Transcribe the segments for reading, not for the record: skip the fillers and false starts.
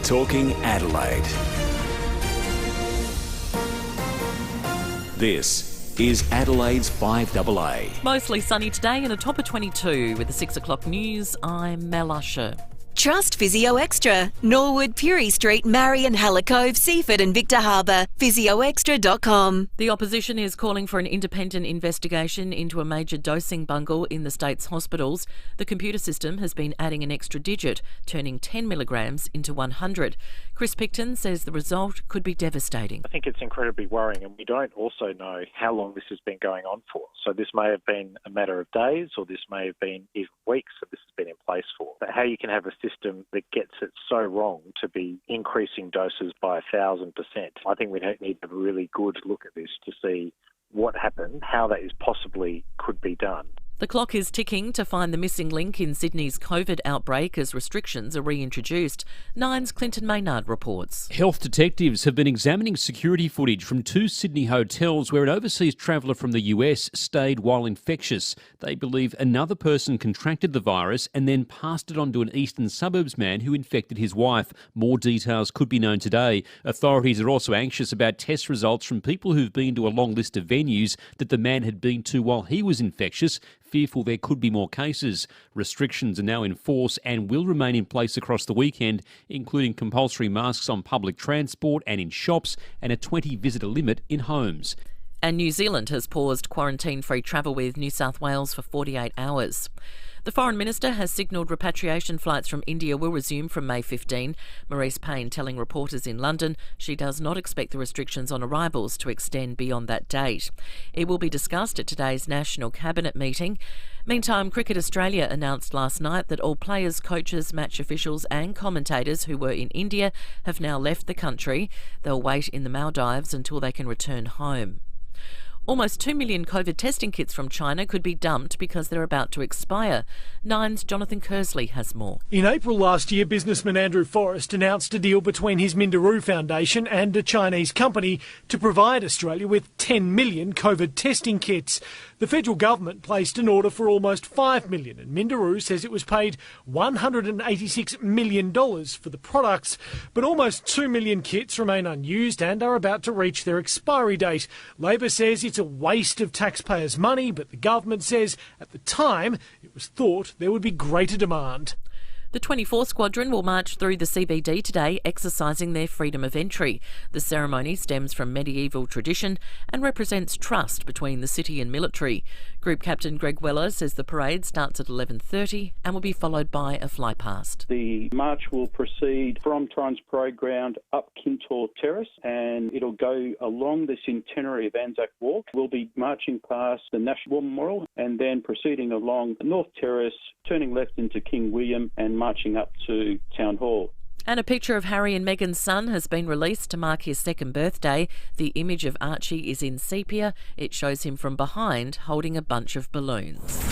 Talking Adelaide. This is Adelaide's FIVEaa. Mostly sunny today and a top of 22. With the 6 o'clock news, I'm Mel Usher. Trust Physio Extra. Norwood, Pirie Street, Marion, Hallicove, Seaford and Victor Harbour. PhysioExtra.com. The opposition is calling for an independent investigation into a major dosing bungle in the state's hospitals. The computer system has been adding an extra digit, turning 10 milligrams into 100. Chris Picton says the result could be devastating. I think it's incredibly worrying, and we don't also know how long this has been going on for. So this may have been a matter of days, or this may have been even weeks that this has been in place for. But how you can have a system that gets it so wrong to be increasing doses by 1,000%. I think we need to have a really good look at this to see what happened, how that is possibly could be done. The clock is ticking to find the missing link in Sydney's COVID outbreak as restrictions are reintroduced. Nine's Clinton Maynard reports. Health detectives have been examining security footage from 2 Sydney hotels where an overseas traveller from the US stayed while infectious. They believe another person contracted the virus and then passed it on to an eastern suburbs man who infected his wife. More details could be known today. Authorities are also anxious about test results from people who've been to a long list of venues that the man had been to while he was infectious, fearful there could be more cases. Restrictions are now in force and will remain in place across the weekend, including compulsory masks on public transport and in shops and a 20 visitor limit in homes. And New Zealand has paused quarantine-free travel with New South Wales for 48 hours. The Foreign Minister has signalled repatriation flights from India will resume from May 15. Marise Payne telling reporters in London she does not expect the restrictions on arrivals to extend beyond that date. It will be discussed at today's National Cabinet meeting. Meantime, Cricket Australia announced last night that all players, coaches, match officials and commentators who were in India have now left the country. They'll wait in the Maldives until they can return home. Almost 2 million COVID testing kits from China could be dumped because they're about to expire. Nine's Jonathan Kersley has more. In April last year, businessman Andrew Forrest announced a deal between his Minderoo Foundation and a Chinese company to provide Australia with 10 million COVID testing kits. The federal government placed an order for almost 5 million, and Minderoo says it was paid $186 million for the products. But almost 2 million kits remain unused and are about to reach their expiry date. Labor says it's a waste of taxpayers' money, but the government says at the time it was thought there would be greater demand. The 24 Squadron will march through the CBD today, exercising their freedom of entry. The ceremony stems from medieval tradition and represents trust between the city and military. Group Captain Greg Weller says the parade starts at 11:30 and will be followed by a flypast. The march will proceed from Torrens Parade Ground up Kintore Terrace, and it'll go along the centenary of Anzac Walk. We'll be marching past the National War Memorial and then proceeding along North Terrace, turning left into King William and marching up to Town Hall. And a picture of Harry and Meghan's son has been released to mark his 2nd birthday. The image of Archie is in sepia. It shows him from behind holding a bunch of balloons.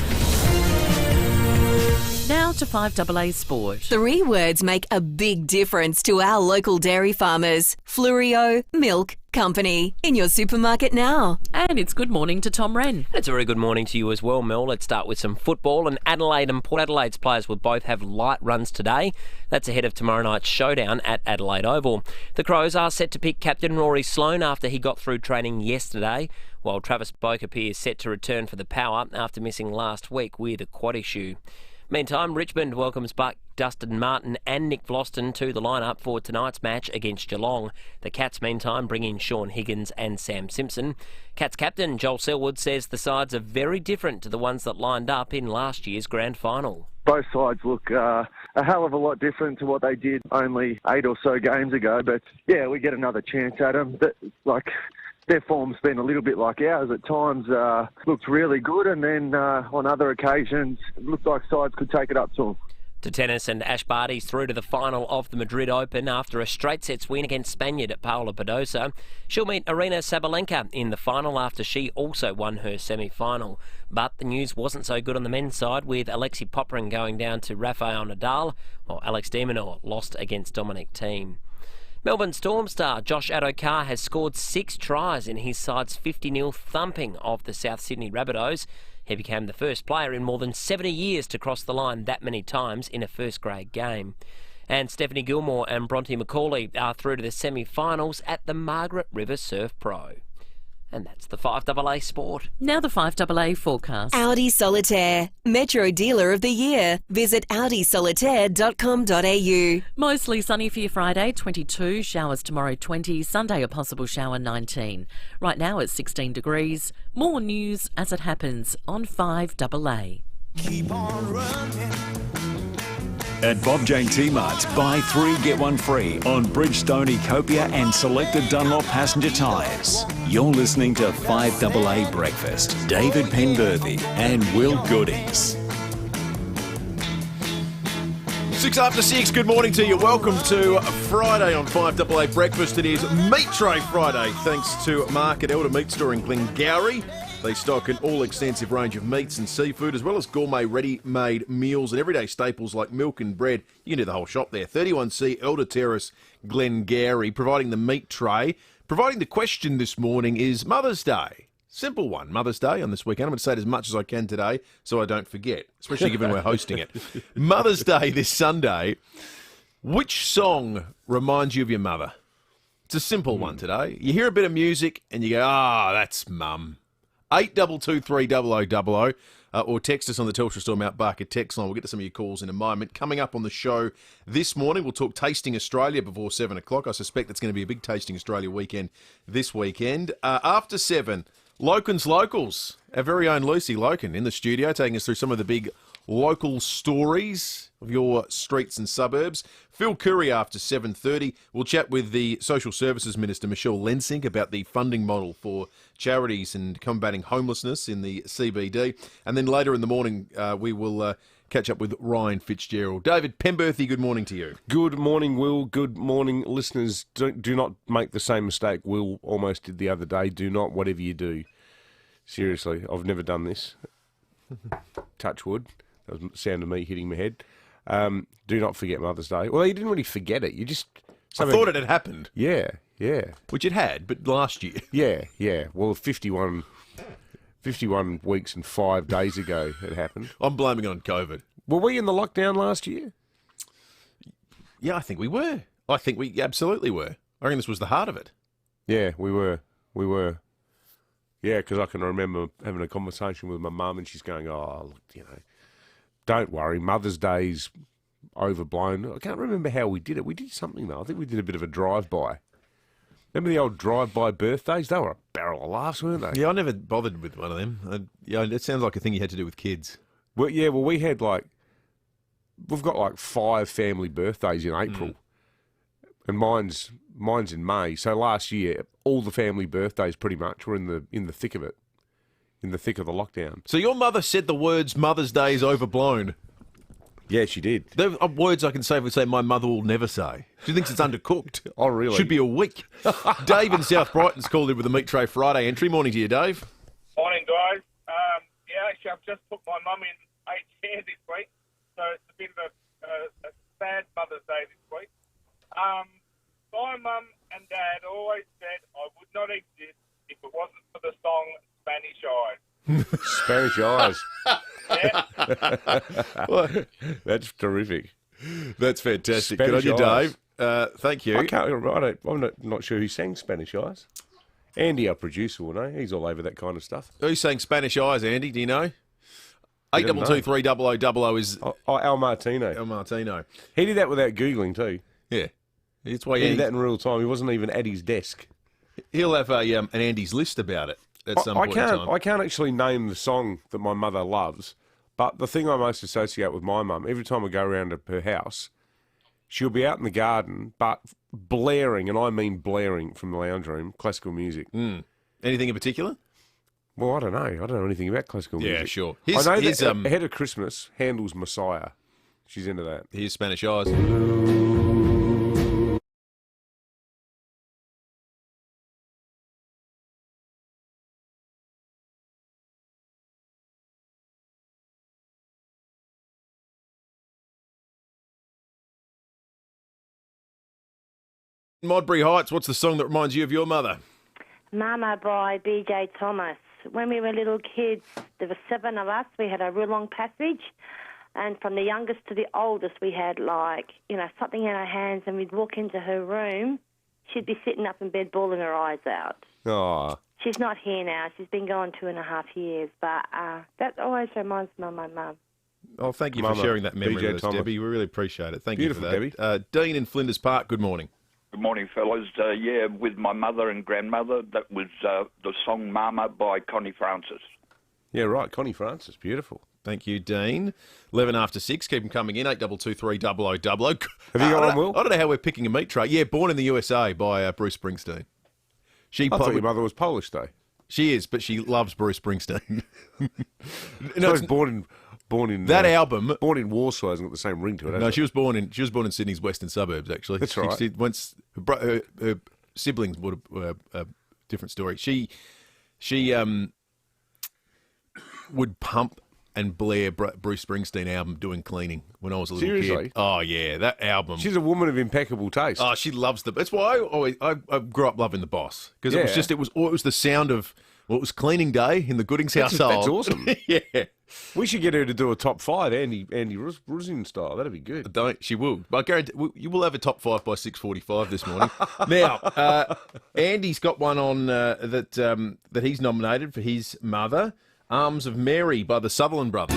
Now to FIVEaa Sport. 3 words make a big difference to our local dairy farmers. Flurio Milk Company. In your supermarket now. And it's good morning to Tom Wren. It's a very good morning to you as well, Mel. Let's start with some football. And Adelaide and Port Adelaide's players will both have light runs today. That's ahead of tomorrow night's showdown at Adelaide Oval. The Crows are set to pick captain Rory Sloane after he got through training yesterday, while Travis Boak appears set to return for the Power after missing last week with a quad issue. Meantime, Richmond welcomes back Dustin Martin and Nick Vlosten to the lineup for tonight's match against Geelong. The Cats, meantime, bring in Sean Higgins and Sam Simpson. Cats captain Joel Selwood says the sides are very different to the ones that lined up in last year's grand final. Both sides look a hell of a lot different to what they did only 8 or so games ago. But, yeah, we get another chance at them. Their form's been a little bit like ours. At times looked really good, and then on other occasions it looked like sides could take it up to them. To tennis, and Ash Barty's through to the final of the Madrid Open after a straight sets win against Spaniard at Paula Badosa. She'll meet Arina Sabalenka in the final after she also won her semi-final. But the news wasn't so good on the men's side, with Alexei Popyrin going down to Rafael Nadal, while Alex de Minaur lost against Dominic Thiem. Melbourne Storm star Josh Addo-Carr has scored 6 tries in his side's 50-0 thumping of the South Sydney Rabbitohs. He became the first player in more than 70 years to cross the line that many times in a first-grade game. And Stephanie Gilmore and Bronte Macaulay are through to the semi-finals at the Margaret River Surf Pro. And that's the 5AA Sport. Now the 5AA forecast. Audi Solitaire, Metro Dealer of the Year. Visit audisolitaire.com.au. Mostly sunny for your Friday, 22. Showers tomorrow, 20. Sunday, a possible shower, 19. Right now it's 16 degrees. More news as it happens on 5AA. Keep on running. At Bob Jane T-Mart's, buy 3 get 1 free on Bridgestone, Ecopia and selected Dunlop passenger tyres. You're listening to 5AA Breakfast. David Penberthy and Will Goodings. 6 after 6, good morning to you. Welcome to Friday on 5AA Breakfast. It is Meat Tray Friday, thanks to Market Elder Meat Store in Glengarry. They stock an all-extensive range of meats and seafood, as well as gourmet ready-made meals and everyday staples like milk and bread. You can do the whole shop there. 31C Elder Terrace, Glengarry, providing the meat tray. Providing the question this morning is Mother's Day. Simple one, Mother's Day on this weekend. I'm going to say it as much as I can today so I don't forget, especially given we're hosting it. Mother's Day this Sunday. Which song reminds you of your mother? It's a simple one today. You hear a bit of music and you go, that's Mum. 82230000 or text us on the Telstra Store Mount Barker text line. We'll get to some of your calls in a moment. Coming up on the show this morning, we'll talk Tasting Australia before 7 o'clock. I suspect that's going to be a big Tasting Australia weekend this weekend. After 7, Loken's Locals. Our very own Lucy Loken in the studio, taking us through some of the big local stories of your streets and suburbs. Phil Curry after 7:30. We'll chat with the Social Services Minister, Michelle Lensink, about the funding model for charities and combating homelessness in the CBD. And then later in the morning, we will catch up with Ryan Fitzgerald. David Penberthy, good morning to you. Good morning, Will. Good morning, listeners. Do not make the same mistake Will almost did the other day. Do not, whatever you do. Seriously, I've never done this. Touch wood. That was the sound of me hitting my head. Do not forget Mother's Day. Well, you didn't really forget it. You just... I thought it had happened. Yeah. Which it had, but last year. Yeah. Well, 51 weeks and 5 days ago it happened. I'm blaming it on COVID. Were we in the lockdown last year? Yeah, I think we were. I think we absolutely were. I reckon this was the heart of it. Yeah, we were. Yeah, because I can remember having a conversation with my mum and she's going, look, don't worry, Mother's Day's overblown. I can't remember how we did it. We did something, though. I think we did a bit of a drive-by. Remember the old drive-by birthdays? They were a barrel of laughs, weren't they? Yeah, I never bothered with one of them. It sounds like a thing you had to do with kids. Well, we had we've got 5 family birthdays in April. And mine's in May. So last year, all the family birthdays pretty much were in the thick of it. In the thick of the lockdown. So your mother said the words Mother's Day is overblown. Yeah, she did. They're words I can safely say my mother will never say. She thinks it's undercooked. Oh, really? Should be a week. Dave in South Brighton's called in with a Meat Tray Friday entry. Morning to you, Dave. Morning, guys. Actually, I've just put my mum in aged care this week, so it's a bit of a sad Mother's Day this week. My mum and dad always said I would not exist if it wasn't for the song Spanish Eyes. Spanish Eyes. That's terrific. That's fantastic. Spanish Good on you, Eyes. Dave. Thank you. I'm not sure who sang Spanish Eyes. Andy, our producer, will know. He's all over that kind of stuff. Who's saying Spanish Eyes, Andy? Do you know? 82230000 is... Al Martino. El Martino. He did that without Googling too. Yeah. That's why he did that in real time. He wasn't even at his desk. He'll have an Andy's list about it at some point in time. I can't actually name the song that my mother loves, but the thing I most associate with my mum, every time I go around to her house, she'll be out in the garden, but blaring, and I mean blaring from the lounge room, classical music. Anything in particular? Well, I don't know. I don't know anything about classical music. Yeah, sure. I know that ahead of Christmas, Handel's Messiah. She's into that. Here's Spanish Eyes. Modbury Heights, what's the song that reminds you of your mother? Mama by B.J. Thomas. When we were little kids, there were 7 of us. We had a real long passage. And from the youngest to the oldest, we had, something in our hands, and we'd walk into her room. She'd be sitting up in bed bawling her eyes out. Oh. She's not here now. She's been gone 2.5 years. But that always reminds me of my mum. Oh, thank you Mama, for sharing that memory BJ with us, Thomas. Debbie. We really appreciate it. Thank Beautiful, you for that. Dean in Flinders Park, good morning. Good morning, fellas. With my mother and grandmother, that was the song Mama by Connie Francis. Yeah, right. Connie Francis. Beautiful. Thank you, Dean. 11 after 6. Keep them coming in. 8223 0000. Have you got one, Will? I don't know how we're picking a meat tray. Yeah, Born in the USA by Bruce Springsteen. I thought your mother was Polish, though. She is, but she loves Bruce Springsteen. No, it's born in that album. Born in Warsaw hasn't got the same ring to it. No, she was born in Sydney's western suburbs. Actually, that's right. Her siblings would have a different story. She would pump and blare Bruce Springsteen album doing cleaning when I was a little Seriously? kid. Oh yeah, that album. She's a woman of impeccable taste. Oh, she loves that's why I grew up loving The Boss, because it was the sound of it was cleaning day in the Goodings household. That's awesome. Yeah. We should get her to do a top 5, Andy Rusin style. That'd be good. She will. I guarantee you will have a top 5 by 6:45 this morning. Now, Andy's got one on that he's nominated for his mother, Arms of Mary by the Sutherland Brothers.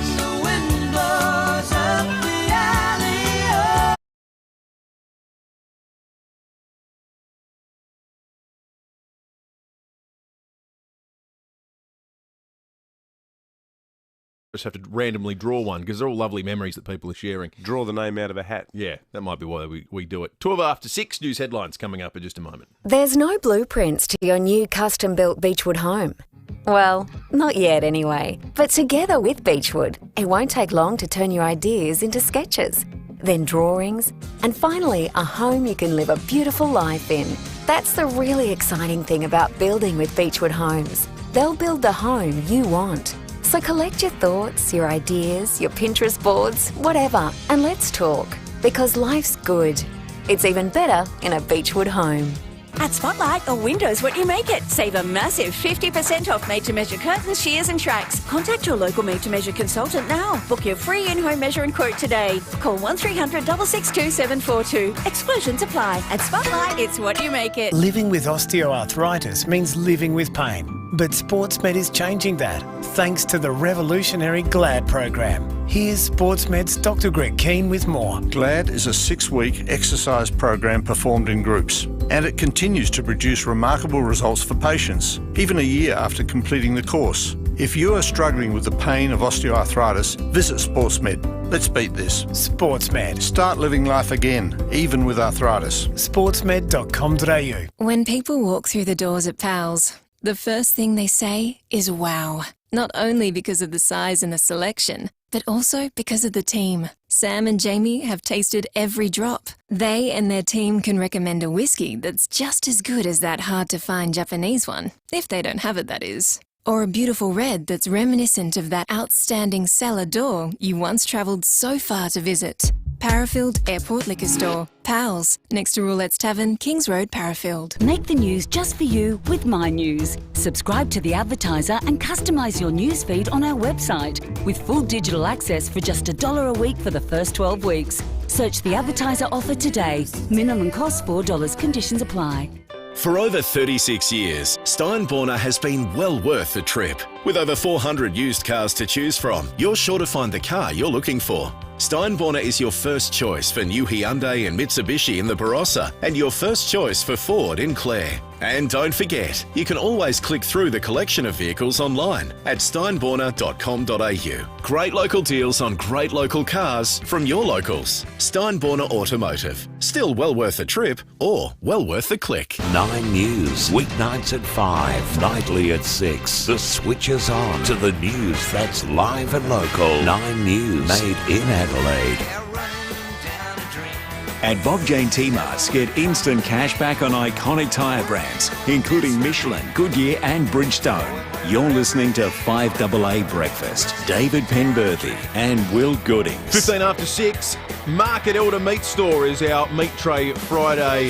Just have to randomly draw one because they're all lovely memories that people are sharing. Draw the name out of a hat. Yeah, that might be why we do it. 12 after 6, news headlines coming up in just a moment. There's no blueprints to your new custom-built Beechwood home. Well, not yet anyway. But together with Beechwood, it won't take long to turn your ideas into sketches, then drawings, and finally a home you can live a beautiful life in. That's the really exciting thing about building with Beechwood Homes. They'll build the home you want. So collect your thoughts, your ideas, your Pinterest boards, whatever, and let's talk. Because life's good. It's even better in a Beechwood home. At Spotlight, a window's what you make it. Save a massive 50% off made-to-measure curtains, shears and tracks. Contact your local made-to-measure consultant now. Book your free in-home measure and quote today. Call 1300 662 742. Exclusions apply. At Spotlight, it's what you make it. Living with osteoarthritis means living with pain. But SportsMed is changing that, thanks to the revolutionary GLAD program. Here's SportsMed's Dr. Greg Keane with more. GLAD is a 6-week exercise program performed in groups, and it continues to produce remarkable results for patients, even a year after completing the course. If you are struggling with the pain of osteoarthritis, visit SportsMed. Let's beat this. SportsMed. Start living life again, even with arthritis. Sportsmed.com.au. When people walk through the doors at Pals, the first thing they say is wow. Not only because of the size and the selection, but also because of the team. Sam and Jamie have tasted every drop. They and their team can recommend a whiskey that's just as good as that hard-to-find Japanese one, if they don't have it, that is. Or a beautiful red that's reminiscent of that outstanding cellar door you once travelled so far to visit. Parafield Airport Liquor Store. Pals, next to Roulette's Tavern, Kings Road, Parafield. Make the news just for you with My News. Subscribe to The Advertiser and customise your news feed on our website with full digital access for just $1 a week for the first 12 weeks. Search The Advertiser offer today. Minimum cost $4. Conditions apply. For over 36 years, Steinborner has been well worth the trip. With over 400 used cars to choose from, you're sure to find the car you're looking for. Steinborner is your first choice for new Hyundai and Mitsubishi in the Barossa, and your first choice for Ford in Clare. And don't forget, you can always click through the collection of vehicles online at steinborner.com.au. Great local deals on great local cars from your locals. Steinborner Automotive. Still well worth the trip, or well worth the click. 9 News, weeknights at 5, nightly at 6. The switch is on to the news that's live and local. 9 News, made in Adelaide. At Bob Jane T-Marts, get instant cash back on iconic tyre brands, including Michelin, Goodyear and Bridgestone. You're listening to 5AA Breakfast. David Penberthy and Will Goodings. 15 after 6. Market Elder Meat Store is our Meat Tray Friday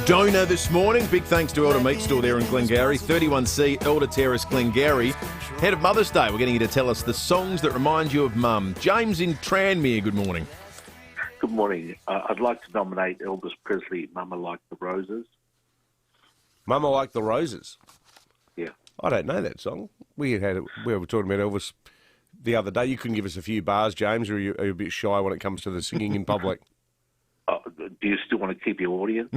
donor this morning. Big thanks to Elder Meat Store there in Glengarry, 31C Elder Terrace, Glengarry. Head of Mother's Day, we're getting you to tell us the songs that remind you of Mum. James in Tranmere, good morning. Good morning. I'd like to nominate Elvis Presley, Mama Like the Roses. Mama Like the Roses? Yeah. I don't know that song. We were talking about Elvis the other day. You couldn't give us a few bars, James, or are you a bit shy when it comes to the singing in public? Do you still want to keep your audience?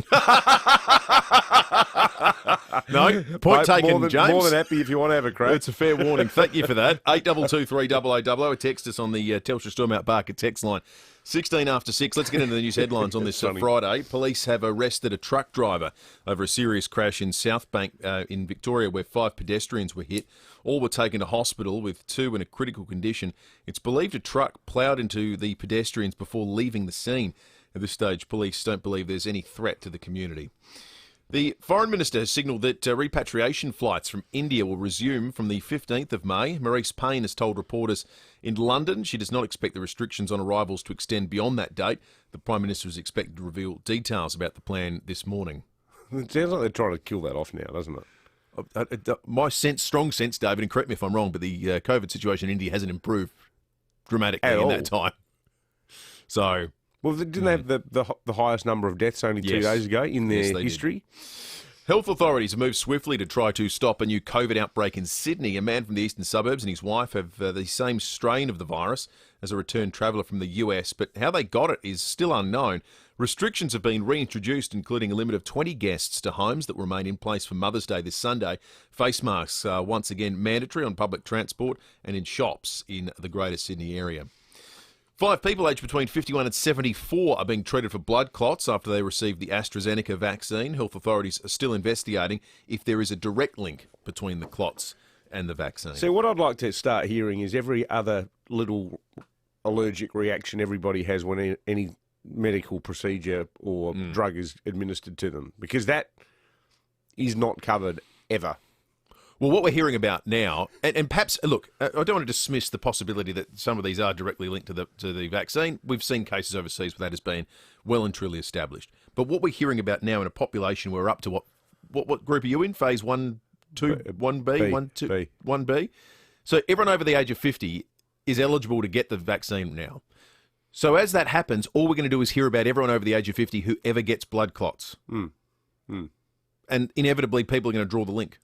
No, point taken, James. More than happy if you want to have a crack. It's a fair warning. Thank you for that. 8223 0000. Text us on the Telstra Stormount Barker text line. 16 after 6. Let's get into the news headlines on this Friday. Police have arrested a truck driver over a serious crash in South Bank in Victoria where 5 pedestrians were hit. All were taken to hospital with 2 in a critical condition. It's believed a truck ploughed into the pedestrians before leaving the scene. At this stage, police don't believe there's any threat to the community. The Foreign Minister has signalled that repatriation flights from India will resume from the 15th of May. Marise Payne has told reporters in London she does not expect the restrictions on arrivals to extend beyond that date. The Prime Minister is expected to reveal details about the plan this morning. It sounds like they're trying to kill that off now, doesn't it? My strong sense, David, and correct me if I'm wrong, but the COVID situation in India hasn't improved dramatically in that time. So... Well, didn't they have the highest number of deaths only 2 days ago in their history? Health authorities have moved swiftly to try to stop a new COVID outbreak in Sydney. A man from the eastern suburbs and his wife have the same strain of the virus as a returned traveller from the US, but how they got it is still unknown. Restrictions have been reintroduced, including a limit of 20 guests to homes that remain in place for Mother's Day this Sunday. Face masks are once again mandatory on public transport and in shops in the Greater Sydney area. 5 people aged between 51 and 74 are being treated for blood clots after they received the AstraZeneca vaccine. Health authorities are still investigating if there is a direct link between the clots and the vaccine. So what I'd like to start hearing is every other little allergic reaction everybody has when any medical procedure or drug is administered to them, because that is not covered ever. Well, what we're hearing about now, and perhaps, look, I don't want to dismiss the possibility that some of these are directly linked to the vaccine. We've seen cases overseas where that has been well and truly established. But what we're hearing about now in a population, we're up to what group are you in? Phase 1, 2, 1B, 1, 2, 1B? So everyone over the age of 50 is eligible to get the vaccine now. So as that happens, all we're going to do is hear about everyone over the age of 50 who ever gets blood clots. And inevitably, people are going to draw the link.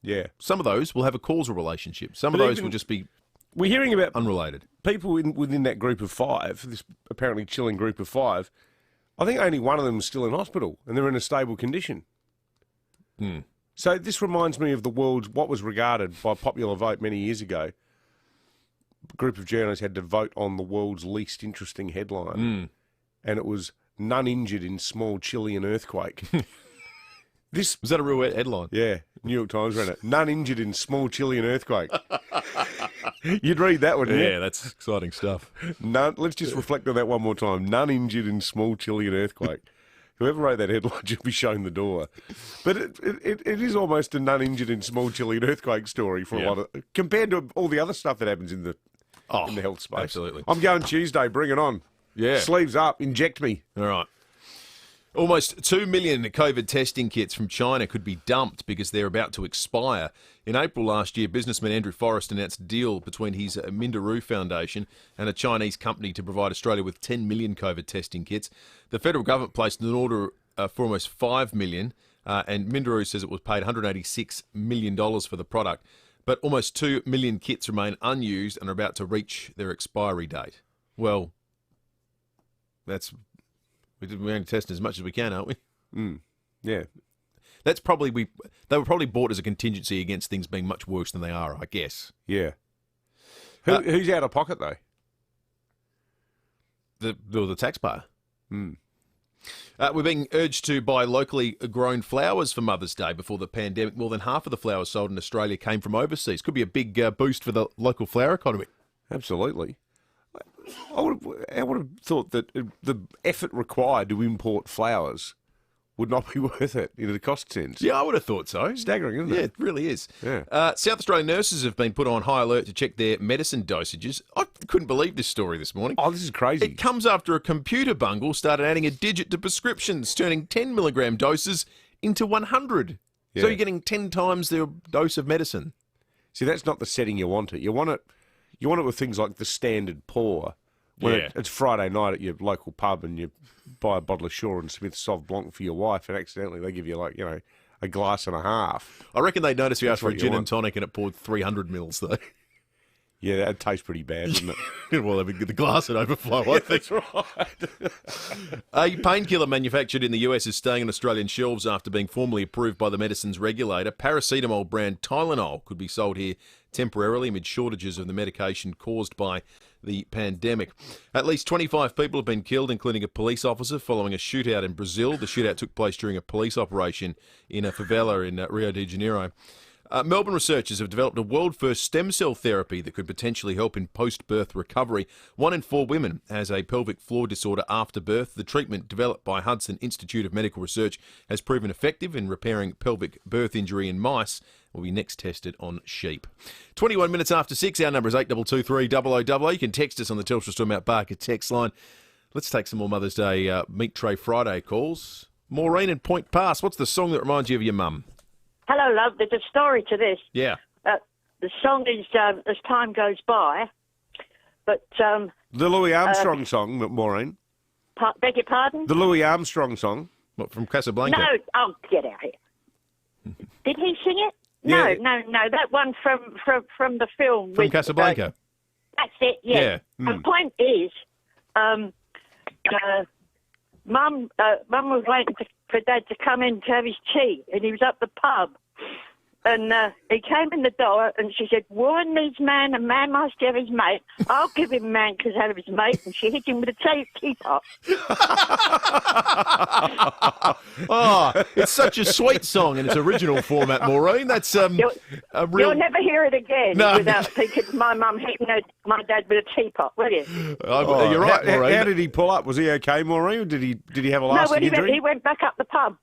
Yeah. Some of those will have a causal relationship. Some of those will just be we're hearing about unrelated. People within that group of 5, this apparently chilling group of 5, I think only one of them is still in hospital and they're in a stable condition. So this reminds me of what was regarded by popular vote many years ago. A group of journalists had to vote on the world's least interesting headline. And it was none injured in small Chilean earthquake. Was that a real headline? Yeah, New York Times ran it. None injured in small Chilean earthquake. You'd read that, wouldn't you? Yeah, that's exciting stuff. Let's just reflect on that one more time. None injured in small Chilean earthquake. Whoever wrote that headline should be shown the door. But it is almost a none injured in small Chilean earthquake story for a lot of, compared to all the other stuff that happens in the health space. Absolutely. I'm going Tuesday. Bring it on. Yeah. Sleeves up. Inject me. All right. Almost 2 million COVID testing kits from China could be dumped because they're about to expire. In April last year, businessman Andrew Forrest announced a deal between his Minderoo Foundation and a Chinese company to provide Australia with 10 million COVID testing kits. The federal government placed an order for almost 5 million, and Minderoo says it was paid $186 million for the product. But almost 2 million kits remain unused and are about to reach their expiry date. Well, we're only testing as much as we can, aren't we? Yeah. That's probably they were probably bought as a contingency against things being much worse than they are, I guess. Yeah. Who's out of pocket though? The taxpayer. We're being urged to buy locally grown flowers for Mother's Day before the pandemic. More than half of the flowers sold in Australia came from overseas. Could be a big boost for the local flower economy. Absolutely. I would have thought that the effort required to import flowers would not be worth it in the cost sense. Yeah, I would have thought so. Staggering, isn't it? Yeah, it really is. Yeah. South Australian nurses have been put on high alert to check their medicine dosages. I couldn't believe this story this morning. Oh, this is crazy. It comes after a computer bungle started adding a digit to prescriptions, turning 10 milligram doses into 100. Yeah. So you're getting 10 times the dose of medicine. See, that's not the setting you want it. You want it with things like the standard pour. When it's Friday night at your local pub and you buy a bottle of Shaw and Smith Sauv Blanc for your wife, and accidentally they give you a glass and a half. I reckon they noticed you asked for a what you gin and want. tonic and it poured 300 mils though. Yeah, that'd taste pretty bad, wouldn't it? Well, the glass would overflow, I think. That's right. A painkiller manufactured in the US is staying on Australian shelves after being formally approved by the medicines regulator. Paracetamol brand Tylenol could be sold here temporarily amid shortages of the medication caused by the pandemic. At least 25 people have been killed, including a police officer, following a shootout in Brazil. The shootout took place during a police operation in a favela in Rio de Janeiro. Melbourne researchers have developed a world-first stem cell therapy that could potentially help in post-birth recovery. 1 in 4 women has a pelvic floor disorder after birth. The treatment, developed by Hudson Institute of Medical Research, has proven effective in repairing pelvic birth injury in mice. Will be next tested on sheep. 21 minutes after 6, our number is 8223 0000. You can text us on the Telstra Store Mount Barker text line. Let's take some more Mother's Day Meat Tray Friday calls. Maureen in Point Pass, what's the song that reminds you of your mum? Hello, love. There's a story to this. Yeah. The song is As Time Goes By, but... The Louis Armstrong song, Maureen. Beg your pardon? The Louis Armstrong song. What, from Casablanca? No. Oh, get out here. Did he sing it? Yeah. No. That one from the film. From Casablanca? That's it, yeah. The point is, Mum was waiting for Dad to come in to have his tea, and he was up the pub. And he came in the door, and she said, "Woman needs man, and man must have his mate. I'll give him man because out of his mate." And she hit him with a teapot. Oh, it's such a sweet song in its original format, Maureen. That's a real... You'll never hear it again No. without thinking my mum hitting my dad with a teapot, will you? You're right, Maureen. How did he pull up? Was he okay, Maureen, or did he have a No, lasting when injury? he went back up the pub.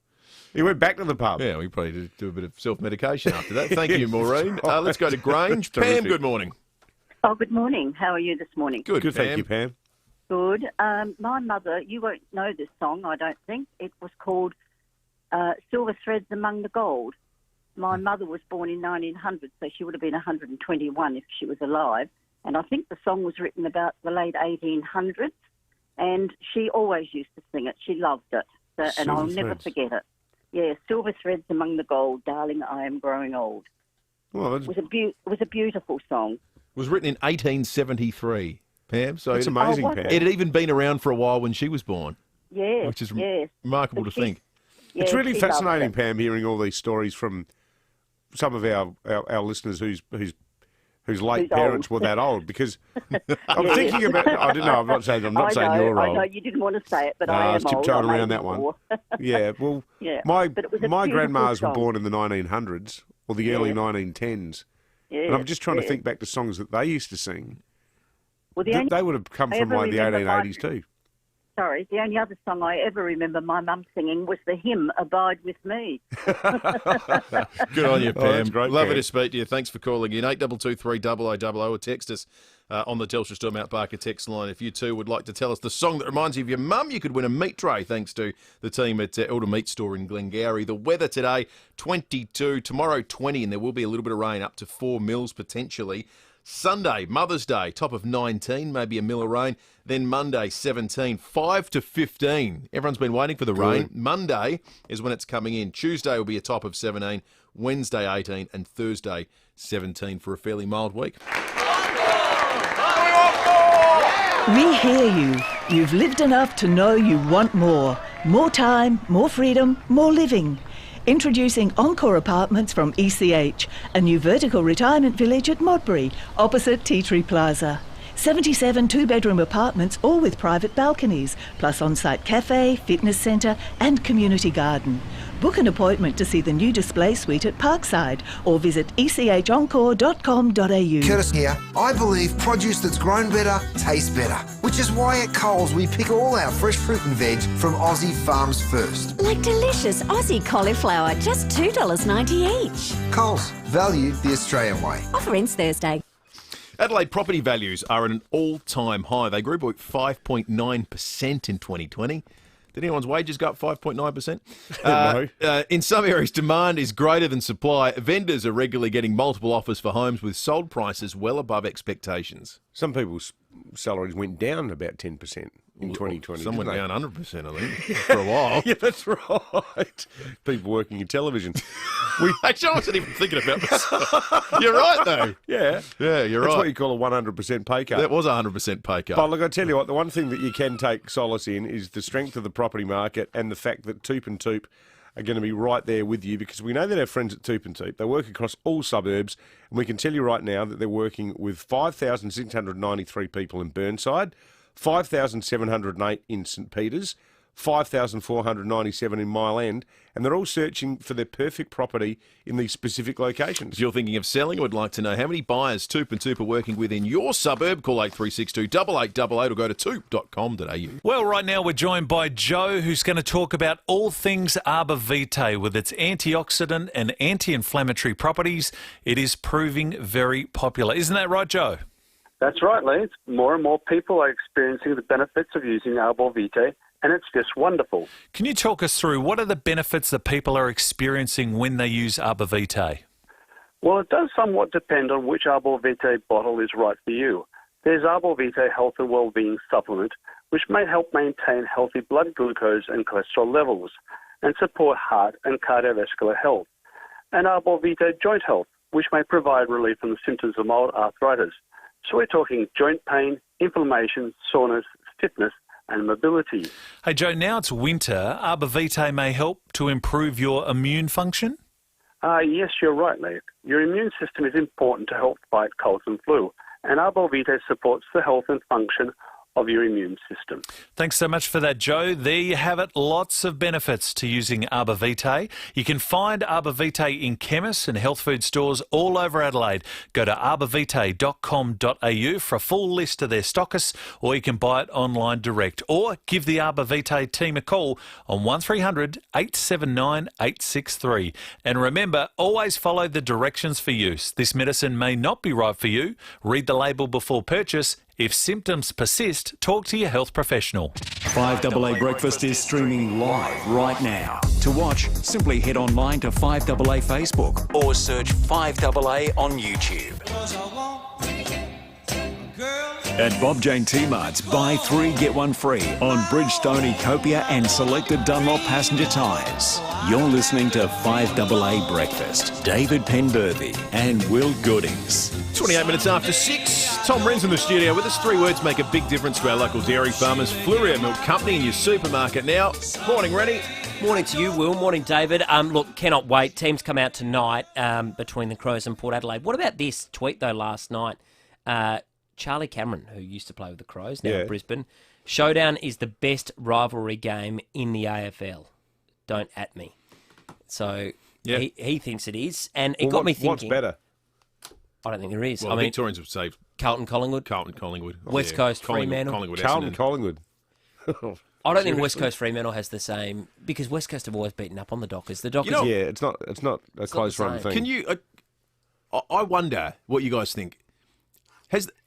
He went back to the pub. Yeah, we probably did do a bit of self-medication after that. Thank you, Maureen. Let's go to Grange. Pam, good morning. Oh, good morning. How are you this morning? Good, Pam. Thank you, Pam. Good. My mother, you won't know this song, I don't think. It was called Silver Threads Among the Gold. My mother was born in 1900, so she would have been 121 if she was alive. And I think the song was written about the late 1800s, and she always used to sing it. She loved it, and I'll never forget it. Yeah, Silver Threads Among the Gold, darling, I am growing old. Well, it was a beautiful song. It was written in 1873, Pam. So That's amazing, Pam. It had even been around for a while when she was born. Yeah, which is remarkable to think. Yeah, it's really she loved fascinating, it. Pam, hearing all these stories from some of our listeners whose late Who's parents old. were that old. Because I'm thinking about. I don't know. I'm not saying you're old. I know you didn't want to say it, but No, I am was old. tiptoeing I'm around that one. 84. Yeah, well, Yeah, my but it was a beautiful grandmas were song. born in the 1900s or the early Yeah. 1910s, Yeah, and I'm just trying to yeah. think back to songs that they used to sing. Well, the only They would have come I from ever like the remember 1880s too. Sorry, the only other song I ever remember my mum singing was the hymn "Abide with Me." Good on you, Pam. Oh, that's great, Lovely Pam. to speak to you. Thanks for calling in. 8223 0000 or text us on the Telstra Store Mount Barker text line. If you too would like to tell us the song that reminds you of your mum, you could win a meat tray thanks to the team at Elder Meat Store in Glengarry. The weather today, 22. Tomorrow, 20, and there will be a little bit of rain, up to 4 mils potentially. Sunday, Mother's Day, top of 19, maybe a mil of rain. Then Monday, 17, 5 to 15. Everyone's been waiting for the rain. Monday is when it's coming in. Tuesday will be a top of 17, Wednesday 18, and Thursday 17 for a fairly mild week. We hear you. You've lived enough to know you want more. More time, more freedom, more living. Introducing Encore Apartments from ECH, a new vertical retirement village at Modbury, opposite Tea Tree Plaza. 77 two-bedroom apartments, all with private balconies, plus on-site cafe, fitness centre and community garden. Book an appointment to see the new display suite at Parkside or visit echencore.com.au. Curtis here. I believe produce that's grown better tastes better, which is why at Coles we pick all our fresh fruit and veg from Aussie farms first. Like delicious Aussie cauliflower, just $2.90 each. Coles, value the Australian way. Offer ends Thursday. Adelaide property values are at an all-time high. They grew by 5.9% in 2020. Did anyone's wages go up 5.9%? No. In some areas, demand is greater than supply. Vendors are regularly getting multiple offers for homes with sold prices well above expectations. Some people's salaries went down about 10% in 2020. Some went didn't down 100%, I think, for a while. Yeah, that's right. People working in television. Actually, I wasn't even thinking about this. You're right, though. Yeah. Yeah, you're That's right. what you call a 100% pay cut. That was a 100% pay cut. But look, I tell you what, the one thing that you can take solace in is the strength of the property market and the fact that Toop and Toop are going to be right there with you, because we know that our friends at Toop and Toop, they work across all suburbs, and we can tell you right now that they're working with 5,693 people in Burnside, 5,708 in St Peters, 5,497 in Mile End, and they're all searching for their perfect property in these specific locations. If you're thinking of selling or would like to know how many buyers Toop and Toop are working with in your suburb, call 8362 8888 or go to toop.com.au. Well, right now we're joined by Joe, who's going to talk about all things Arbor Vitae. With its antioxidant and anti-inflammatory properties, it is proving very popular. Isn't that right, Joe? That's right, Lee. More and more people are experiencing the benefits of using Arbor Vitae, and it's just wonderful. Can you talk us through what are the benefits that people are experiencing when they use Arbor Vitae? Well, it does somewhat depend on which Arbor Vitae bottle is right for you. There's Arbor Vitae Health and Wellbeing Supplement, which may help maintain healthy blood glucose and cholesterol levels and support heart and cardiovascular health. And Arbor Vitae Joint Health, which may provide relief from the symptoms of mild arthritis. So we're talking joint pain, inflammation, soreness, stiffness, and mobility. Hey, Joe, now it's winter. Arbor Vitae may help to improve your immune function? Yes, you're right, Lee. Your immune system is important to help fight colds and flu, and Arbor Vitae supports the health and function of your immune system. Thanks so much for that, Joe. There you have it. Lots of benefits to using Arbor Vitae. You can find Arbor Vitae in chemists and health food stores all over Adelaide. Go to arborvitae.com.au for a full list of their stockists, or you can buy it online direct, or give the Arbor Vitae team a call on 1300 879 863. And remember, always follow the directions for use. This medicine may not be right for you. Read the label before purchase. If symptoms persist, talk to your health professional. 5AA Breakfast is streaming live right now. To watch, simply head online to 5AA Facebook or search 5AA on YouTube. At Bob Jane T-Mart's, buy 3 get 1 free on Bridgestone, Copia and selected Dunlop passenger tyres. You're listening to 5AA Breakfast. David Penberthy and Will Goodings. 28 minutes after 6. Tom Wren's in the studio with us. 3 words make a big difference to our local dairy farmers. FIVEaa Milk Company in your supermarket now. Morning, Rennie. Morning to you, Will. Morning, David. Look, cannot wait. Teams come out tonight between the Crows and Port Adelaide. What about this tweet, though, last night? Charlie Cameron, who used to play with the Crows, now in Brisbane. Showdown is the best rivalry game in the AFL. Don't at me. So he thinks it is. And it got me thinking. What's better? I don't think there is. Well, Victorians would say Carlton Collingwood. West Coast Fremantle. Carlton Collingwood. I don't think West Coast Fremantle has the same, because West Coast have always beaten up on the Dockers. The Dockers, it's not a close run thing. Can you? I wonder what you guys think.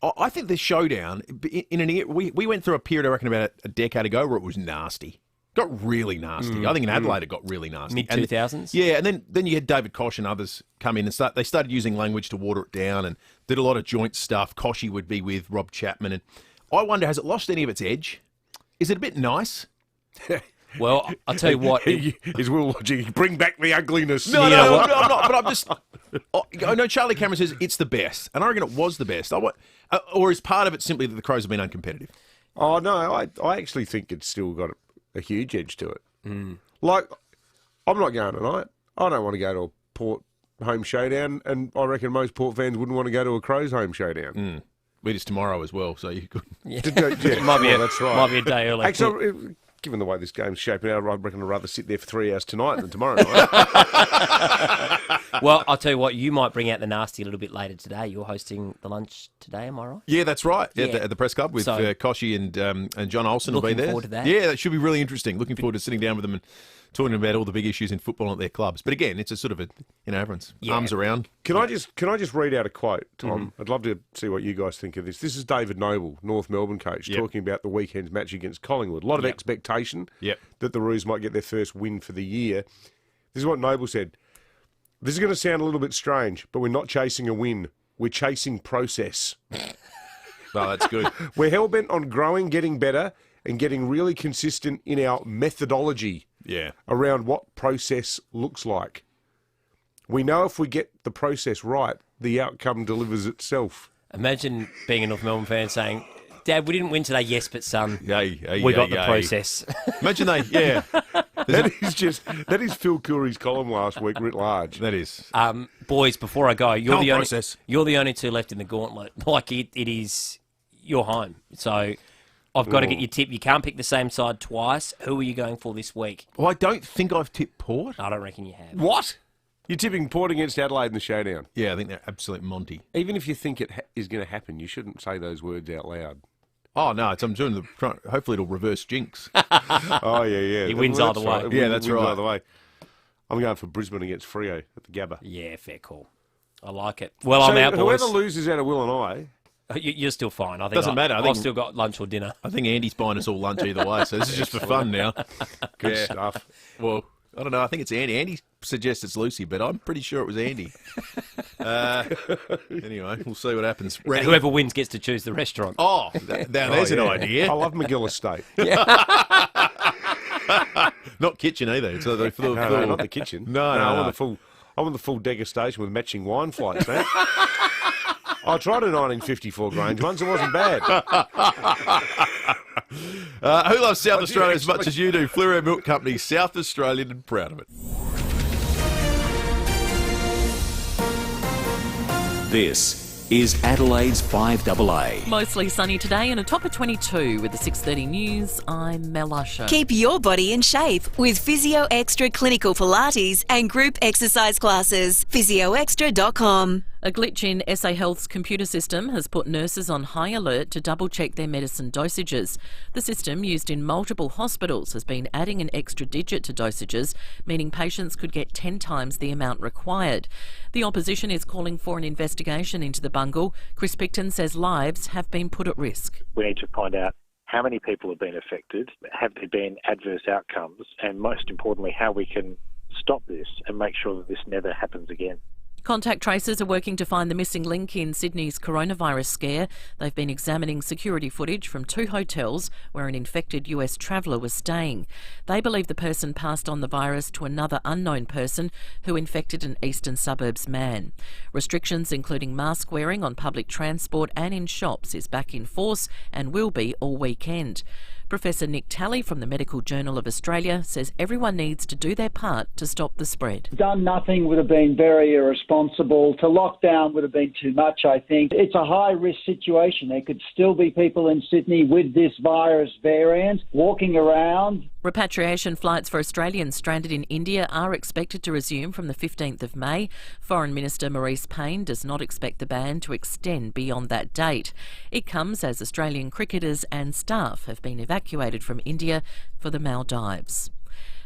I think the showdown in an era, we went through a period, I reckon, about a decade ago where it was nasty. Got really nasty. I think in Adelaide it got really nasty. Mid-2000s? Yeah, and then you had David Koch and others come in and they started using language to water it down and did a lot of joint stuff. Koshy would be with Rob Chapman. And I wonder, has it lost any of its edge? Is it a bit nice? Well, I'll tell you what. Is Will logic, bring back the ugliness. No, I'm not. But I'm just... I know Charlie Cameron says it's the best, and I reckon it was the best. Or is part of it simply that the Crows have been uncompetitive? Oh, no, I actually think it's still got a huge edge to it. Like, I'm not going tonight. I don't want to go to a Port home showdown, and I reckon most Port fans wouldn't want to go to a Crows home showdown. It is tomorrow as well, so you could... Might be a day early. Actually, given the way this game's shaping out, I reckon I'd rather sit there for 3 hours tonight than tomorrow night. Well, I'll tell you what, you might bring out the nasty a little bit later today. You're hosting the lunch today, am I right? Yeah, that's right. Yeah. At the press club with Koshy and John Olsen will be there. Looking forward to that. Yeah, that should be really interesting. Looking forward to sitting down with them and talking about all the big issues in football at their clubs. But again, it's a sort of everyone's arms around. Can I just read out a quote, Tom? I'd love to see what you guys think of this. This is David Noble, North Melbourne coach, talking about the weekend's match against Collingwood. A lot of expectation that the Roos might get their first win for the year. This is what Noble said. This is going to sound a little bit strange, but we're not chasing a win. We're chasing process. Oh, that's good. We're hell-bent on growing, getting better, and getting really consistent in our methodology around what process looks like. We know if we get the process right, the outcome delivers itself. Imagine being a North Melbourne fan saying, Dad, we didn't win today, yes, but son, we got the process. Imagine that is Phil Curry's column last week writ large. That is. Boys, before I go, you're the only two left in the gauntlet. Like it is your home. So I've got to get your tip. You can't pick the same side twice. Who are you going for this week? Well, I don't think I've tipped Port. I don't reckon you have. What? You're tipping Port against Adelaide in the showdown? Yeah, I think they're absolute Monty. Even if you think it is going to happen, you shouldn't say those words out loud. Oh, no, I'm doing hopefully it'll reverse jinx. Oh, yeah. He wins either way. Right. Yeah, that's right. Either way. I'm going for Brisbane against Freo at the Gabba. Yeah, fair call. I like it. Well, I'm out, boys. Whoever loses out of Will and I... You're still fine. I think doesn't matter. I've still got lunch or dinner. I think Andy's buying us all lunch either way, so this is just for fun now. Good stuff. Well, I don't know. I think it's Andy. Andy suggests it's Lucy, but I'm pretty sure it was Andy. Anyway, we'll see what happens. And whoever wins gets to choose the restaurant. Oh, there's an idea. I love McGill Estate. Not kitchen either. So no, not the kitchen. No. I want the full degustation with matching wine flights, man. I tried a 1954 Grange once. It wasn't bad. Who loves South Australia as much as you do? Fleurieu Milk Company, South Australian and proud of it. This is Adelaide's 5AA. Mostly sunny today and a top of 22 with the 6:30 news. I'm Mel Usher. Keep your body in shape with Physio Extra Clinical Pilates and group exercise classes. PhysioExtra.com. A glitch in SA Health's computer system has put nurses on high alert to double-check their medicine dosages. The system, used in multiple hospitals, has been adding an extra digit to dosages, meaning patients could get 10 times the amount required. The opposition is calling for an investigation into the bungle. Chris Picton says lives have been put at risk. We need to find out how many people have been affected, have there been adverse outcomes, and most importantly, how we can stop this and make sure that this never happens again. Contact tracers are working to find the missing link in Sydney's coronavirus scare. They've been examining security footage from 2 hotels where an infected US traveller was staying. They believe the person passed on the virus to another unknown person who infected an eastern suburbs man. Restrictions including mask wearing on public transport and in shops is back in force and will be all weekend. Professor Nick Talley from the Medical Journal of Australia says everyone needs to do their part to stop the spread. Done nothing would have been very irresponsible. To lock down would have been too much, I think. It's a high-risk situation. There could still be people in Sydney with this virus variant walking around. Repatriation flights for Australians stranded in India are expected to resume from the 15th of May. Foreign Minister Maurice Payne does not expect the ban to extend beyond that date. It comes as Australian cricketers and staff have been evacuated from India for the Maldives.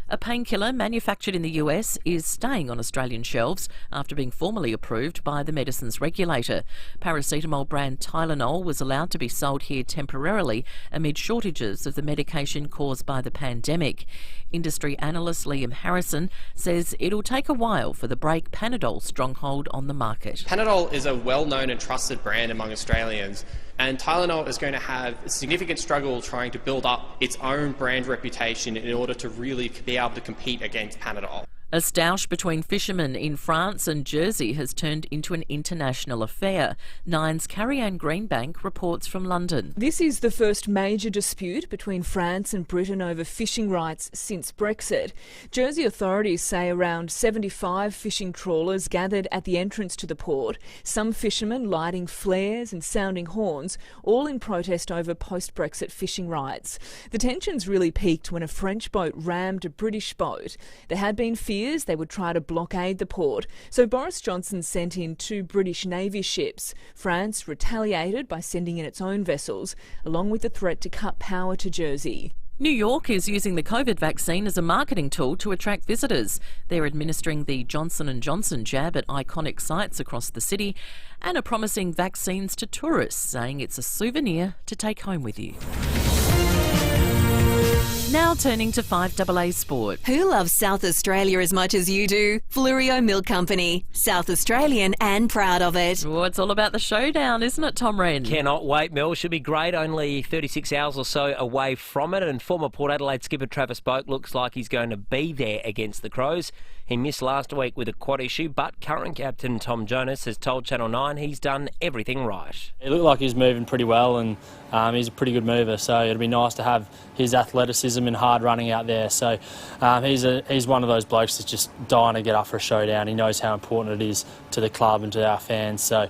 A painkiller manufactured in the US is staying on Australian shelves after being formally approved by the medicines regulator. Paracetamol brand Tylenol was allowed to be sold here temporarily amid shortages of the medication caused by the pandemic. Industry analyst Liam Harrison says it'll take a while for the break Panadol stronghold on the market. Panadol is a well-known and trusted brand among Australians, and Tylenol is going to have a significant struggle trying to build up its own brand reputation in order to really be able to compete against Panadol. A stoush between fishermen in France and Jersey has turned into an international affair. Nine's Carrie-Anne Greenbank reports from London. This is the first major dispute between France and Britain over fishing rights since Brexit. Jersey authorities say around 75 fishing trawlers gathered at the entrance to the port, some fishermen lighting flares and sounding horns, all in protest over post-Brexit fishing rights. The tensions really peaked when a French boat rammed a British boat. There had been fears they would try to blockade the port, so Boris Johnson sent in 2 British Navy ships. France retaliated by sending in its own vessels, along with the threat to cut power to Jersey. New York is using the COVID vaccine as a marketing tool to attract visitors. They're administering the Johnson & Johnson jab at iconic sites across the city and are promising vaccines to tourists, saying it's a souvenir to take home with you. Now turning to 5AA Sport. Who loves South Australia as much as you do? Flurio Milk Company. South Australian and proud of it. Oh, it's all about the showdown, isn't it, Tom Wren? Cannot wait, Mel. Should be great. Only 36 hours or so away from it. And former Port Adelaide skipper Travis Boak looks like he's going to be there against the Crows. He missed last week with a quad issue, but current captain Tom Jonas has told Channel 9 he's done everything right. It looked like he was moving pretty well, and he's a pretty good mover, so it'd be nice to have his athleticism and hard running out there. So he's one of those blokes that's just dying to get up for a showdown. He knows how important it is to the club and to our fans. So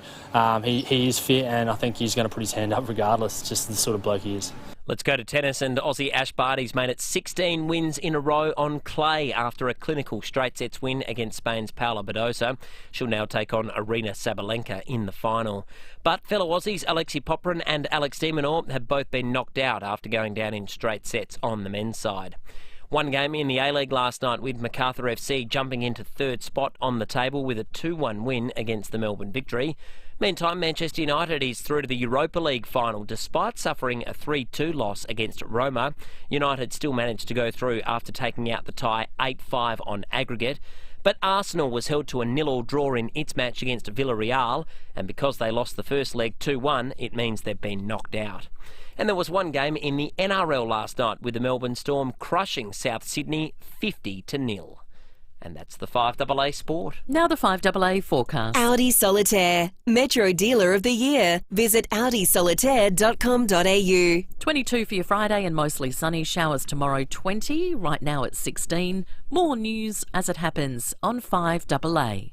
he is fit, and I think he's going to put his hand up regardless. It's just the sort of bloke he is. Let's go to tennis, and Aussie Ash Barty's made it 16 wins in a row on clay after a clinical straight sets win against Spain's Paula Badosa. She'll now take on Arina Sabalenka in the final. But fellow Aussies Alexei Popyrin and Alex de Minaur have both been knocked out after going down in straight sets on the men's side. One game in the A-League last night with Macarthur FC jumping into third spot on the table with a 2-1 win against the Melbourne Victory. Meantime, Manchester United is through to the Europa League final despite suffering a 3-2 loss against Roma. United still managed to go through after taking out the tie 8-5 on aggregate. But Arsenal was held to a 0-0 draw in its match against Villarreal, and because they lost the first leg 2-1, it means they've been knocked out. And there was one game in the NRL last night with the Melbourne Storm crushing South Sydney 50-0. And that's the 5AA Sport. Now the 5AA forecast. Audi Solitaire, Metro Dealer of the Year. Visit audisolitaire.com.au. 22 for your Friday and mostly sunny. Showers tomorrow 20. Right now it's 16. More news as it happens on 5AA.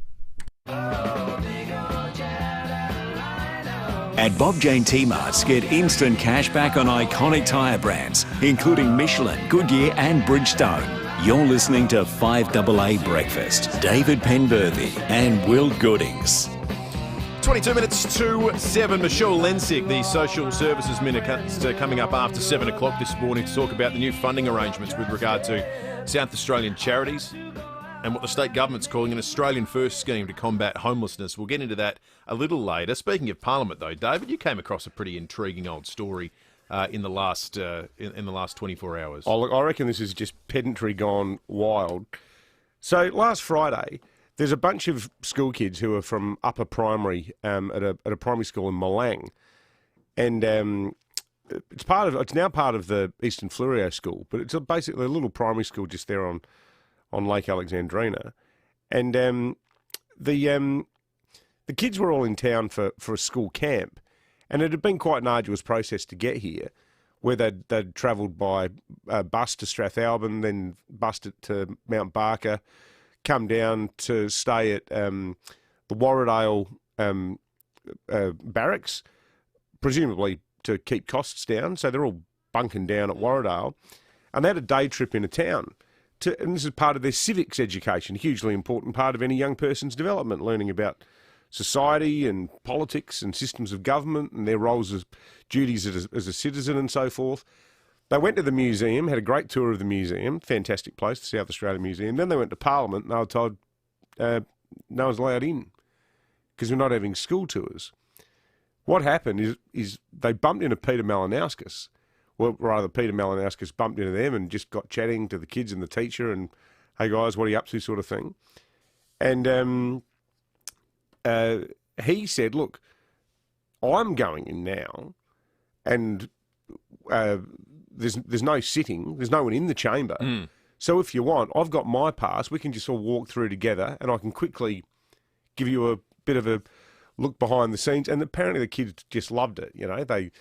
At Bob Jane T-Marts, get instant cash back on iconic tyre brands, including Michelin, Goodyear and Bridgestone. You're listening to 5AA Breakfast. David Penberthy and Will Goodings. 22 minutes to 7. Michelle Lensick, the Social Services Minister, coming up after 7 o'clock this morning to talk about the new funding arrangements with regard to South Australian charities and what the state government's calling an Australian First scheme to combat homelessness. We'll get into that a little later. Speaking of Parliament, though, David, you came across a pretty intriguing old story in the last 24 hours. Oh, look, I reckon this is just pedantry gone wild. So last Friday, there's a bunch of school kids who are from upper primary at a primary school in Malang, and it's now part of the Eastern Flurio School, but it's basically a little primary school just there on Lake Alexandrina, and the kids were all in town for a school camp. And it had been quite an arduous process to get here, where they'd travelled by bus to Strathalbyn, then bussed it to Mount Barker, come down to stay at the Warradale barracks, presumably to keep costs down. So they're all bunking down at Warradale. And they had a day trip into town. And this is part of their civics education, a hugely important part of any young person's development, learning about society and politics and systems of government and their roles as duties as a citizen and so forth. They went to the museum, had a great tour of the museum, fantastic place, the South Australian Museum. Then they went to Parliament and they were told no one's allowed in because we're not having school tours. What happened is they bumped into Peter Malinauskas. Well, rather, Peter Malinauskas bumped into them and just got chatting to the kids and the teacher and, hey guys, what are you up to, sort of thing. And he said, look, I'm going in now and there's no sitting, there's no one in the chamber. So if you want, I've got my pass. We can just all walk through together, and I can quickly give you a bit of a look behind the scenes. And apparently the kids just loved it. You know, they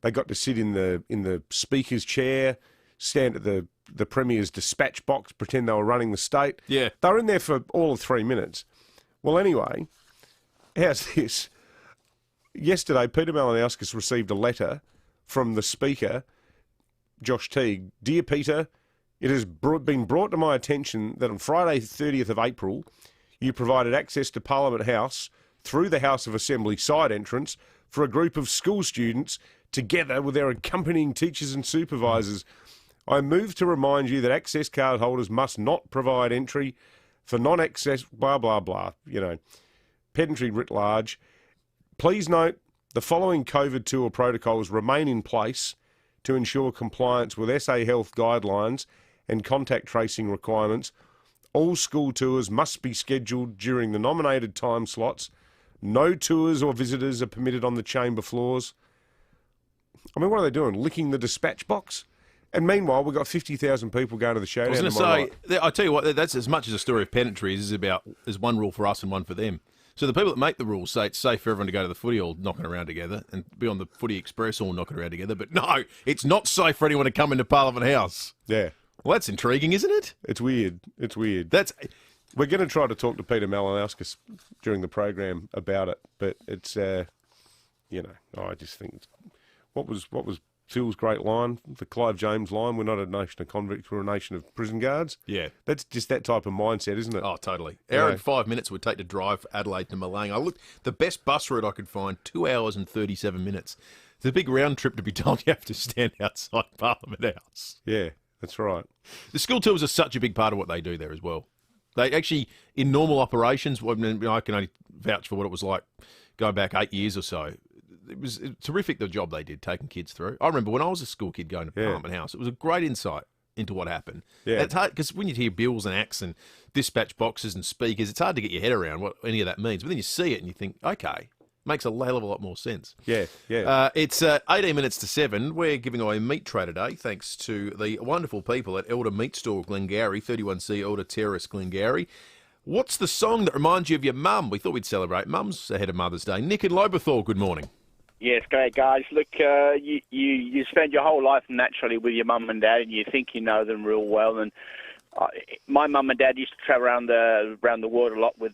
got to sit in the speaker's chair, stand at the Premier's dispatch box, pretend they were running the state. Yeah. They were in there for all of 3 minutes. Well, anyway, how's this? Yesterday, Peter Malinauskas received a letter from the Speaker, Josh Teague. Dear Peter, it has been brought to my attention that on Friday, 30th of April, you provided access to Parliament House through the House of Assembly side entrance for a group of school students together with their accompanying teachers and supervisors. I move to remind you that access card holders must not provide entry for non-access, blah, blah, blah, you know, pedantry writ large. Please note the following COVID tour protocols remain in place to ensure compliance with SA Health guidelines and contact tracing requirements. All school tours must be scheduled during the nominated time slots. No tours or visitors are permitted on the chamber floors. I mean, what are they doing? Licking the dispatch box? And meanwhile, we've got 50,000 people going to the showdown. I was going to say, I tell you what, that's as much as a story of pedantry as there's one rule for us and one for them. So the people that make the rules say it's safe for everyone to go to the footy all knocking around together and be on the Footy Express all knocking around together. But no, it's not safe for anyone to come into Parliament House. Yeah. Well, that's intriguing, isn't it? It's weird. We're going to try to talk to Peter Malinauskas during the program about it, but it's, I just think what was Phil's great line, the Clive James line, we're not a nation of convicts, we're a nation of prison guards. Yeah. That's just that type of mindset, isn't it? Oh, totally. Hour and 5 minutes it would take to drive Adelaide to Malang. I looked, the best bus route I could find, 2 hours and 37 minutes. It's a big round trip to be told you have to stand outside Parliament House. Yeah, that's right. The school tours are such a big part of what they do there as well. They actually, in normal operations, I can only vouch for what it was like going back 8 years or so. It was terrific, the job they did, taking kids through. I remember when I was a school kid going to Parliament House, it was a great insight into what happened. Yeah. It's hard, because when you hear bills and acts and dispatch boxes and speakers, it's hard to get your head around what any of that means. But then you see it and you think, okay, makes a hell of a lot more sense. Yeah, yeah. It's 18 minutes to 7. We're giving away a meat tray today, thanks to the wonderful people at Elder Meat Store, Glengarry, 31C Elder Terrace, Glengarry. What's the song that reminds you of your mum? We thought we'd celebrate mums ahead of Mother's Day. Nick in Lobethal, good morning. Yes, great guys. Look, you spend your whole life naturally with your mum and dad, and you think you know them real well. And my mum and dad used to travel around the world a lot with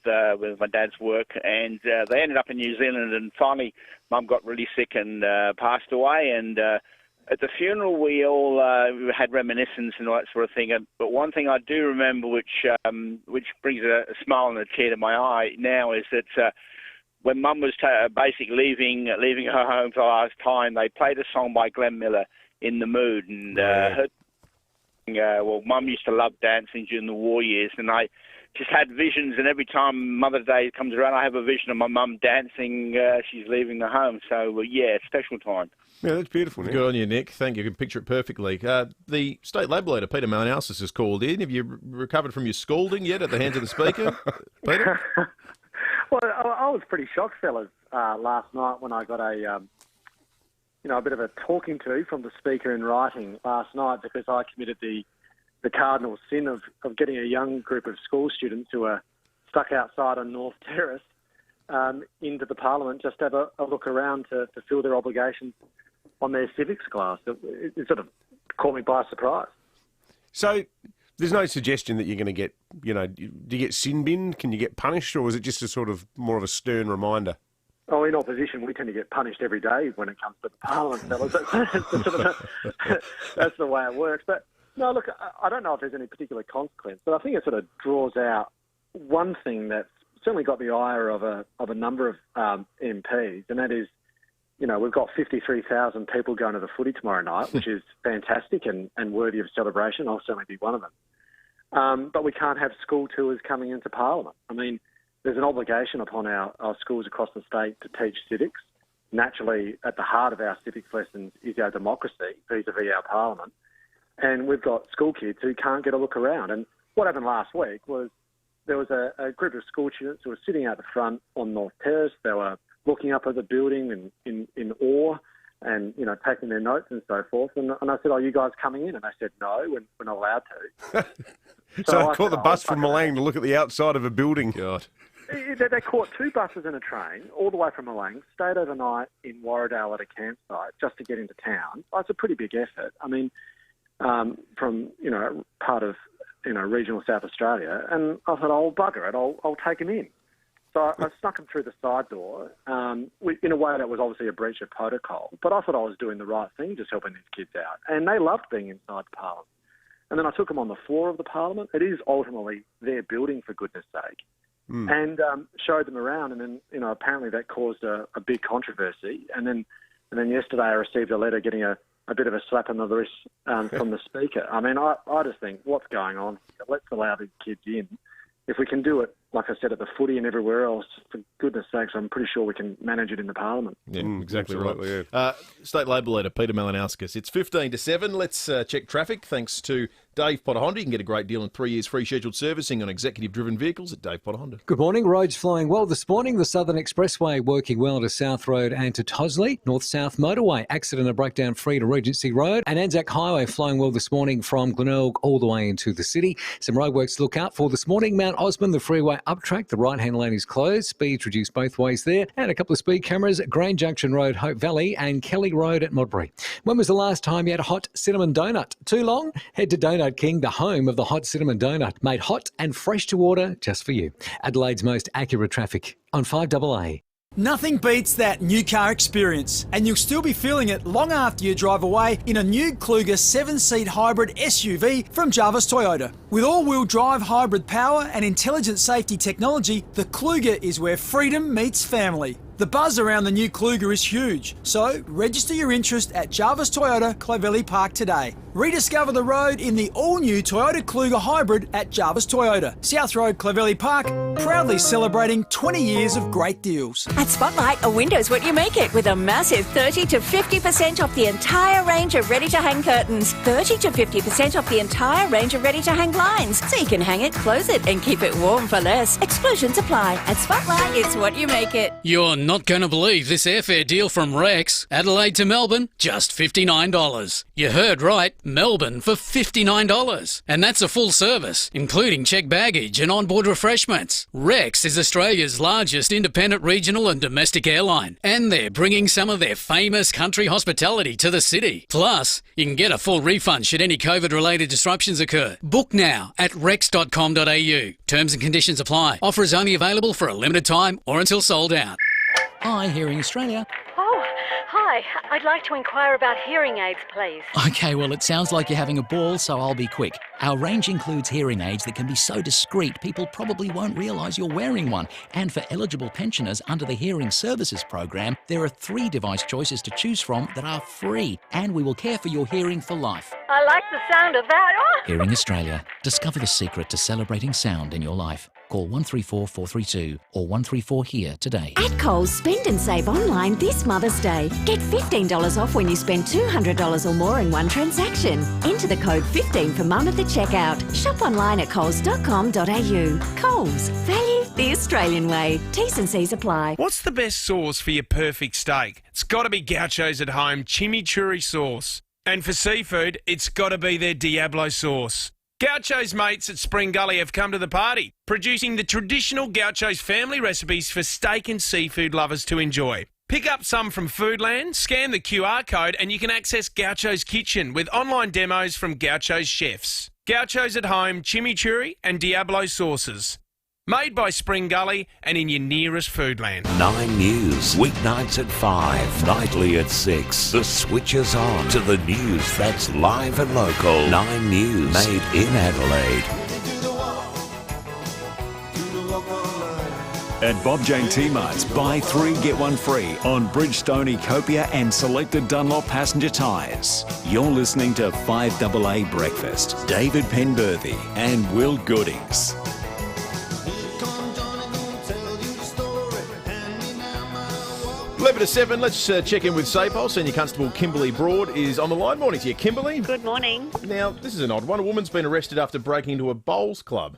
my dad's work, and they ended up in New Zealand. And finally, Mum got really sick and passed away. And at the funeral, we all had reminiscence and all that sort of thing. But one thing I do remember, which brings a smile and a tear to my eye now, is that. When Mum was basically leaving her home for the last time, they played a song by Glenn Miller, In the Mood. And Mum used to love dancing during the war years, and I just had visions. And every time Mother's Day comes around, I have a vision of my mum dancing. She's leaving the home. So, special time. Yeah, that's beautiful, Nick. Good on you, Nick. Thank you. You can picture it perfectly. The State Lab leader, Peter Malinauskas, has called in. Have you recovered from your scalding yet at the hands of the Speaker, Peter? Well, I was pretty shocked, fellas, last night when I got a bit of a talking to from the Speaker in writing last night, because I committed the cardinal sin of getting a young group of school students who are stuck outside on North Terrace into the Parliament just to have a look around to fulfil their obligations on their civics class. It sort of caught me by surprise. So there's no suggestion that you're going to get, do you get sin binned? Can you get punished? Or is it just a sort of more of a stern reminder? Oh, in opposition, we tend to get punished every day when it comes to the Parliament, fellas. That's the way it works. But, no, look, I don't know if there's any particular consequence, but I think it sort of draws out one thing that's certainly got the ire of a number of MPs, and that is, we've got 53,000 people going to the footy tomorrow night, which is fantastic and worthy of celebration. I'll certainly be one of them. But we can't have school tours coming into Parliament. I mean, there's an obligation upon our schools across the state to teach civics. Naturally, at the heart of our civics lessons is our democracy vis-a-vis our Parliament. And we've got school kids who can't get a look around. And what happened last week was there was a group of school students who were sitting out the front on North Terrace. They were looking up at the building in awe. and taking their notes and so forth. And I said, "Oh, you guys coming in?" And they said, "No, we're not allowed to." So I caught the bus from Malang to look at the outside of a building. God. They caught 2 buses and a train all the way from Malang, stayed overnight in Warradale at a campsite just to get into town. It's a pretty big effort. I mean, from part of regional South Australia, and I thought, "Oh, bugger it, I'll take him in." So I snuck him through the side door. In a way, that was obviously a breach of protocol, but I thought I was doing the right thing, just helping these kids out, and they loved being inside the Parliament. And then I took them on the floor of the Parliament. It is ultimately their building, for goodness sake. And showed them around, and then apparently that caused a big controversy. And then yesterday I received a letter getting a bit of a slap on the wrist from the Speaker. I mean, I just think, what's going on here? Let's allow these kids in. If we can do it, like I said, at the footy and everywhere else, for goodness sakes, I'm pretty sure we can manage it in the Parliament. Yeah, exactly right. Yeah. State Labor Leader Peter Malinauskas. It's 15 to 7. Let's check traffic. Thanks to Dave Potter Honda. You can get a great deal on 3 years free scheduled servicing on executive-driven vehicles at Dave Potter Honda. Good morning. Roads flowing well this morning. The Southern Expressway working well to South Road and to Tosley. North-South Motorway accident and breakdown free to Regency Road. And Anzac Highway flowing well this morning from Glenelg all the way into the city. Some roadworks to look out for this morning. Mount Osmond, the freeway up track. The right-hand lane is closed. Speeds reduced both ways there. And a couple of speed cameras. Grain Junction Road, Hope Valley, and Kelly Road at Modbury. When was the last time you had a hot cinnamon donut? Too long? Head to Donut King, the home of the hot cinnamon donut, made hot and fresh to order just for you. Adelaide's most accurate traffic on 5AA. Nothing beats that new car experience, and you'll still be feeling it long after you drive away in a new Kluger 7-seat hybrid SUV from Jarvis Toyota. With all-wheel drive hybrid power and intelligent safety technology, the Kluger is where freedom meets family. The buzz around the new Kluger is huge, so register your interest at Jarvis Toyota, Clovelly Park today. Rediscover the road in the all-new Toyota Kluger Hybrid at Jarvis Toyota, South Road, Clovelly Park, proudly celebrating 20 years of great deals. At Spotlight, a window's what you make it with a massive 30 to 50% off the entire range of ready-to-hang curtains, 30 to 50% off the entire range of ready-to-hang blinds, so you can hang it, close it, and keep it warm for less. Exclusions apply. At Spotlight, it's what you make it. You're not going to believe this airfare deal from Rex. Adelaide to Melbourne, just $59. You heard right, Melbourne for $59. And that's a full service, including checked baggage and onboard refreshments. Rex is Australia's largest independent regional and domestic airline, and they're bringing some of their famous country hospitality to the city. Plus, you can get a full refund should any COVID-related disruptions occur. Book now at rex.com.au. Terms and conditions apply. Offer is only available for a limited time or until sold out. Hearing Australia. Oh, hi. I'd like to inquire about hearing aids, please. Okay, well, it sounds like you're having a ball, so I'll be quick. Our range includes hearing aids that can be so discreet people probably won't realise you're wearing one. And for eligible pensioners under the Hearing Services Program, there are 3 device choices to choose from that are free, and we will care for your hearing for life. I like the sound of that. Oh! Hearing Australia. Discover the secret to celebrating sound in your life. Call 134 432 or 134 HERE today. At Coles, spend and save online this Mother's Day. Get $15 off when you spend $200 or more in one transaction. Enter the code 15 for Mum at the checkout. Shop online at coles.com.au. Coles, value the Australian way. T's and C's apply. What's the best sauce for your perfect steak? It's got to be Gaucho's at Home chimichurri sauce. And for seafood, it's got to be their Diablo sauce. Gaucho's mates at Spring Gully have come to the party, producing the traditional Gaucho's family recipes for steak and seafood lovers to enjoy. Pick up some from Foodland, scan the QR code, and you can access Gaucho's kitchen with online demos from Gaucho's chefs. Gaucho's at Home chimichurri and Diablo sauces. Made by Spring Gully and in your nearest Foodland. 9 News, weeknights at 5, nightly at 6. The switch is on to the news that's live and local. 9 News, made in Adelaide. At Bob Jane T-Mart's, buy 3 get 1 free on Bridgestone, Copia and selected Dunlop passenger tyres. You're listening to 5AA Breakfast. David Penberthy and Will Goodings. 11 to 7, let's check in with SAPOL. Senior Constable Kimberly Broad is on the line. Morning to you, Kimberly. Good morning. Now, this is an odd one. A woman's been arrested after breaking into a bowls club.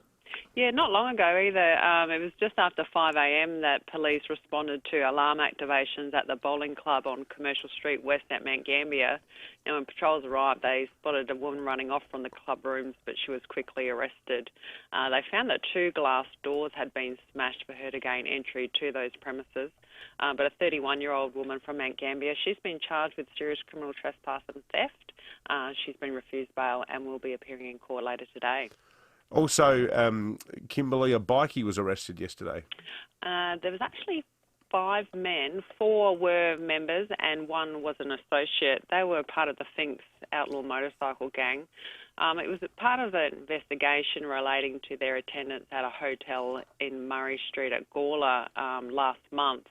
Yeah, not long ago either. It was just after 5am that police responded to alarm activations at the bowling club on Commercial Street West at Mount Gambier. And when patrols arrived, they spotted a woman running off from the club rooms, but she was quickly arrested. They found that 2 glass doors had been smashed for her to gain entry to those premises. But a 31-year-old woman from Mount Gambier, she's been charged with serious criminal trespass and theft. She's been refused bail and will be appearing in court later today. Also, Kimberley, a bikie was arrested yesterday. There was actually 5 men. 4 were members and 1 was an associate. They were part of the Finks outlaw motorcycle gang. It was part of an investigation relating to their attendance at a hotel in Murray Street at Gawler last month.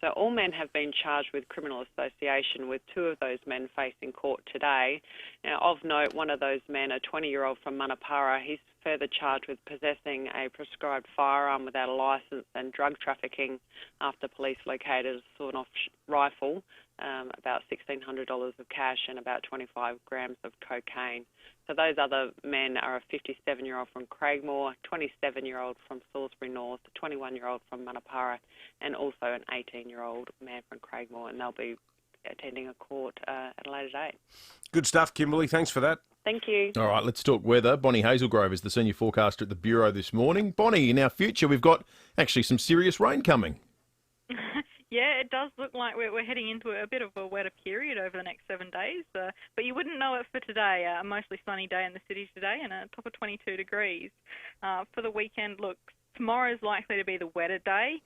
So all men have been charged with criminal association, with 2 of those men facing court today. Now, of note, one of those men, a 20-year-old from Manapara, he's further charged with possessing a prescribed firearm without a licence and drug trafficking after police located a sawn-off rifle, about $1,600 of cash and about 25 grams of cocaine. So those other men are a 57-year-old from Craigmore, 27-year-old from Salisbury North, a 21-year-old from Manapara, and also an 18-year-old man from Craigmore, and they'll be attending a court at a later date. Good stuff, Kimberley. Thanks for that. Thank you. All right, let's talk weather. Bonnie Hazelgrove is the senior forecaster at the Bureau this morning. Bonnie, in our future, we've got actually some serious rain coming. Yeah, it does look like we're heading into a bit of a wetter period over the next 7 days, but you wouldn't know it for today. A mostly sunny day in the city today and a top of 22 degrees. For the weekend, look, tomorrow is likely to be the wetter day,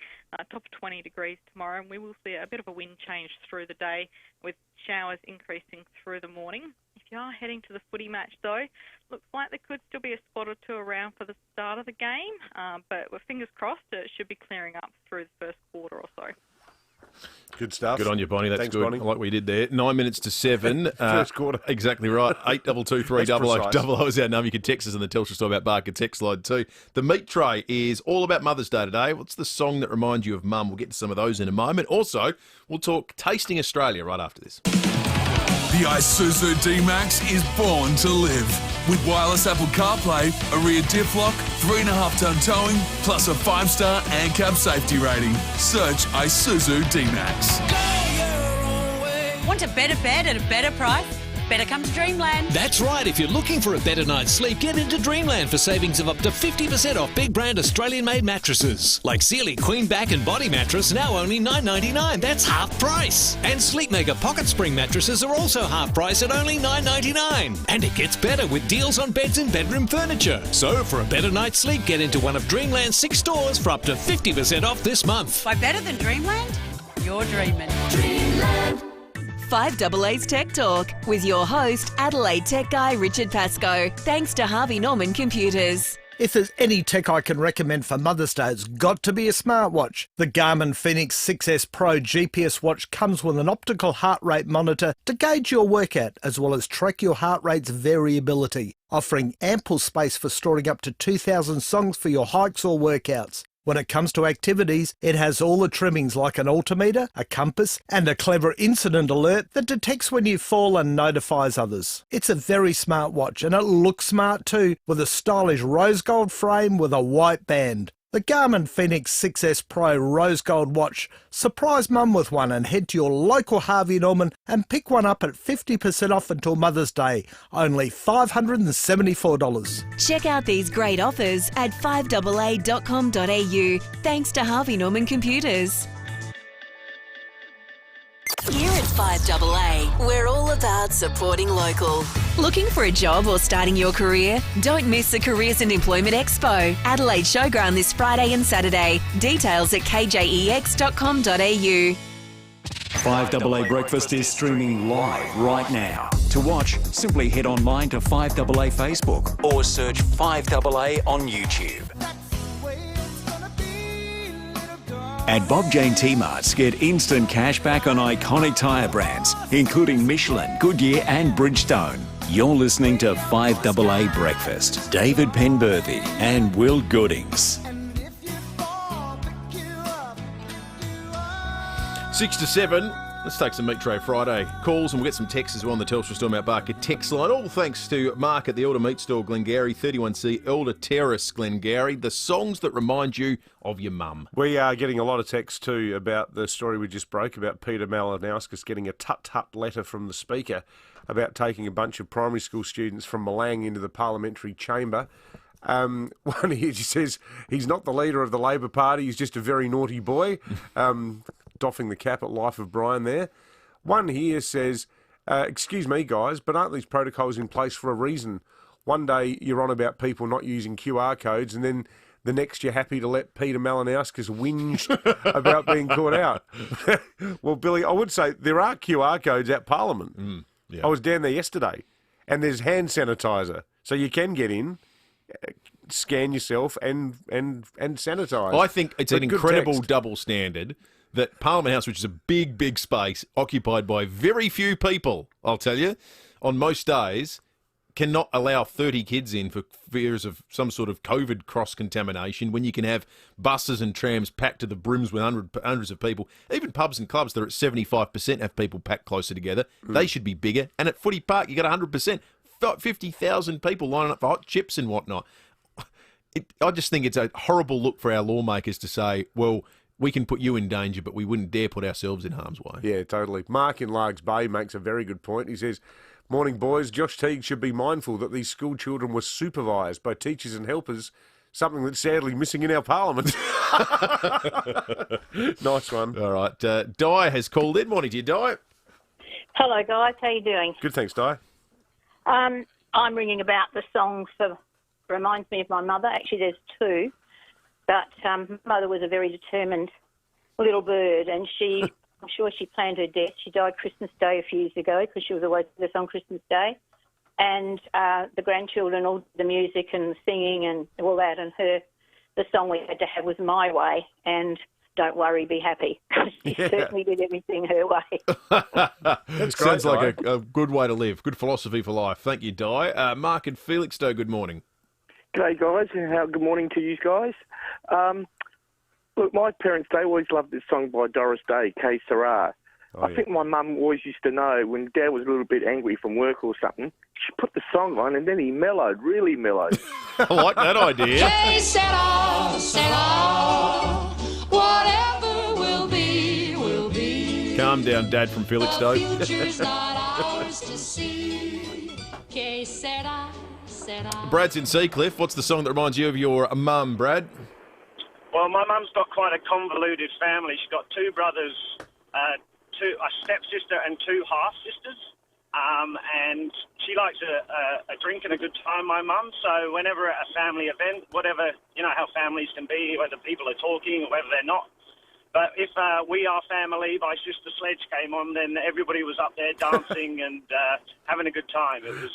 top of 20 degrees tomorrow, and we will see a bit of a wind change through the day with showers increasing through the morning. If you are heading to the footy match, though, looks like there could still be a spot or 2 around for the start of the game, but with fingers crossed, it should be clearing up through the first quarter or so. Good stuff. Good on you, Bonnie. That's Thanks, good. Bonnie. I like what you did there. 9 minutes to 7. First quarter. Exactly right. 822 is our number. You can text us on the Telstra Store about Barker text line too. The meat tray is all about Mother's Day today. What's the song that reminds you of Mum? We'll get to some of those in a moment. Also, we'll talk Tasting Australia right after this. The Isuzu D-Max is born to live. With wireless Apple CarPlay, a rear diff lock, 3.5-ton towing, plus a 5-star ANCAP safety rating. Search Isuzu D-Max. Want a better bed at a better price? Better come to Dreamland. That's right. If you're looking for a better night's sleep, get into Dreamland for savings of up to 50% off big brand Australian-made mattresses. Like Sealy Queen Back and Body Mattress, now only $9.99. That's half price. And Sleepmaker Pocket Spring mattresses are also half price at only $9.99. And it gets better with deals on beds and bedroom furniture. So for a better night's sleep, get into one of Dreamland's 6 stores for up to 50% off this month. By better than Dreamland, you're dreaming. Dreamland. 5AA's Tech Talk with your host, Adelaide Tech Guy Richard Pascoe. Thanks to Harvey Norman Computers. If there's any tech I can recommend for Mother's Day, it's got to be a smartwatch. The Garmin Fenix 6S Pro GPS watch comes with an optical heart rate monitor to gauge your workout, as well as track your heart rate's variability, offering ample space for storing up to 2,000 songs for your hikes or workouts. When it comes to activities, it has all the trimmings like an altimeter, a compass, and a clever incident alert that detects when you fall and notifies others. It's a very smart watch, and it looks smart too, with a stylish rose gold frame with a white band. The Garmin Fenix 6S Pro Rose Gold watch. Surprise Mum with one and head to your local Harvey Norman and pick one up at 50% off until Mother's Day. Only $574. Check out these great offers at 5AA.com.au. Thanks to Harvey Norman Computers. Here at 5AA, we're all about supporting local. Looking for a job or starting your career? Don't miss the Careers and Employment Expo, Adelaide Showground this Friday and Saturday. Details at kjex.com.au. 5AA Breakfast is streaming live right now. To watch, simply head online to 5AA Facebook or search 5AA on YouTube. At Bob Jane T-Marts, get instant cash back on iconic tyre brands, including Michelin, Goodyear and Bridgestone. You're listening to 5AA Breakfast. David Penberthy and Will Goodings. 6 to 7, Let's take some Meat Tray Friday calls and we'll get some texts as well on the Telstra Store Mount Barker text line. All thanks to Mark at the Elder Meat Store, Glengarry, 31C Elder Terrace, Glengarry. The songs that remind you of your mum. We are getting a lot of texts too about the story we just broke about Peter Malinauskas getting a tut-tut letter from the Speaker about taking a bunch of primary school students from Malang into the parliamentary chamber. One here just says he's not the leader of the Labor Party, he's just a very naughty boy. Doffing the cap at Life of Brian there. One here says, excuse me guys, but aren't these protocols in place for a reason? One day you're on about people not using QR codes and then the next you're happy to let Peter Malinauskas whinge about being caught out. Well, Billy, I would say there are QR codes at Parliament. Yeah. I was down there yesterday and there's hand sanitizer. So you can get in, scan yourself and sanitise. I think it's an incredible double standard that Parliament House, which is a big, big space occupied by very few people, I'll tell you, on most days, cannot allow 30 kids in for fears of some sort of COVID cross-contamination when you can have buses and trams packed to the brims with hundreds of people. Even pubs and clubs that are at 75% have people packed closer together. They should be bigger. And at Footy Park, you got 100%. 50,000 people lining up for hot chips and whatnot. I just think it's a horrible look for our lawmakers to say, well, we can put you in danger, but we wouldn't dare put ourselves in harm's way. Yeah, totally. Mark in Largs Bay makes a very good point. He says, morning, boys. Josh Teague should be mindful that these school children were supervised by teachers and helpers, something that's sadly missing in our parliament. Nice one. All right. Di has called in. Morning to you, Di. Hello, guys. How you doing? Good, thanks, Di. I'm ringing about the song for reminds me of my mother. Actually, there's two. But mother was a very determined little bird, and I'm sure she planned her death. She died Christmas Day a few years ago because she was always with us on Christmas Day. And the grandchildren all did the music and the singing and all that, and the song we had to have was My Way and Don't Worry, Be Happy. She certainly did everything her way. That's great. Sounds like a good way to live, good philosophy for life. Thank you, Di. Mark and Felixstowe, good morning. G'day, guys. Good morning to you guys. Look, my parents, they always loved this song by Doris Day, Que Sera. I think my mum always used to know when Dad was a little bit angry from work or something, she put the song on and then he mellowed, really mellowed. I like that idea. Que sera, sera, whatever will be, will be. Calm down, Dad from Felixstowe. The future's not ours to see. Que sera. Brad's in Seacliff. What's the song that reminds you of your mum, Brad? Well, my mum's got quite a convoluted family. She's got two brothers, a stepsister and two half-sisters. And she likes a drink and a good time, my mum. So whenever at a family event, whatever, you know how families can be, whether people are talking or whether they're not. But if We Are Family by Sister Sledge came on, then everybody was up there dancing and having a good time. It was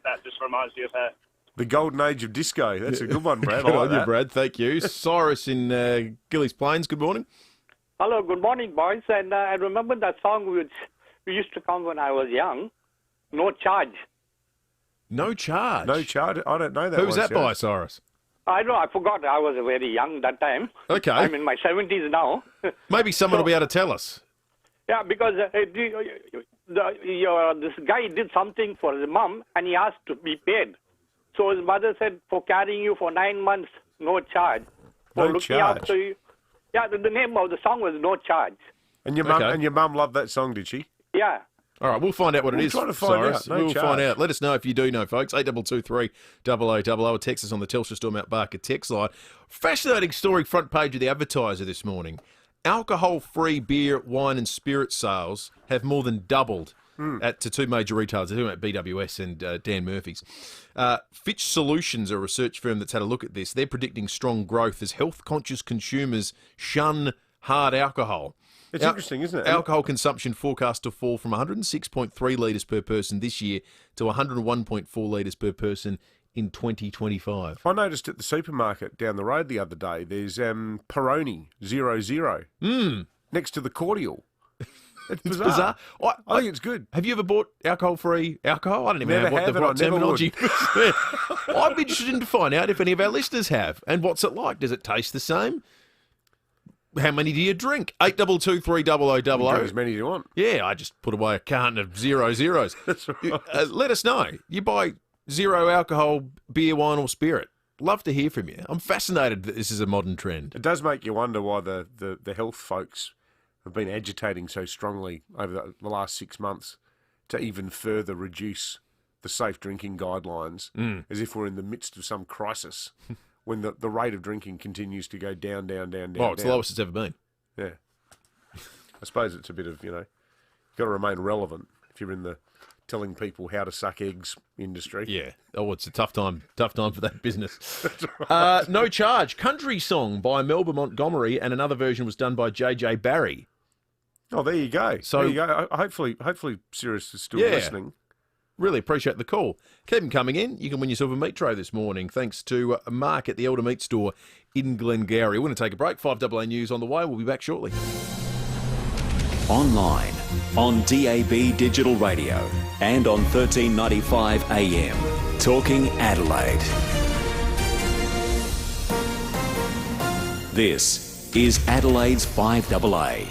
that just reminds me of her. The golden age of disco. That's a good one, Brad. Good I like on you, that. Brad. Thank you. Cyrus in Gillies Plains, good morning. Hello, good morning, boys. And I remember that song which used to come when I was young, No Charge. No Charge? No Charge? I don't know that. Who was that by, Cyrus? I don't know, I forgot. I was very young that time. Okay. I'm in my 70s now. Maybe someone will be able to tell us. Yeah, because this guy did something for his mum and he asked to be paid. So his mother said, for carrying you for 9 months, no charge. For No looking charge? after you. Yeah, the name of the song was No Charge. And your mum loved that song, did she? Yeah. All right, we'll find out what it is, We'll try to find Cyrus. out. No We'll charge. find out. Let us know if you do know, folks. 8223 0000 or text us on the Telstra Store Mount Barker text line. Fascinating story, front page of the Advertiser this morning. Alcohol-free beer, wine and spirit sales have more than doubled to two major retailers. They're talking about BWS and Dan Murphy's. Fitch Solutions, a research firm that's had a look at this, they're predicting strong growth as health-conscious consumers shun hard alcohol. It's interesting, isn't it? Alcohol consumption forecast to fall from 106.3 litres per person this year to 101.4 litres per person in 2025. I noticed at the supermarket down the road the other day, there's Peroni 00 next to the cordial. It's bizarre. I think it's good. Have you ever bought alcohol-free alcohol? I don't even Never know what have, the and I right never terminology is. I'm interested to find out if any of our listeners have. And what's it like? Does it taste the same? how many do you drink? 822 300 Drink as many as you want. Yeah, I just put away a carton of 0 zeros. That's right. Let us know. You buy 0 alcohol beer, wine or spirit. Love to hear from you. I'm fascinated that this is a modern trend. It does make you wonder why the health folks have been agitating so strongly over the last 6 months to even further reduce the safe drinking guidelines, as if we're in the midst of some crisis when the rate of drinking continues to go down. Well, it's the lowest it's ever been. Yeah. I suppose it's a bit of, you've got to remain relevant if you're in the telling people how to suck eggs industry. Yeah. Oh, it's a tough time for that business. Right. No Charge, country song by Melba Montgomery, and another version was done by JJ Barry. Oh, there you go. So, there you go. Hopefully Sirius is still listening. Really appreciate the call. Keep them coming in. You can win yourself a meat tray this morning, thanks to Mark at the Elder Meat Store in Glengarry. We're going to take a break. 5AA News on the way. We'll be back shortly. Online, on DAB Digital Radio, and on 1395 AM. Talking Adelaide. This is Adelaide's 5AA.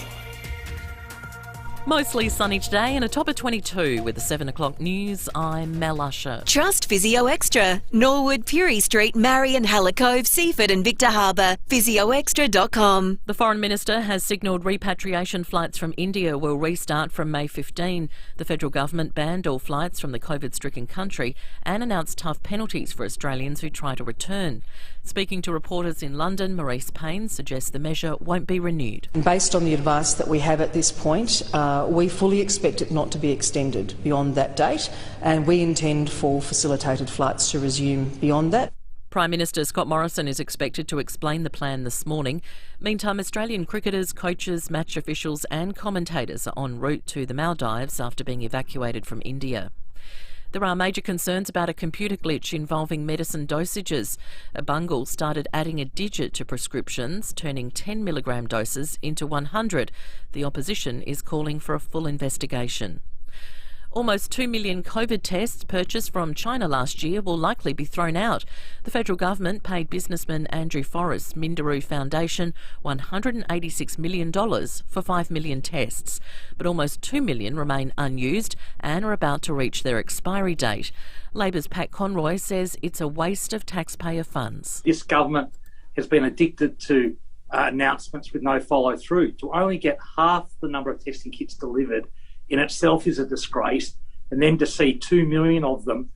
Mostly sunny today and a top of 22 with the 7 o'clock news. I'm Mel Usher. Trust Physio Extra. Norwood, Purie Street, Marion, Hallicove, Seaford and Victor Harbour. PhysioExtra.com. The Foreign Minister has signalled repatriation flights from India will restart from May 15. The federal government banned all flights from the COVID-stricken country and announced tough penalties for Australians who try to return. Speaking to reporters in London, Maurice Payne suggests the measure won't be renewed. Based on the advice that we have at this point, we fully expect it not to be extended beyond that date, and we intend for facilitated flights to resume beyond that. Prime Minister Scott Morrison is expected to explain the plan this morning. Meantime, Australian cricketers, coaches, match officials and commentators are en route to the Maldives after being evacuated from India. There are major concerns about a computer glitch involving medicine dosages. A bungle started adding a digit to prescriptions, turning 10 milligram doses into 100. The opposition is calling for a full investigation. Almost 2 million COVID tests purchased from China last year will likely be thrown out. The federal government paid businessman Andrew Forrest's Minderoo Foundation $186 million for 5 million tests. But almost 2 million remain unused and are about to reach their expiry date. Labor's Pat Conroy says it's a waste of taxpayer funds. This government has been addicted to announcements with no follow-through. To only get half the number of testing kits delivered in itself is a disgrace, and then to see 2 million of them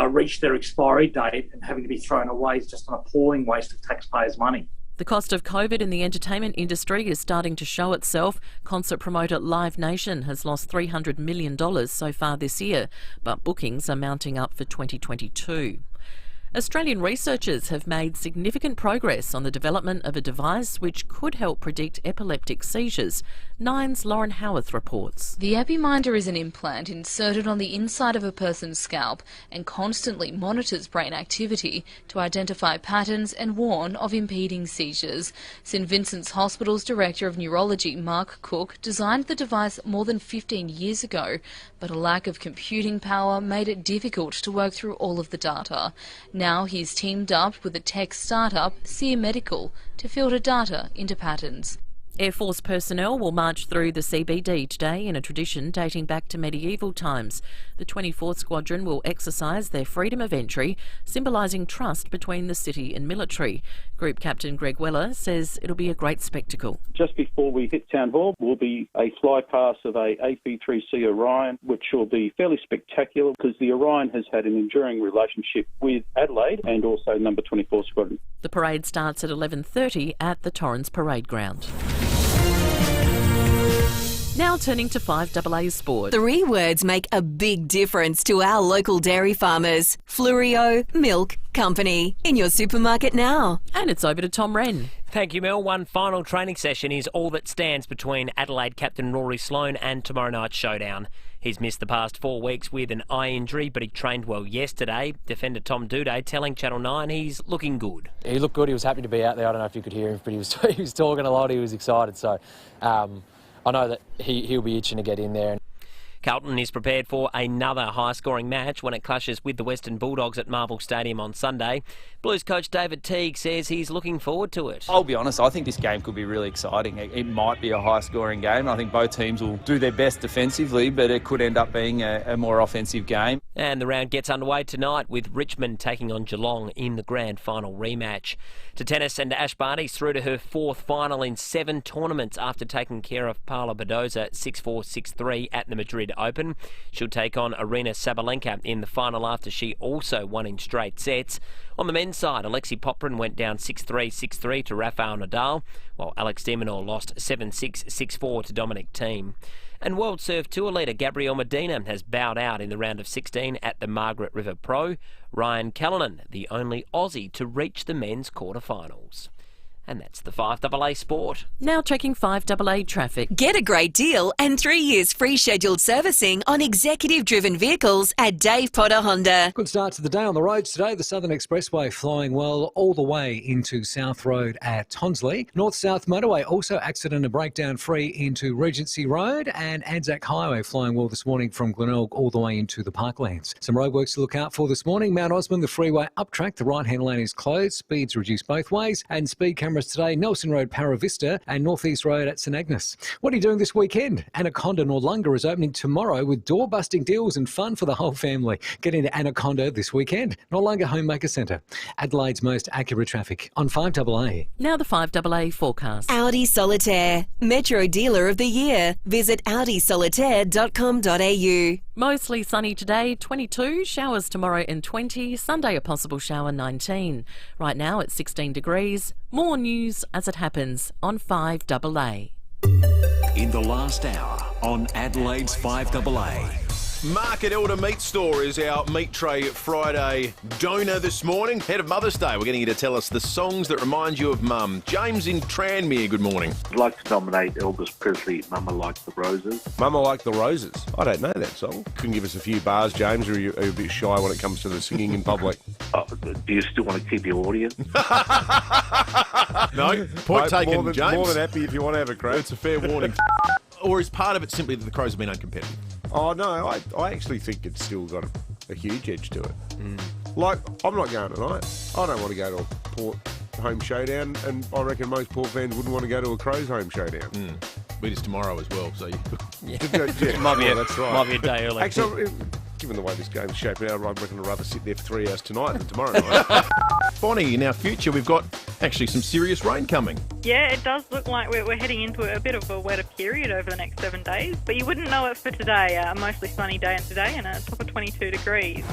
reach their expiry date and having to be thrown away is just an appalling waste of taxpayers' money. The cost of COVID in the entertainment industry is starting to show itself. Concert promoter Live Nation has lost $300 million so far this year, but bookings are mounting up for 2022. Australian researchers have made significant progress on the development of a device which could help predict epileptic seizures. Nine's Lauren Howarth reports. The Epiminder is an implant inserted on the inside of a person's scalp and constantly monitors brain activity to identify patterns and warn of impeding seizures. St Vincent's Hospital's Director of Neurology, Mark Cook, designed the device more than 15 years ago, but a lack of computing power made it difficult to work through all of the data. Now he's teamed up with a tech startup, Sear Medical, to filter data into patterns. Air Force personnel will march through the CBD today in a tradition dating back to medieval times. The 24th Squadron will exercise their freedom of entry, symbolising trust between the city and military. Group Captain Greg Weller says it'll be a great spectacle. Just before we hit Town Hall will be a flypast of a AP3C Orion, which will be fairly spectacular because the Orion has had an enduring relationship with Adelaide and also number 24 Squadron. The parade starts at 11:30 at the Torrens Parade Ground. Now turning to 5AA Sport. 3 words make a big difference to our local dairy farmers. Flurio Milk Company. In your supermarket now. And it's over to Tom Wren. Thank you, Mel. One final training session is all that stands between Adelaide captain Rory Sloane and tomorrow night's showdown. He's missed the past 4 weeks with an eye injury, but he trained well yesterday. Defender Tom Duday telling Channel 9 he's looking good. He looked good. He was happy to be out there. I don't know if you could hear him, but he was talking a lot. He was excited. So I know that he'll be itching to get in there. Carlton is prepared for another high-scoring match when it clashes with the Western Bulldogs at Marvel Stadium on Sunday. Blues coach David Teague says he's looking forward to it. I'll be honest, I think this game could be really exciting. It might be a high-scoring game. I think both teams will do their best defensively, but it could end up being a more offensive game. And the round gets underway tonight with Richmond taking on Geelong in the grand final rematch. To tennis, and Ash Barty's through to her fourth final in 7 tournaments after taking care of Paula Badoza 6-4, 6-3 at the Madrid Open. She'll take on Arina Sabalenka in the final after she also won in straight sets. On the men's side, Alexei Poprin went down 6-3, 6-3 to Rafael Nadal, while Alex de Minaur lost 7-6, 6-4 to Dominic Thiem. And World Surf Tour leader Gabriel Medina has bowed out in the round of 16 at the Margaret River Pro. Ryan Callanan, the only Aussie to reach the men's quarterfinals. And that's the 5AA Sport. Now checking 5AA traffic. Get a great deal and 3 years free scheduled servicing on executive-driven vehicles at Dave Potter Honda. Good start to the day on the roads today. The Southern Expressway flying well all the way into South Road at Tonsley. North-South Motorway also accident and breakdown free into Regency Road, and Anzac Highway flying well this morning from Glenelg all the way into the Parklands. Some roadworks to look out for this morning. Mount Osmond, the freeway up track. The right-hand lane is closed. Speeds reduced both ways, and speed cameras today, Nelson Road, Para Vista, and North East Road at St Agnes. What are you doing this weekend? Anaconda Noarlunga is opening tomorrow with door-busting deals and fun for the whole family. Get into Anaconda this weekend. Noarlunga Homemaker Centre. Adelaide's most accurate traffic on 5AA. Now the 5AA forecast. Audi Solitaire, Metro Dealer of the Year. Visit audisolitaire.com.au. Mostly sunny today, 22. Showers tomorrow in 20. Sunday a possible shower, 19. Right now it's 16 degrees. More news as it happens on 5AA. In the last hour on Adelaide's 5AA. Mark at Elder Meat Store is our Meat Tray Friday donor this morning. Head of Mother's Day, we're getting you to tell us the songs that remind you of Mum. James in Tranmere, good morning. I'd like to nominate Elvis Presley, Mama Like the Roses. Mama Like the Roses. I don't know that song. Couldn't give us a few bars, James, or are you a bit shy when it comes to the singing in public? Do you still want to keep your audience? No, point taken, James. More than happy if you want to have a crack. It's a fair warning. Or is part of it simply that the Crows have been uncompetitive? Oh, no, I actually think it's still got a huge edge to it. Like, I'm not going tonight. I don't want to go to a Port home showdown, and I reckon most Port fans wouldn't want to go to a Crows home showdown. But it's tomorrow as well, so... Yeah. That's right. Might be a day early. Actually, given the way this game's shaping out, I reckon I'd rather sit there for 3 hours tonight than tomorrow night. Bonnie, in our future, we've got actually some serious rain coming. Yeah, it does look like we're heading into a bit of a wetter period over the next 7 days, but you wouldn't know it for today. A mostly sunny day and today, and a top of 22 degrees.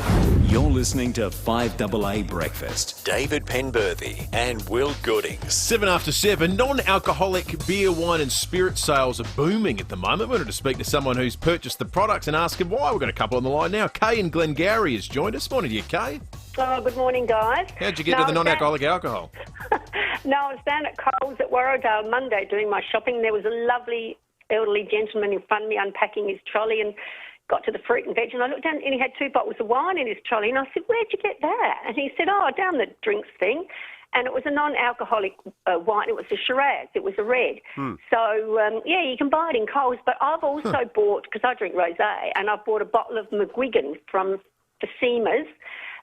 You're listening to 5AA Breakfast. David Penberthy and Will Goodings. 7 after 7, non-alcoholic beer, wine and spirit sales are booming at the moment. We wanted to speak to someone who's purchased the products and ask him why. We've got a couple on the line now. Kay in Glengarry has joined us. Morning to you, Kay. Oh, good morning, guys. How'd you get to the non-alcoholic alcohol? No, I was down at Coles at Warradale Monday doing my shopping. There was a lovely elderly gentleman in front of me unpacking his trolley and got to the fruit and veg, and I looked down and he had 2 bottles of wine in his trolley, and I said, where'd you get that? And he said, oh, down the drinks thing. And it was a non-alcoholic wine. It was a Shiraz. It was a red. So, yeah, you can buy it in Coles. But I've also bought, because I drink rosé, and I've bought a bottle of McGuigan from the Seamers.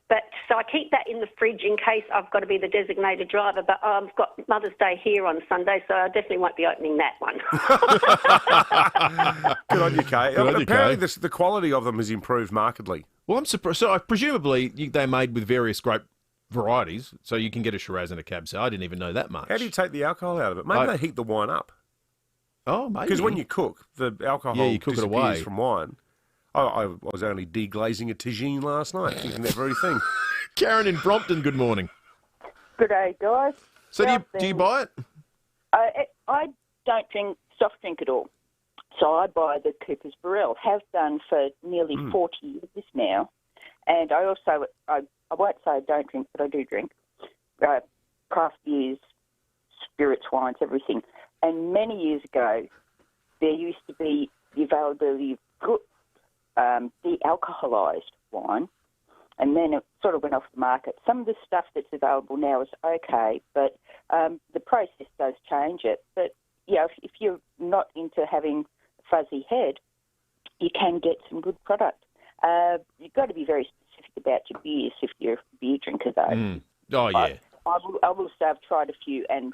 But so I keep that in the fridge in case I've got to be the designated driver. But I've got Mother's Day here on Sunday, so I definitely won't be opening that one. Good on you, Kay. Apparently the quality of them has improved markedly. Well, I'm surprised. So presumably they're made with various grape varieties, so you can get a Shiraz and a Cab Sauv. I didn't even know that much. How do you take the alcohol out of it? Maybe they heat the wine up. Oh, maybe. Because when you cook, the alcohol you cook it disappears away from wine. I was only deglazing a tagine last night, thinking that very thing. Karen in Brompton, good morning. Good day, guys. So do you buy it? I don't drink soft drink at all. So I buy the Cooper's Barrel. Have done for nearly 40 years now. And I also, I won't say I don't drink, but I do drink. Craft beers, spirits, wines, everything. And many years ago, there used to be the availability of good de-alcoholised wine, and then it sort of went off the market. Some of the stuff that's available now is okay, but the process does change it. But, yeah, if you're not into having a fuzzy head, you can get some good product. You've got to be very specific about your beers if you're a beer drinker, though. Oh, yeah. I will say I've tried a few, and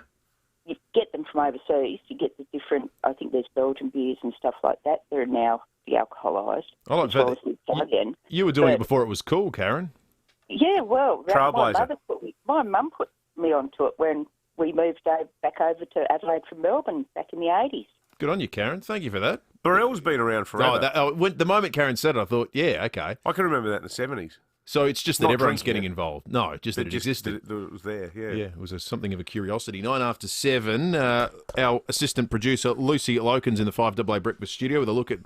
you get them from overseas. You get the different, I think there's Belgian beers and stuff like that. They're now de-alcoholised. I like that. You were doing it before it was cool, Karen. Yeah, well, Trailblazer. My mum put me onto it when we moved back over to Adelaide from Melbourne back in the 80s. Good on you, Karen. Thank you for that. Burrell's been around forever. The moment Karen said it, I thought, yeah, okay. I can remember that in the 70s. So it's just that Not everyone's drinking getting it. involved. No, just that it existed. That it was there, yeah. Yeah, it was something of a curiosity. 7:09. Our assistant producer, Lucy Loken's in the 5AA Breakfast studio with a look at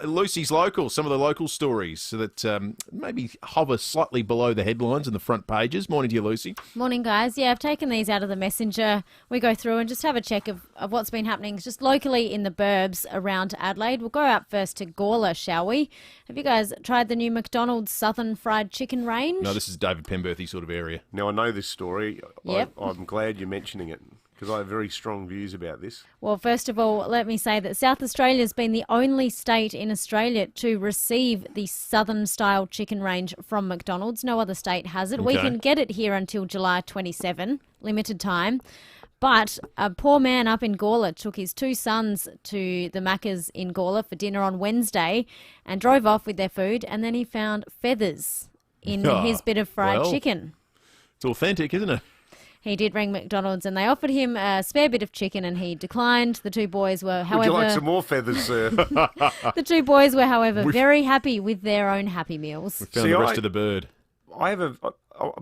Lucy's Local, some of the local stories so that maybe hover slightly below the headlines and the front pages. Morning to you, Lucy. Morning, guys. Yeah, I've taken these out of the messenger. We go through and just have a check of what's been happening just locally in the burbs around Adelaide. We'll go out first to Gawler, shall we? Have you guys tried the new McDonald's Southern Fried Chicken range? No, this is David Penberthy sort of area. Now, I know this story. Yep. I'm glad you're mentioning it because I have very strong views about this. Well, first of all, let me say that South Australia's been the only state in Australia to receive the Southern-style chicken range from McDonald's. No other state has it. We can get it here until July 27, limited time. But a poor man up in Gawler took his two sons to the Macca's in Gawler for dinner on Wednesday and drove off with their food, and then he found feathers in his bit of fried chicken. It's authentic, isn't it? He did ring McDonald's and they offered him a spare bit of chicken and he declined. The two boys were, however... Would you like some more feathers, sir? The two boys were, however, very happy with their own Happy Meals. We found the rest of the bird. I'm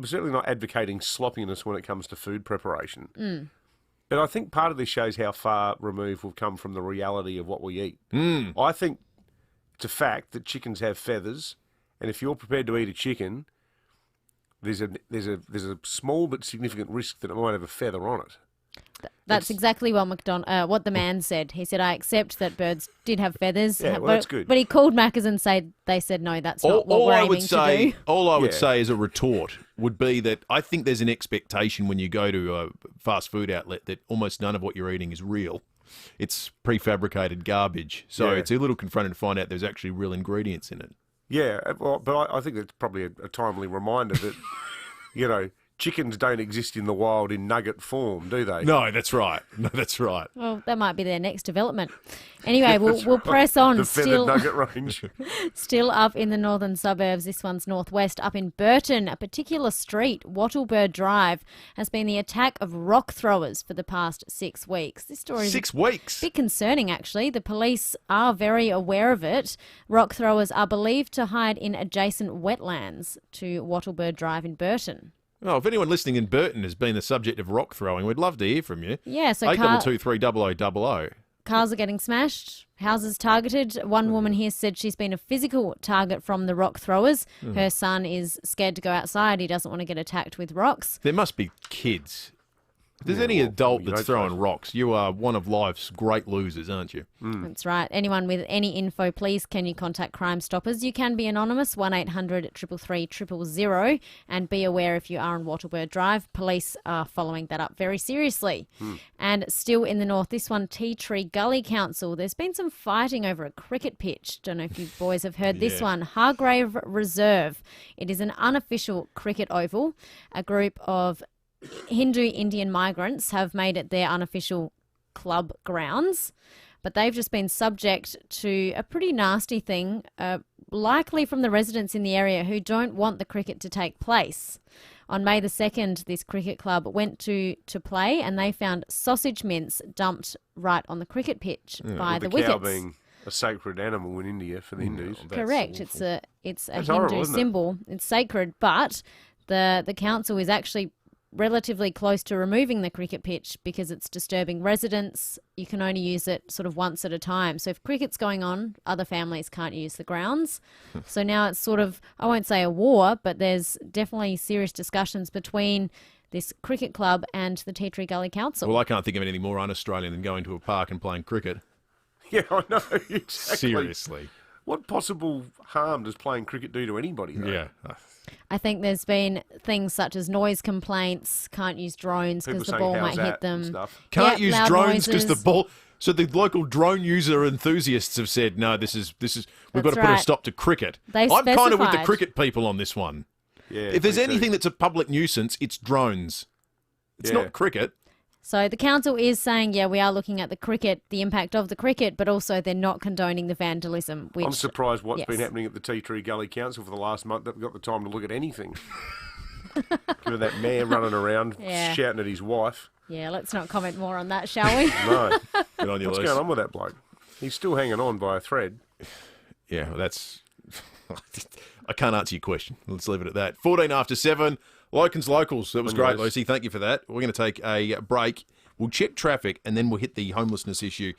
certainly not advocating sloppiness when it comes to food preparation. Mm. But I think part of this shows how far removed we've come from the reality of what we eat. I think it's a fact that chickens have feathers, and if you're prepared to eat a chicken, there's a small but significant risk that it might have a feather on it. That's exactly what the man said. He said, I accept that birds did have feathers. Yeah, well, that's good. But he called Macca's and they said, no, that's not what we're aiming to do. All I would say as a retort would be that I think there's an expectation when you go to a fast food outlet that almost none of what you're eating is real. It's prefabricated garbage. So it's a little confronting to find out there's actually real ingredients in it. Yeah, well, but I think that's probably a timely reminder that, you know, chickens don't exist in the wild in nugget form, do they? No, that's right. No, that's right. Well, that might be their next development. Anyway, we'll press on. The feathered nugget range. Still up in the northern suburbs. This one's northwest. Up in Burton, a particular street, Wattlebird Drive, has been the attack of rock throwers for the past 6 weeks. This story is 6 weeks? A bit concerning, actually. The police are very aware of it. Rock throwers are believed to hide in adjacent wetlands to Wattlebird Drive in Burton. Oh, if anyone listening in Burton has been the subject of rock throwing, we'd love to hear from you. Yeah, so 8223 cars are getting smashed, houses targeted. One woman here said she's been a physical target from the rock throwers. Her son is scared to go outside. He doesn't want to get attacked with rocks. There must be kids. If there's any adult that's throwing rocks, you are one of life's great losers, aren't you? That's right. Anyone with any info, please, can you contact Crime Stoppers? You can be anonymous, 1800 333 000, and be aware if you are on Wattlebird Drive. Police are following that up very seriously. And still in the north, this one, Tea Tree Gully Council. There's been some fighting over a cricket pitch. Don't know if you boys have heard this one. Hargrave Reserve. It is an unofficial cricket oval. A group of Hindu Indian migrants have made it their unofficial club grounds, but they've just been subject to a pretty nasty thing, likely from the residents in the area who don't want the cricket to take place. On May the 2nd, this cricket club went to play and they found sausage mince dumped right on the cricket pitch by the wickets. The cow being a sacred animal in India for the Hindus. Correct. Awful. It's a Hindu symbol. It's sacred, but the council is actually relatively close to removing the cricket pitch because it's disturbing residents. You can only use it sort of once at a time. So if cricket's going on, other families can't use the grounds. So now it's sort of, I won't say a war, but there's definitely serious discussions between this cricket club and the Tea Tree Gully Council. Well, I can't think of anything more un-Australian than going to a park and playing cricket. Yeah, I know, exactly. Seriously. What possible harm does playing cricket do to anybody, though? Yeah. I think there's been things such as noise complaints, can't use drones because the ball might hit them. Can't use drones because the ball... So the local drone user enthusiasts have said, no, this is we've got to put a stop to cricket. I'm kind of with the cricket people on this one. Yeah, if there's anything that's a public nuisance, it's drones. It's not cricket. So the council is saying, we are looking at the impact of the cricket, but also they're not condoning the vandalism. Which, I'm surprised what's been happening at the Tea Tree Gully Council for the last month. They've got the time to look at anything. Given that man running around shouting at his wife. Yeah, let's not comment more on that, shall we? No. Good on you, What's Luce. going on with that bloke? He's still hanging on by a thread. Yeah, well, that's... I can't answer your question. Let's leave it at that. 14 after 7. Locals. That was great, Lucy. Thank you for that. We're going to take a break. We'll check traffic and then we'll hit the homelessness issue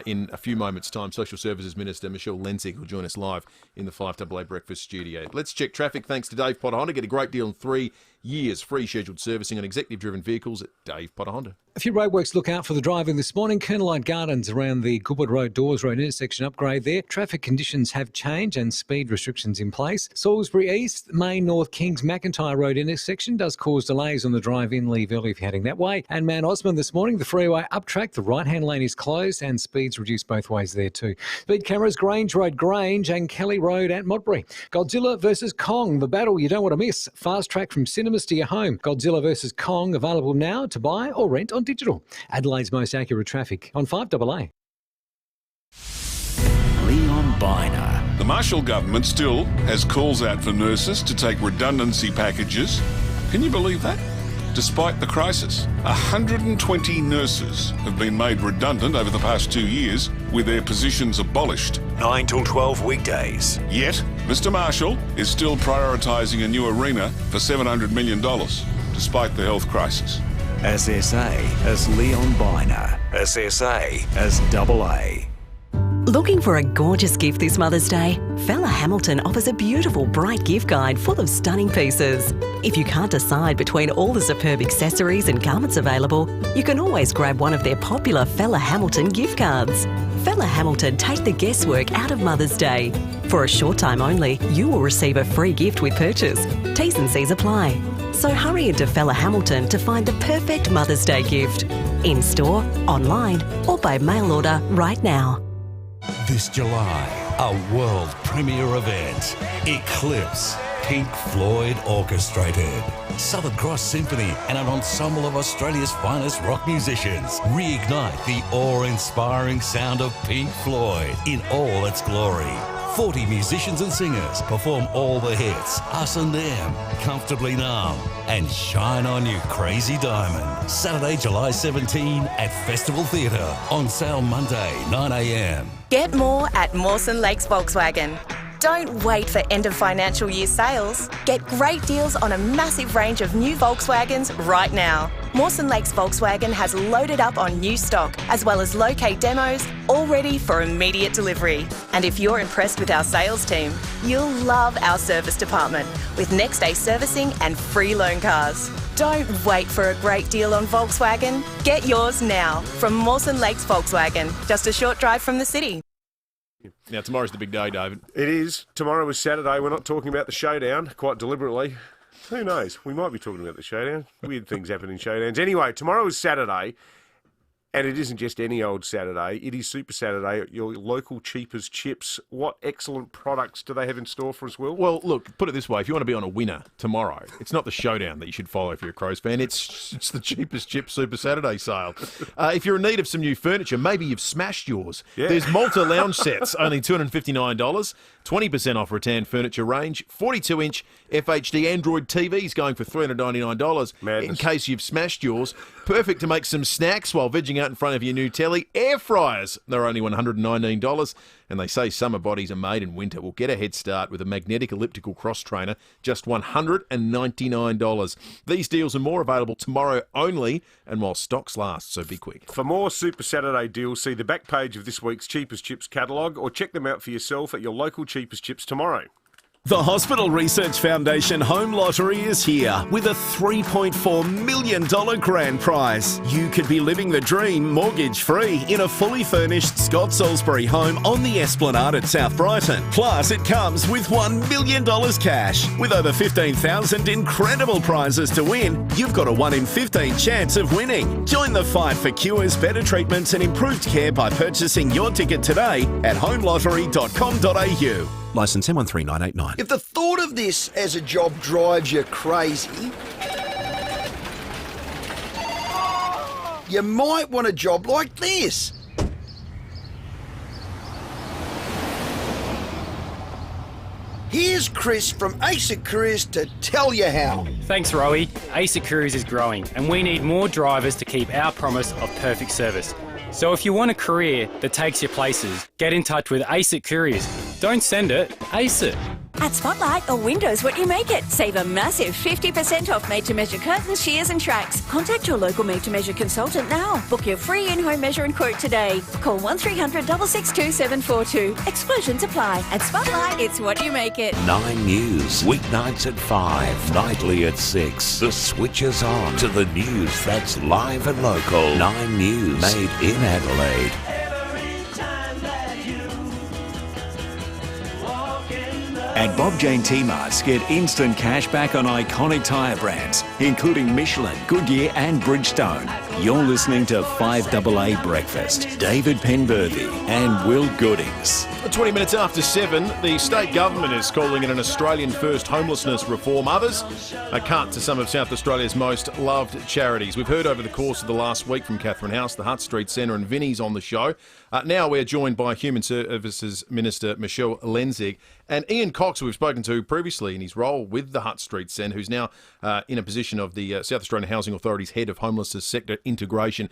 in a few moments' time. Social Services Minister Michelle Lenzig will join us live in the 5AA Breakfast studio. Let's check traffic thanks to Dave Potter Honda. Get a great deal on 3 years free scheduled servicing on executive-driven vehicles at Dave Potter Honda. A few roadworks look out for the driving this morning. Colonelite Gardens around the Goodwood Road, Dawes Road intersection upgrade there. Traffic conditions have changed and speed restrictions in place. Salisbury East, Main North Kings McIntyre Road intersection does cause delays on the drive-in. Leave early if you're heading that way. And Mount Osmond this morning, the freeway up track, the right-hand lane is closed and speeds reduced both ways there too. Speed cameras, Grange Road, Grange and Kelly Road at Modbury. Godzilla versus Kong, the battle you don't want to miss. Fast track from cinemas to your home. Godzilla versus Kong, available now to buy or rent on digital. Adelaide's most accurate traffic on 5AA. Leon Biner. The Marshall government still has calls out for nurses to take redundancy packages. Can you believe that? Despite the crisis, 120 nurses have been made redundant over the past 2 years, with their positions abolished. 9 till 12 weekdays. Yet, Mr Marshall is still prioritising a new arena for $700 million, despite the health crisis. SSA as Leon Biner. SSA as AA. Looking for a gorgeous gift this Mother's Day? FIVEaa Hamilton offers a beautiful, bright gift guide full of stunning pieces. If you can't decide between all the superb accessories and garments available, you can always grab one of their popular FIVEaa Hamilton gift cards. FIVEaa Hamilton take the guesswork out of Mother's Day. For a short time only, you will receive a free gift with purchase. T's and C's apply. So hurry into FIVEaa Hamilton to find the perfect Mother's Day gift. In store, online or by mail order right now. This July, a world premiere event. Eclipse. Pink Floyd orchestrated. Southern Cross Symphony and an ensemble of Australia's finest rock musicians reignite the awe-inspiring sound of Pink Floyd in all its glory. 40 musicians and singers perform all the hits, Us and Them, Comfortably Numb, and Shine On You Crazy Diamond. Saturday, July 17 at Festival Theatre. On sale Monday, 9 a.m. Get more at Mawson Lakes Volkswagen. Don't wait for end of financial year sales. Get great deals on a massive range of new Volkswagens right now. Mawson Lakes Volkswagen has loaded up on new stock, as well as locate demos, all ready for immediate delivery. And if you're impressed with our sales team, you'll love our service department, with next day servicing and free loan cars. Don't wait for a great deal on Volkswagen. Get yours now from Mawson Lakes Volkswagen, just a short drive from the city. Now, tomorrow's the big day, David. It is. Tomorrow is Saturday. We're not talking about the showdown, quite deliberately. Who knows? We might be talking about the showdown. Weird things happen in showdowns. Anyway, tomorrow is Saturday, and it isn't just any old Saturday. It is Super Saturday at your local Cheapers Chips. What excellent products do they have in store for us, Will? Well, look, put it this way. If you want to be on a winner tomorrow, it's not the showdown that you should follow if you're a Crows fan. It's the Cheapest Chips Super Saturday sale. If you're in need of some new furniture, maybe you've smashed yours. Yeah. There's Malta lounge sets, only $259. 20% off rattan furniture range. 42-inch FHD Android TVs going for $399. Madness. In case you've smashed yours. Perfect to make some snacks while vegging out in front of your new telly. Air fryers, they're only $119. And they say summer bodies are made in winter. Well, get a head start with a magnetic elliptical cross trainer, just $199. These deals and more available tomorrow only and while stocks last, so be quick. For more Super Saturday deals, see the back page of this week's Cheapers Chips catalogue or check them out for yourself at your local Cheapers Chips tomorrow. The Hospital Research Foundation Home Lottery is here with a $3.4 million grand prize. You could be living the dream mortgage-free in a fully furnished Scott Salisbury home on the Esplanade at South Brighton. Plus, it comes with $1 million cash. With over 15,000 incredible prizes to win, you've got a 1 in 15 chance of winning. Join the fight for cures, better treatments and improved care by purchasing your ticket today at homelottery.com.au. Licence M13989. If the thought of this as a job drives you crazy, you might want a job like this. Here's Chris from ASIC Careers to tell you how. Thanks, Rowie. ASIC Careers is growing, and we need more drivers to keep our promise of perfect service. So if you want a career that takes you places, get in touch with ASIC Couriers. Don't send it, ace it. At Spotlight or Windows What You Make It. Save a massive 50% off made-to-measure curtains, shears and tracks. Contact your local made-to-measure consultant now. Book your free in-home measure and quote today. Call 1300 662 742. Exclusions apply. At Spotlight, it's what you make it. 9 News, weeknights at 5, nightly at 6. The switch is on to the news that's live and local. 9 News, made in Adelaide. At Bob Jane T-Marts, get instant cash back on iconic tyre brands, including Michelin, Goodyear and Bridgestone. You're listening to 5AA Breakfast. David Penberthy and Will Goodings. 20 minutes after 7, the state government is calling it an Australian first homelessness reform. Others, a cut to some of South Australia's most loved charities. We've heard over the course of the last week from Catherine House, the Hutt Street Centre and Vinnie's on the show. Now we're joined by Human Services Minister Michelle Lenzig and Ian Cox, who we've spoken to previously in his role with the Hutt Street Centre, who's now in a position of the South Australian Housing Authority's Head of Homelessness Sector Integration.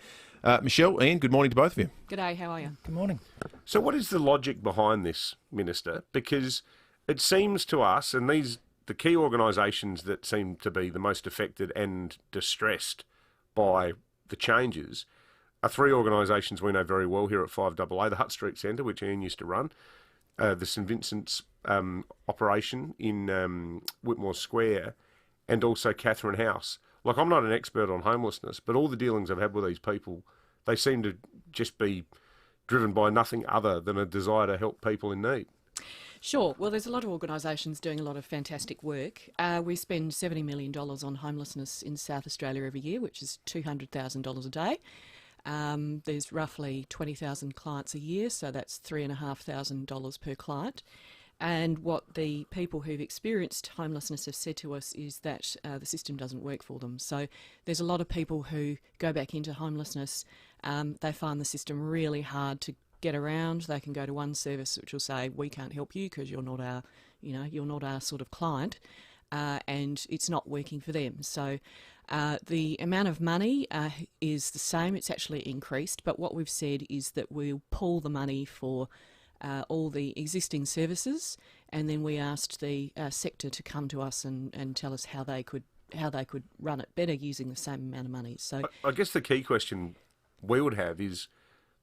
Michelle, Ian, good morning to both of you. G'day, how are you? Good morning. So what is the logic behind this, Minister? Because it seems to us, and the key organisations that seem to be the most affected and distressed by the changes are 3 organisations we know very well here at 5AA, the Hutt Street Centre, which Ian used to run, the St Vincent's operation in Whitmore Square, and also Catherine House. Like, I'm not an expert on homelessness, but all the dealings I've had with these people, they seem to just be driven by nothing other than a desire to help people in need. Sure. Well, there's a lot of organisations doing a lot of fantastic work. We spend $70 million on homelessness in South Australia every year, which is $200,000 a day. There's roughly 20,000 clients a year, so that's $3,500 per client. And what the people who've experienced homelessness have said to us is that the system doesn't work for them. So there's a lot of people who go back into homelessness. They find the system really hard to get around. They can go to one service which will say, we can't help you because you're not our sort of client, and it's not working for them. So the amount of money is the same. It's actually increased, but what we've said is that we'll pool the money for all the existing services, and then we asked the sector to come to us and tell us how they could run it better using the same amount of money. So I guess the key question we would have is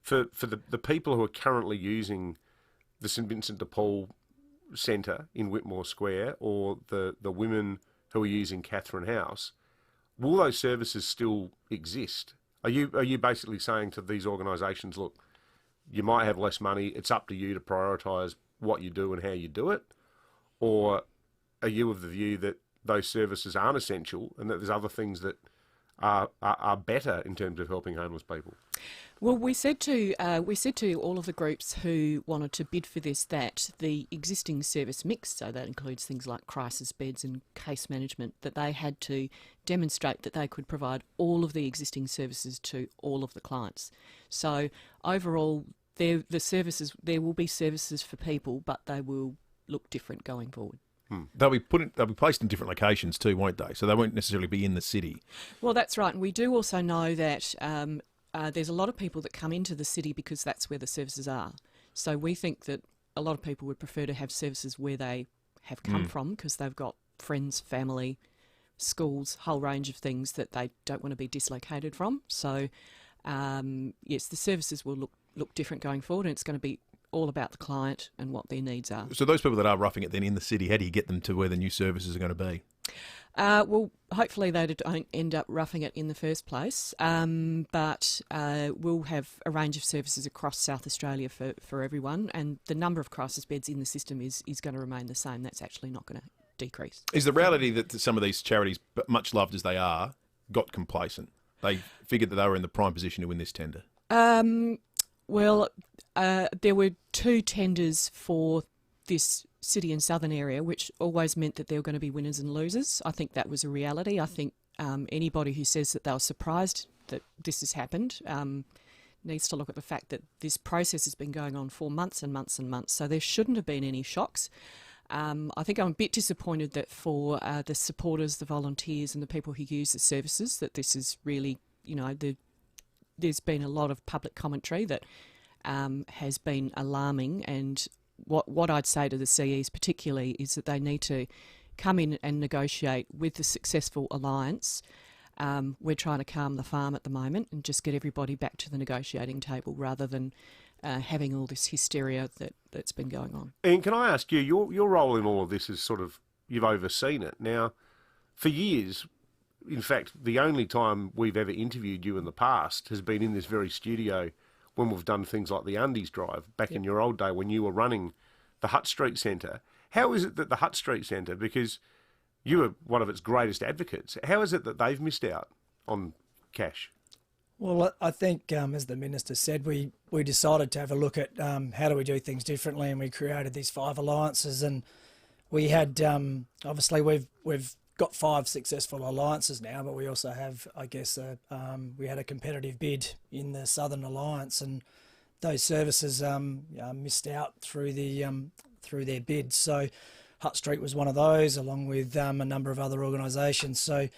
for the people who are currently using the St Vincent de Paul Centre in Whitmore Square, or the women who are using Catherine House, will those services still exist? Are you basically saying to these organisations, look, you might have less money, it's up to you to prioritise what you do and how you do it? Or are you of the view that those services aren't essential and that there's other things that are better in terms of helping homeless people? Well, we said to all of the groups who wanted to bid for this that the existing service mix, so that includes things like crisis beds and case management, that they had to demonstrate that they could provide all of the existing services to all of the clients. So overall, there will be services for people, but they will look different going forward. They'll be placed in different locations too, won't they? So they won't necessarily be in the city. Well, that's right. And we do also know that there's a lot of people that come into the city because that's where the services are. So we think that a lot of people would prefer to have services where they have come from, because they've got friends, family, schools, whole range of things that they don't want to be dislocated from. So yes, the services will look different going forward, and it's going to be all about the client and what their needs are. So those people that are roughing it then in the city, how do you get them to where the new services are going to be? Well, hopefully they don't end up roughing it in the first place, but we'll have a range of services across South Australia for everyone, and the number of crisis beds in the system is going to remain the same. That's actually not going to decrease. Is the reality that some of these charities, much loved as they are, got complacent? They figured that they were in the prime position to win this tender? Well, there were 2 tenders for this city and southern area, which always meant that there were going to be winners and losers. I think that was a reality. I think anybody who says that they were surprised that this has happened needs to look at the fact that this process has been going on for months and months and months, so there shouldn't have been any shocks. I think I'm a bit disappointed that for the supporters, the volunteers and the people who use the services, that this is really, there's been a lot of public commentary that has been alarming, and what I'd say to the CEs particularly is that they need to come in and negotiate with the successful alliance. We're trying to calm the farm at the moment and just get everybody back to the negotiating table rather than having all this hysteria that's been going on. Ian, can I ask you, your role in all of this is sort of, you've overseen it. Now, for years, in fact, the only time we've ever interviewed you in the past has been in this very studio when we've done things like the Undies Drive back in your old day when you were running the Hutt Street Centre. How is it that the Hutt Street Centre, because you were one of its greatest advocates, how is it that they've missed out on cash? Well, I think, as the Minister said, we decided to have a look at how do we do things differently, and we created these 5 alliances, and we had, obviously we've got 5 successful alliances now, but we also have, I guess, we had a competitive bid in the Southern Alliance, and those services missed out through their bids. So Hutt Street was one of those, along with a number of other organisations. So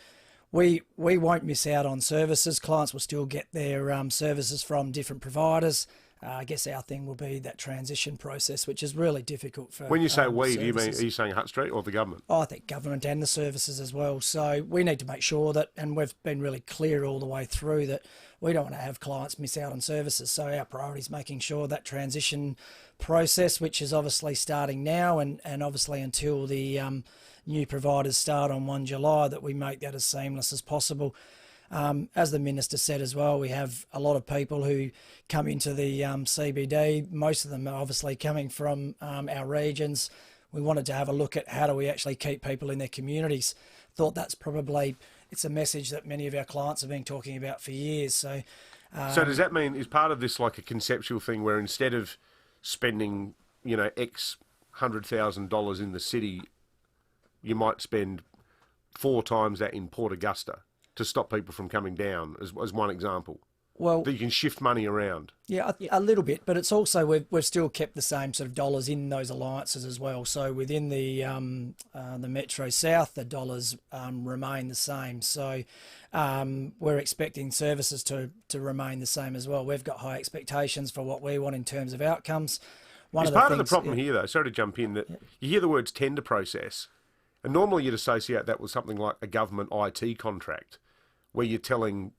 we won't miss out on services. Clients will still get their services from different providers. I guess our thing will be that transition process, which is really difficult for. When you say we, do you mean, services. are you saying Hutt Street or the government? I think government and the services as well. So we need to make sure that, and we've been really clear all the way through, that we don't want to have clients miss out on services. So our priority is making sure that transition process, which is obviously starting now and obviously until the new providers start on 1 July, that we make that as seamless as possible. As the Minister said as well, we have a lot of people who come into the CBD. Most of them are obviously coming from our regions. We wanted to have a look at how do we actually keep people in their communities. Thought that's probably, it's a message that many of our clients have been talking about for years. So does that mean, is part of this like a conceptual thing where instead of spending, X $100,000 in the city, you might spend 4 times that in Port Augusta to stop people from coming down, as one example? Well, that you can shift money around. Yeah, a little bit, but it's also we've still kept the same sort of dollars in those alliances as well. So within the Metro South, the dollars remain the same. So we're expecting services to remain the same as well. We've got high expectations for what we want in terms of outcomes. It's part of the problem here, though, sorry to jump in, that you hear the words tender process, and normally you'd associate that with something like a government IT contract, where you're telling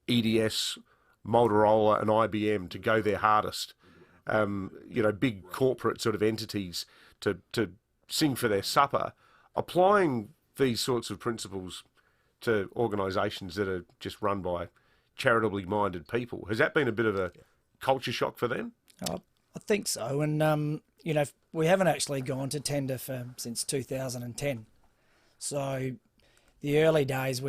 EDS, Motorola and IBM to go their hardest, big corporate sort of entities to sing for their supper. Applying these sorts of principles to organisations that are just run by charitably minded people, has that been a bit of a culture shock for them? I think so, and we haven't actually gone to tender since 2010. So the early days,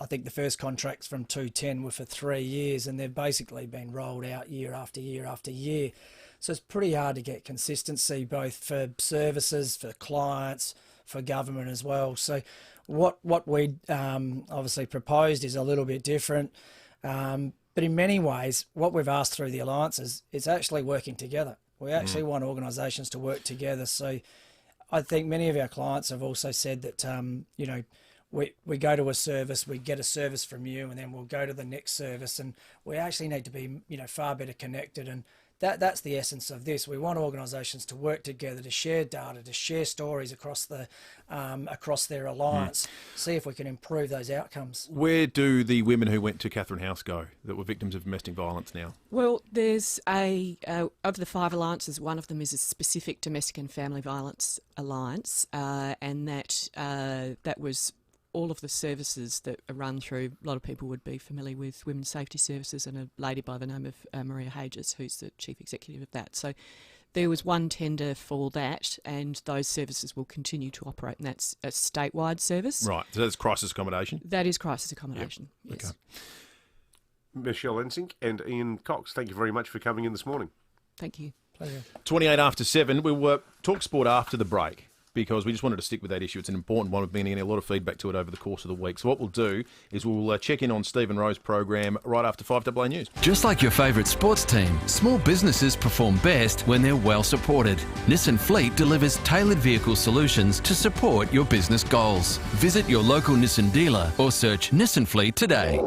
I think the first contracts from 2010 were for 3 years, and they've basically been rolled out year after year after year. So it's pretty hard to get consistency, both for services, for clients, for government as well. So what we obviously proposed is a little bit different. But in many ways, what we've asked through the alliances is actually working together. We actually want organisations to work together. So I think many of our clients have also said that, we go to a service, we get a service from you, and then we'll go to the next service, and we actually need to be, far better connected. And that's the essence of this. We want organisations to work together, to share data, to share stories across their alliance, see if we can improve those outcomes. Where do the women who went to Catherine House go that were victims of domestic violence now? Well, there's of the 5 alliances, one of them is a specific domestic and family violence alliance, and that was all of the services that are run through. A lot of people would be familiar with Women's Safety Services and a lady by the name of Maria Hages, who's the chief executive of that. So there was one tender for that, and those services will continue to operate, and that's a statewide service. Right, so that's crisis accommodation? That is crisis accommodation, yes. Okay. Michelle Ensink and Ian Cox, thank you very much for coming in this morning. Thank you. Pleasure. 28 after 7. We'll talk sport after the break, because we just wanted to stick with that issue. It's an important one. We've been getting a lot of feedback to it over the course of the week. So what we'll do is we'll check in on Stephen Rowe's program right after 5AA News. Just like your favourite sports team, small businesses perform best when they're well supported. Nissan Fleet delivers tailored vehicle solutions to support your business goals. Visit your local Nissan dealer or search Nissan Fleet today.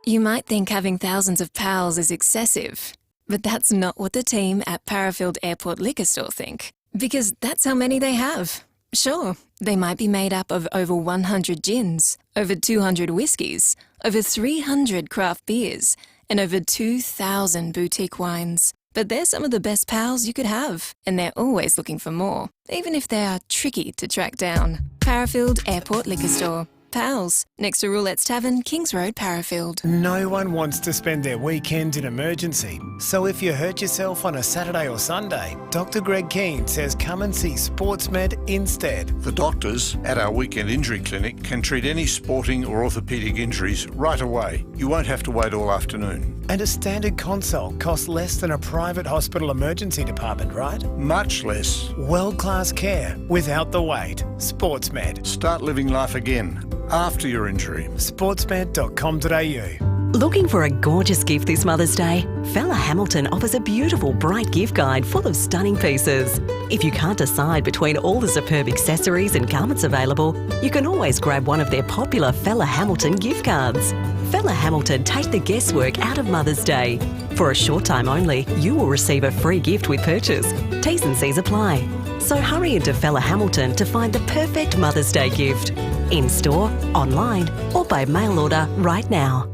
You might think having thousands of pals is excessive, but that's not what the team at Parafield Airport Liquor Store think. Because that's how many they have. Sure, they might be made up of over 100 gins, over 200 whiskies, over 300 craft beers, and over 2,000 boutique wines. But they're some of the best pals you could have, and they're always looking for more, even if they are tricky to track down. Parafield Airport Liquor Store. Pals, next to Roulette's Tavern, Kings Road, Parafield. No one wants to spend their weekend in emergency. So if you hurt yourself on a Saturday or Sunday, Dr. Greg Keane says come and see SportsMed instead. The doctors at our weekend injury clinic can treat any sporting or orthopaedic injuries right away. You won't have to wait all afternoon. And a standard consult costs less than a private hospital emergency department, right? Much less. World-class care without the wait. SportsMed. Start living life again after your injury. Sportsmed.com.au. Looking for a gorgeous gift this Mother's Day? Fella Hamilton offers a beautiful, bright gift guide full of stunning pieces. If you can't decide between all the superb accessories and garments available, you can always grab one of their popular Fella Hamilton gift cards. Fella Hamilton take the guesswork out of Mother's Day. For a short time only, you will receive a free gift with purchase. T's and C's apply. So hurry into Fella Hamilton to find the perfect Mother's Day gift. In store, online, or by mail order right now.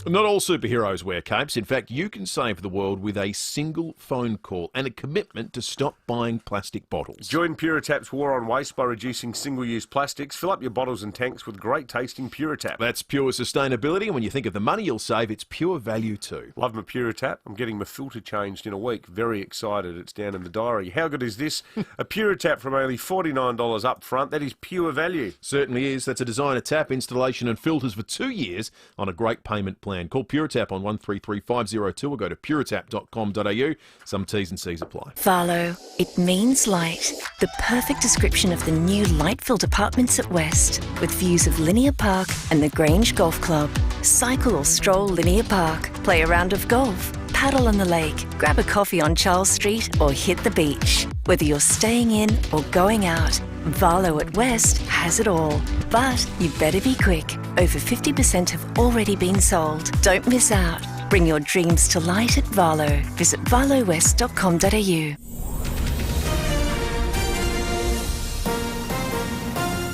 Not all superheroes wear capes. In fact, you can save the world with a single phone call and a commitment to stop buying plastic bottles. Join Puretap's war on waste by reducing single-use plastics. Fill up your bottles and tanks with great-tasting Puretap. That's pure sustainability, and when you think of the money you'll save, it's pure value too. Love my Puretap. I'm getting my filter changed in a week. Very excited. It's down in the diary. How good is this? A Puretap from only $49 up front. That is pure value. Certainly is. That's a designer tap, installation and filters for 2 years on a great payment plan. Call Puretap on 133502 or go to puretap.com.au. Some T's and C's apply. Varlo, it means light. The perfect description of the new light-filled apartments at West, with views of Linear Park and the Grange Golf Club. Cycle or stroll Linear Park, play a round of golf, paddle on the lake, grab a coffee on Charles Street or hit the beach. Whether you're staying in or going out, Varlo at West has it all. But you better be quick. Over 50% have already been sold. Don't miss out. Bring your dreams to light at Varlo. Visit varlowest.com.au.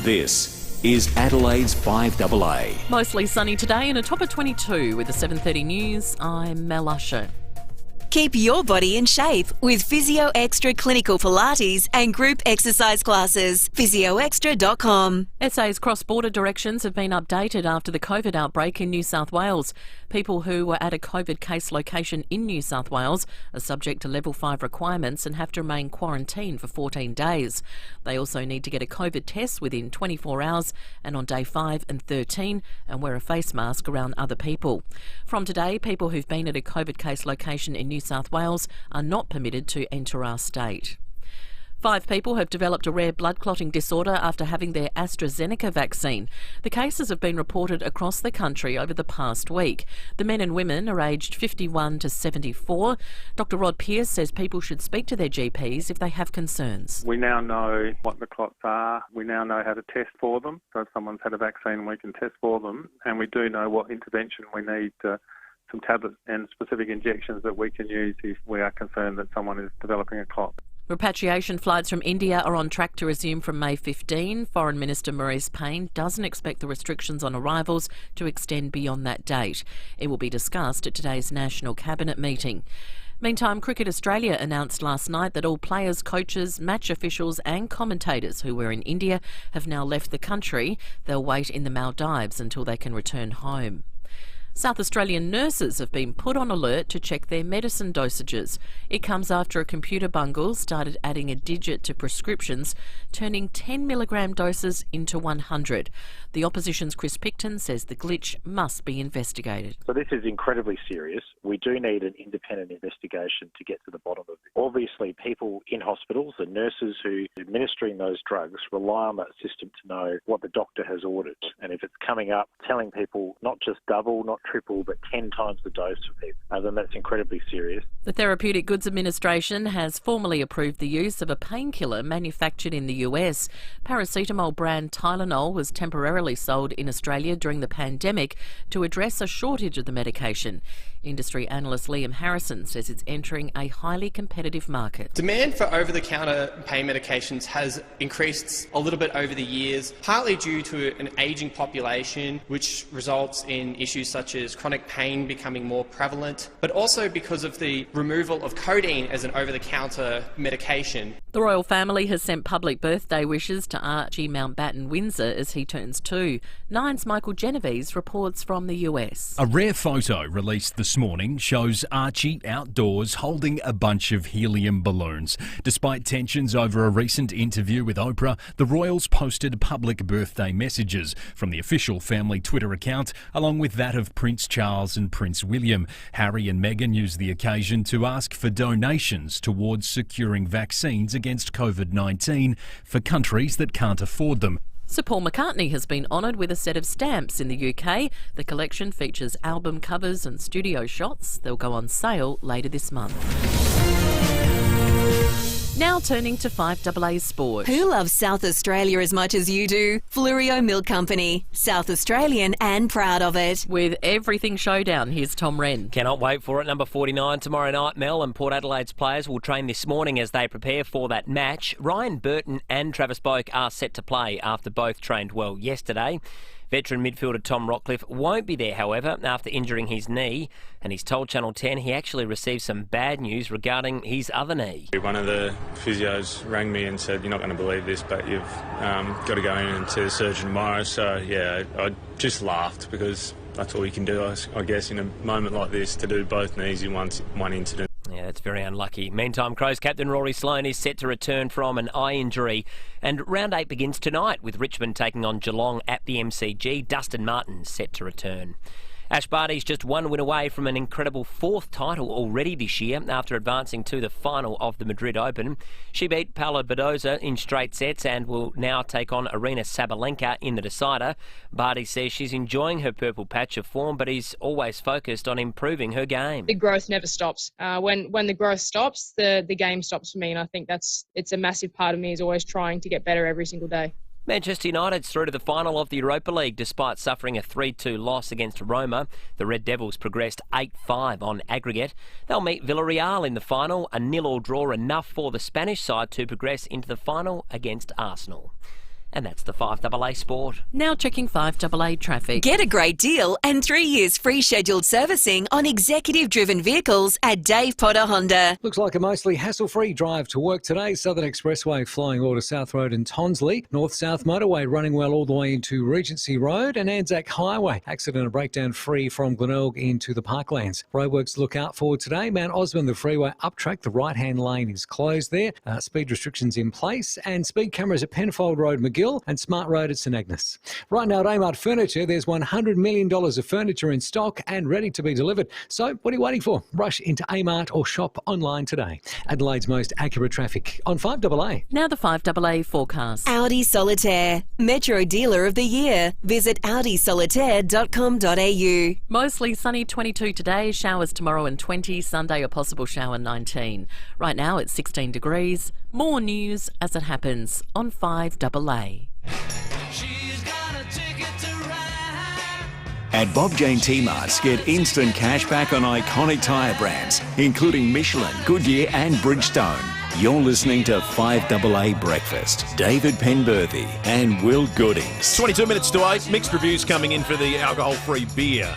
This is Adelaide's 5AA. Mostly sunny today and a top of 22 with the 7:30 news. I'm Mel Usher. Keep your body in shape with Physio Extra Clinical Pilates and group exercise classes. PhysioExtra.com. SA's cross-border directions have been updated after the COVID outbreak in New South Wales. People who were at a COVID case location in New South Wales are subject to level 5 requirements and have to remain quarantined for 14 days. They also need to get a COVID test within 24 hours and on day 5 and 13 and wear a face mask around other people. From today, people who've been at a COVID case location in New South Wales are not permitted to enter our state. 5 people have developed a rare blood clotting disorder after having their AstraZeneca vaccine. The cases have been reported across the country over the past week. The men and women are aged 51 to 74. Dr Rod Pearce says people should speak to their GPs if they have concerns. We now know what the clots are. We now know how to test for them. So if someone's had a vaccine, we can test for them. And we do know what intervention we need to some tablets and specific injections that we can use if we are concerned that someone is developing a clot. Repatriation flights from India are on track to resume from May 15. Foreign Minister Maurice Payne doesn't expect the restrictions on arrivals to extend beyond that date. It will be discussed at today's National Cabinet meeting. Meantime, Cricket Australia announced last night that all players, coaches, match officials and commentators who were in India have now left the country. They'll wait in the Maldives until they can return home. South Australian nurses have been put on alert to check their medicine dosages. It comes after a computer bungle started adding a digit to prescriptions, turning 10 milligram doses into 100. The opposition's Chris Picton says the glitch must be investigated. So this is incredibly serious. We do need an independent investigation to get to the bottom of it. Obviously, people in hospitals and nurses who are administering those drugs rely on that system to know what the doctor has ordered. And if it's coming up telling people not just double, not triple, but 10 times the dose for people, then that's incredibly serious. The Therapeutic Goods Administration has formally approved the use of a painkiller manufactured in the US. Paracetamol brand Tylenol was temporarily sold in Australia during the pandemic to address a shortage of the medication. Industry analyst Liam Harrison says it's entering a highly competitive market. Demand for over-the-counter pain medications has increased a little bit over the years, partly due to an ageing population, which results in issues such as chronic pain becoming more prevalent, but also because of the removal of codeine as an over-the-counter medication. The royal family has sent public birthday wishes to Archie Mountbatten Windsor as he turns 2. Nine's Michael Genovese reports from the US. A rare photo released this morning shows Archie outdoors holding a bunch of helium balloons. Despite tensions over a recent interview with Oprah, the royals posted public birthday messages from the official family Twitter account, along with that of Prince Charles and Prince William. Harry and Meghan used the occasion to ask for donations towards securing vaccines against COVID-19 for countries that can't afford them. Sir Paul McCartney has been honoured with a set of stamps in the UK. The collection features album covers and studio shots. They'll go on sale later this month. Now turning to 5AA Sport. Who loves South Australia as much as you do? Flurio Milk Company. South Australian and proud of it. With everything showdown, here's Tom Wren. Cannot wait for it. Number 49 tomorrow night. Mel and Port Adelaide's players will train this morning as they prepare for that match. Ryan Burton and Travis Boak are set to play after both trained well yesterday. Veteran midfielder Tom Rockcliffe won't be there, however, after injuring his knee, and he's told Channel 10 he actually received some bad news regarding his other knee. One of the physios rang me and said, "You're not going to believe this, but you've got to go in and see the surgeon tomorrow." So, yeah, I just laughed because that's all you can do, I guess, in a moment like this, to do both knees in one incident. Yeah, that's very unlucky. Meantime, Crows captain Rory Sloane is set to return from an eye injury. And round 8 begins tonight with Richmond taking on Geelong at the MCG. Dustin Martin set to return. Ash Barty's just one win away from an incredible 4th title already this year after advancing to the final of the Madrid Open. She beat Paula Badoza in straight sets and will now take on Arina Sabalenka in the decider. Barty says she's enjoying her purple patch of form, but is always focused on improving her game. The growth never stops. When the growth stops, the game stops for me, and I think it's a massive part of me is always trying to get better every single day. Manchester United's through to the final of the Europa League despite suffering a 3-2 loss against Roma. The Red Devils progressed 8-5 on aggregate. They'll meet Villarreal in the final, a 0-0 draw enough for the Spanish side to progress into the final against Arsenal. And that's the 5AA Sport. Now checking 5AA traffic. Get a great deal and 3 years free scheduled servicing on executive-driven vehicles at Dave Potter Honda. Looks like a mostly hassle-free drive to work today. Southern Expressway flying all to South Road and Tonsley. North-South Motorway running well all the way into Regency Road and Anzac Highway. Accident and breakdown free from Glenelg into the Parklands. Roadworks to look out for today. Mount Osmond, the freeway up track. The right-hand lane is closed there. Speed restrictions in place and speed cameras at Penfold Road, McGill, and Smart Road at St Agnes. Right now at Amart Furniture, there's $100 million of furniture in stock and ready to be delivered. So what are you waiting for? Rush into Amart or shop online today. Adelaide's most accurate traffic on 5AA. Now the 5AA forecast. Audi Solitaire, Metro Dealer of the Year. Visit audisolitaire.com.au. Mostly sunny 22 today, showers tomorrow and 20, Sunday a possible shower 19. Right now it's 16 degrees. More news as it happens on 5AA. At Bob Jane T-Marts, get instant cash back on iconic tyre brands, including Michelin, Goodyear and Bridgestone. You're listening to 5AA Breakfast. David Penberthy and Will Goodings. 22 minutes to 8. Mixed reviews coming in for the alcohol-free beer.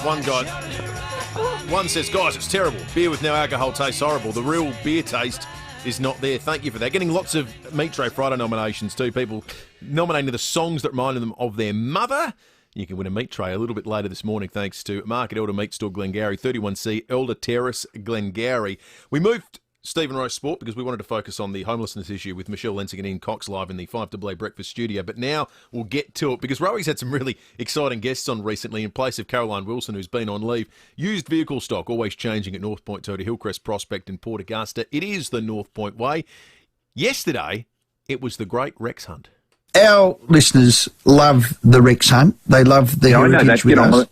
One says, guys, it's terrible. Beer with no alcohol tastes horrible. The real beer taste is not there. Thank you for that. Getting lots of Meat Tray Friday nominations too. People nominating the songs that reminded them of their mother. You can win a meat tray a little bit later this morning thanks to Market Elder Meat Store Glengarry, 31C Elder Terrace, Glengarry. We moved Stephen Rowe Sport because we wanted to focus on the homelessness issue with Michelle Lensing and Ian Cox live in the 5AA Breakfast studio. But now we'll get to it because Rowe's had some really exciting guests on recently in place of Caroline Wilson, who's been on leave. Used vehicle stock always changing at North Point Toyota, Hillcrest Prospect and Port Augusta. It is the North Point way. Yesterday, it was the great Rex Hunt. Our listeners love the Rex Hunt. They love the heritage with us.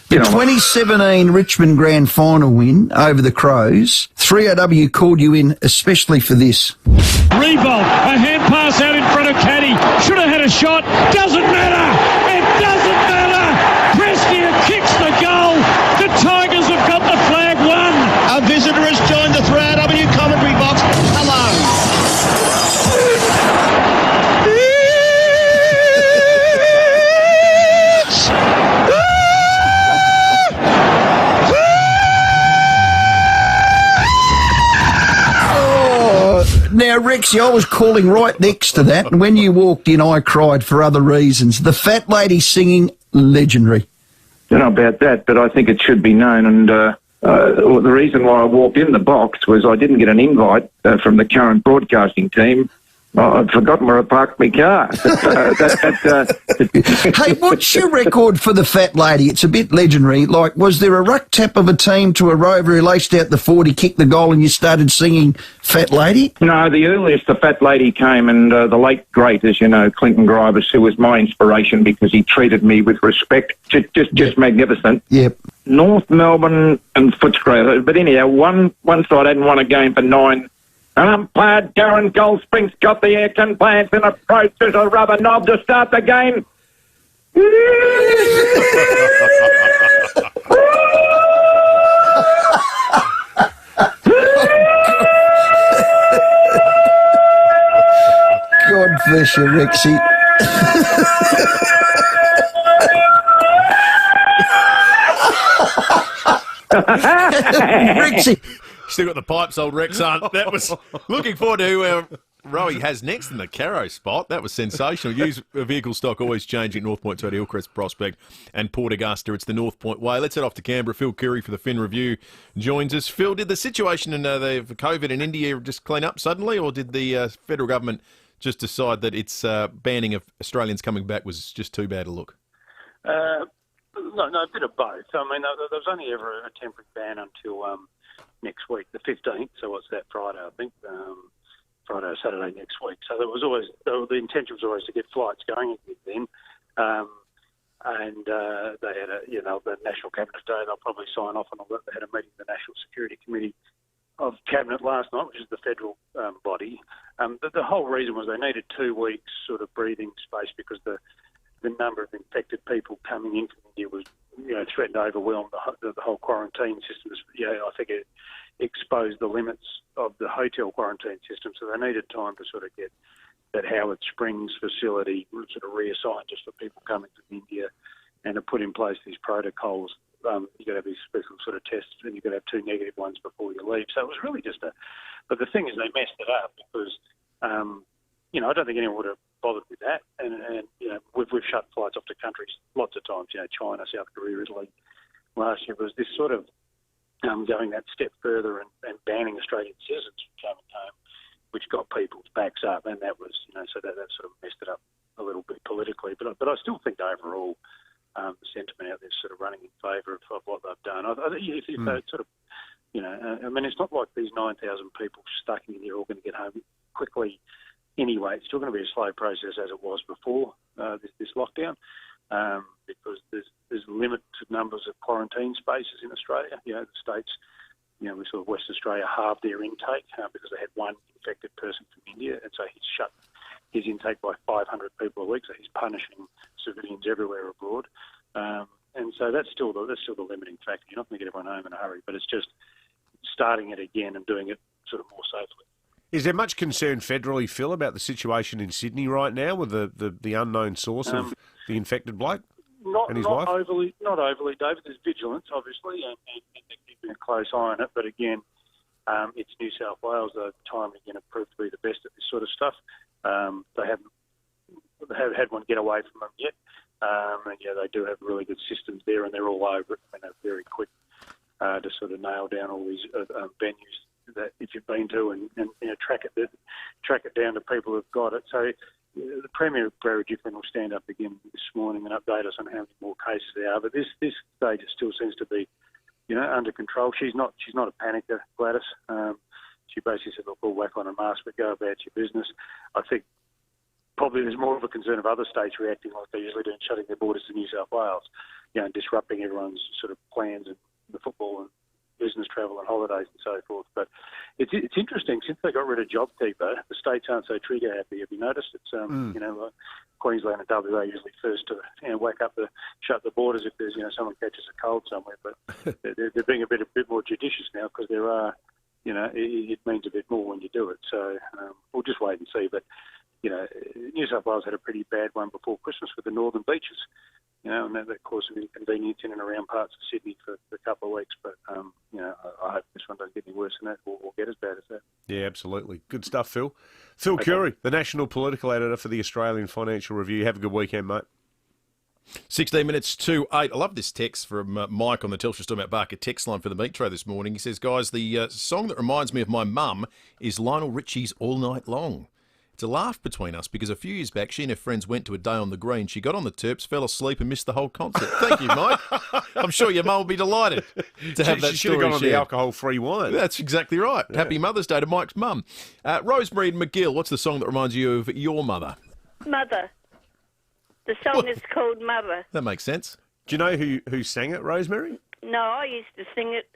The 2017 Richmond Grand Final win over the Crows. 3AW called you in especially for this. Revolt, a hand pass out in front of Caddy. Should have had a shot. Doesn't matter. It doesn't matter. Prestia kicks the goal. The Tigers have got the flag won. Our visitor has joined the 3AW commentary box. Hello. Now, Rexy, I was calling right next to that, and when you walked in, I cried for other reasons. The fat lady singing, legendary. I don't know about that, but I think it should be known. And the reason why I walked in the box was I didn't get an invite from the current broadcasting team. I'd forgotten where I parked my car. Hey, what's your record for the fat lady? It's a bit legendary. Like, was there a ruck tap of a team to a rover who laced out the 40, kicked the goal, and you started singing Fat Lady? No, the earliest the fat lady came, and the late great, as you know, Clinton Grievous, who was my inspiration because he treated me with respect, just magnificent. Yep. North Melbourne and Footscray. But anyhow, one side hadn't won a game for 9. And umpire Darren Goldspring's got the aircon plants and approaches a rubber knob to start the game. God bless you, Rexy. Rexy. Still got the pipes, old Rex Hunt. That was looking forward to who Rowie has next in the Caro spot. That was sensational. Used vehicle stock always changing at North Point Toyota, Hillcrest Prospect and Port Augusta. It's the North Point way. Let's head off to Canberra. Phil Curry for the Fin Review joins us. Phil, did the situation in the COVID in India just clean up suddenly, or did the federal government just decide that its banning of Australians coming back was just too bad a look? No, a bit of both. I mean, there was only ever a temporary ban until next week, the 15th. So what's that, Friday, I think? Friday or Saturday next week. So there was always the intention was always to get flights going then. And they had the National Cabinet Day. They'll probably sign off on all that. They had a meeting with the National Security Committee of Cabinet last night, which is the federal body. The whole reason was they needed 2 weeks sort of breathing space because the number of infected people coming in from India was, threatened to overwhelm the whole quarantine system. I think it exposed the limits of the hotel quarantine system, so they needed time to sort of get that Howard Springs facility sort of reassigned just for people coming from India and to put in place these protocols. You've got to have these special sort of tests and you've got to have 2 negative ones before you leave. So it was really just but the thing is they messed it up because, I don't think anyone would have bothered with that. And we've shut flights off to countries lots of times, China, South Korea, Italy. Last year was this sort of going that step further and banning Australian citizens from coming home, which got people's backs up, and that was, so that sort of messed it up a little bit politically. But I still think overall the sentiment out there is sort of running in favour of what they've done. If they sort of, it's not like these 9,000 people stuck in here are all going to get home quickly anyway. It's still going to be a slow process as it was before this lockdown. Because there's limited numbers of quarantine spaces in Australia. The states, we saw West Australia halved their intake because they had 1 infected person from India, and so he's shut his intake by 500 people a week, so he's punishing civilians everywhere abroad. And so that's still the limiting factor. You're not going to get everyone home in a hurry, but it's just starting it again and doing it sort of more safely. Is there much concern federally, Phil, about the situation in Sydney right now with the unknown source of the infected bloke and his wife? Not overly, David. There's vigilance, obviously, and they're keeping a close eye on it. But again, it's New South Wales. The time again have proved to be the best at this sort of stuff. They haven't had one get away from them yet. And yeah, they do have really good systems there, and they're all over it. And they're very quick to sort of nail down all these venues that if you've been to and track it down to people who've got it. So the Premier of Barry Gifford will stand up again this morning and update us on how many more cases there are. But this stage it still seems to be, under control. She's not a panicker, Gladys. She basically said, look, we'll whack on a mask, but go about your business. I think probably there's more of a concern of other states reacting like they usually do and shutting their borders to New South Wales, and disrupting everyone's sort of plans and the football and business travel and holidays and so forth. But it's interesting, since they got rid of JobKeeper, the states aren't so trigger happy. Have you noticed? It's like Queensland and WA usually first to shut the borders if there's someone catches a cold somewhere. But they're being a bit more judicious now because there are it means a bit more when you do it. So we'll just wait and see. But New South Wales had a pretty bad one before Christmas with the northern beaches. And that caused some inconvenience in and around parts of Sydney for a couple of weeks. But, I hope this one doesn't get any worse than that or get as bad as that. Yeah, absolutely. Good stuff, Phil. Phil Curry, the National Political Editor for the Australian Financial Review. Have a good weekend, mate. 16 minutes to 8. I love this text from Mike on the Telstra Stormont Barker text line for the Meat Tray this morning. He says, guys, the song that reminds me of my mum is Lionel Richie's All Night Long. It's a laugh between us because a few years back, she and her friends went to a day on the green. She got on the Terps, fell asleep and missed the whole concert. Thank you, Mike. I'm sure your mum will be delighted to have that She should have gone on the alcohol-free wine. That's exactly right. Yeah. Happy Mother's Day to Mike's mum. Rosemary and McGill, what's the song that reminds you of your mother? Mother. The song is called Mother. That makes sense. Do you know who sang it, Rosemary? No, I used to sing it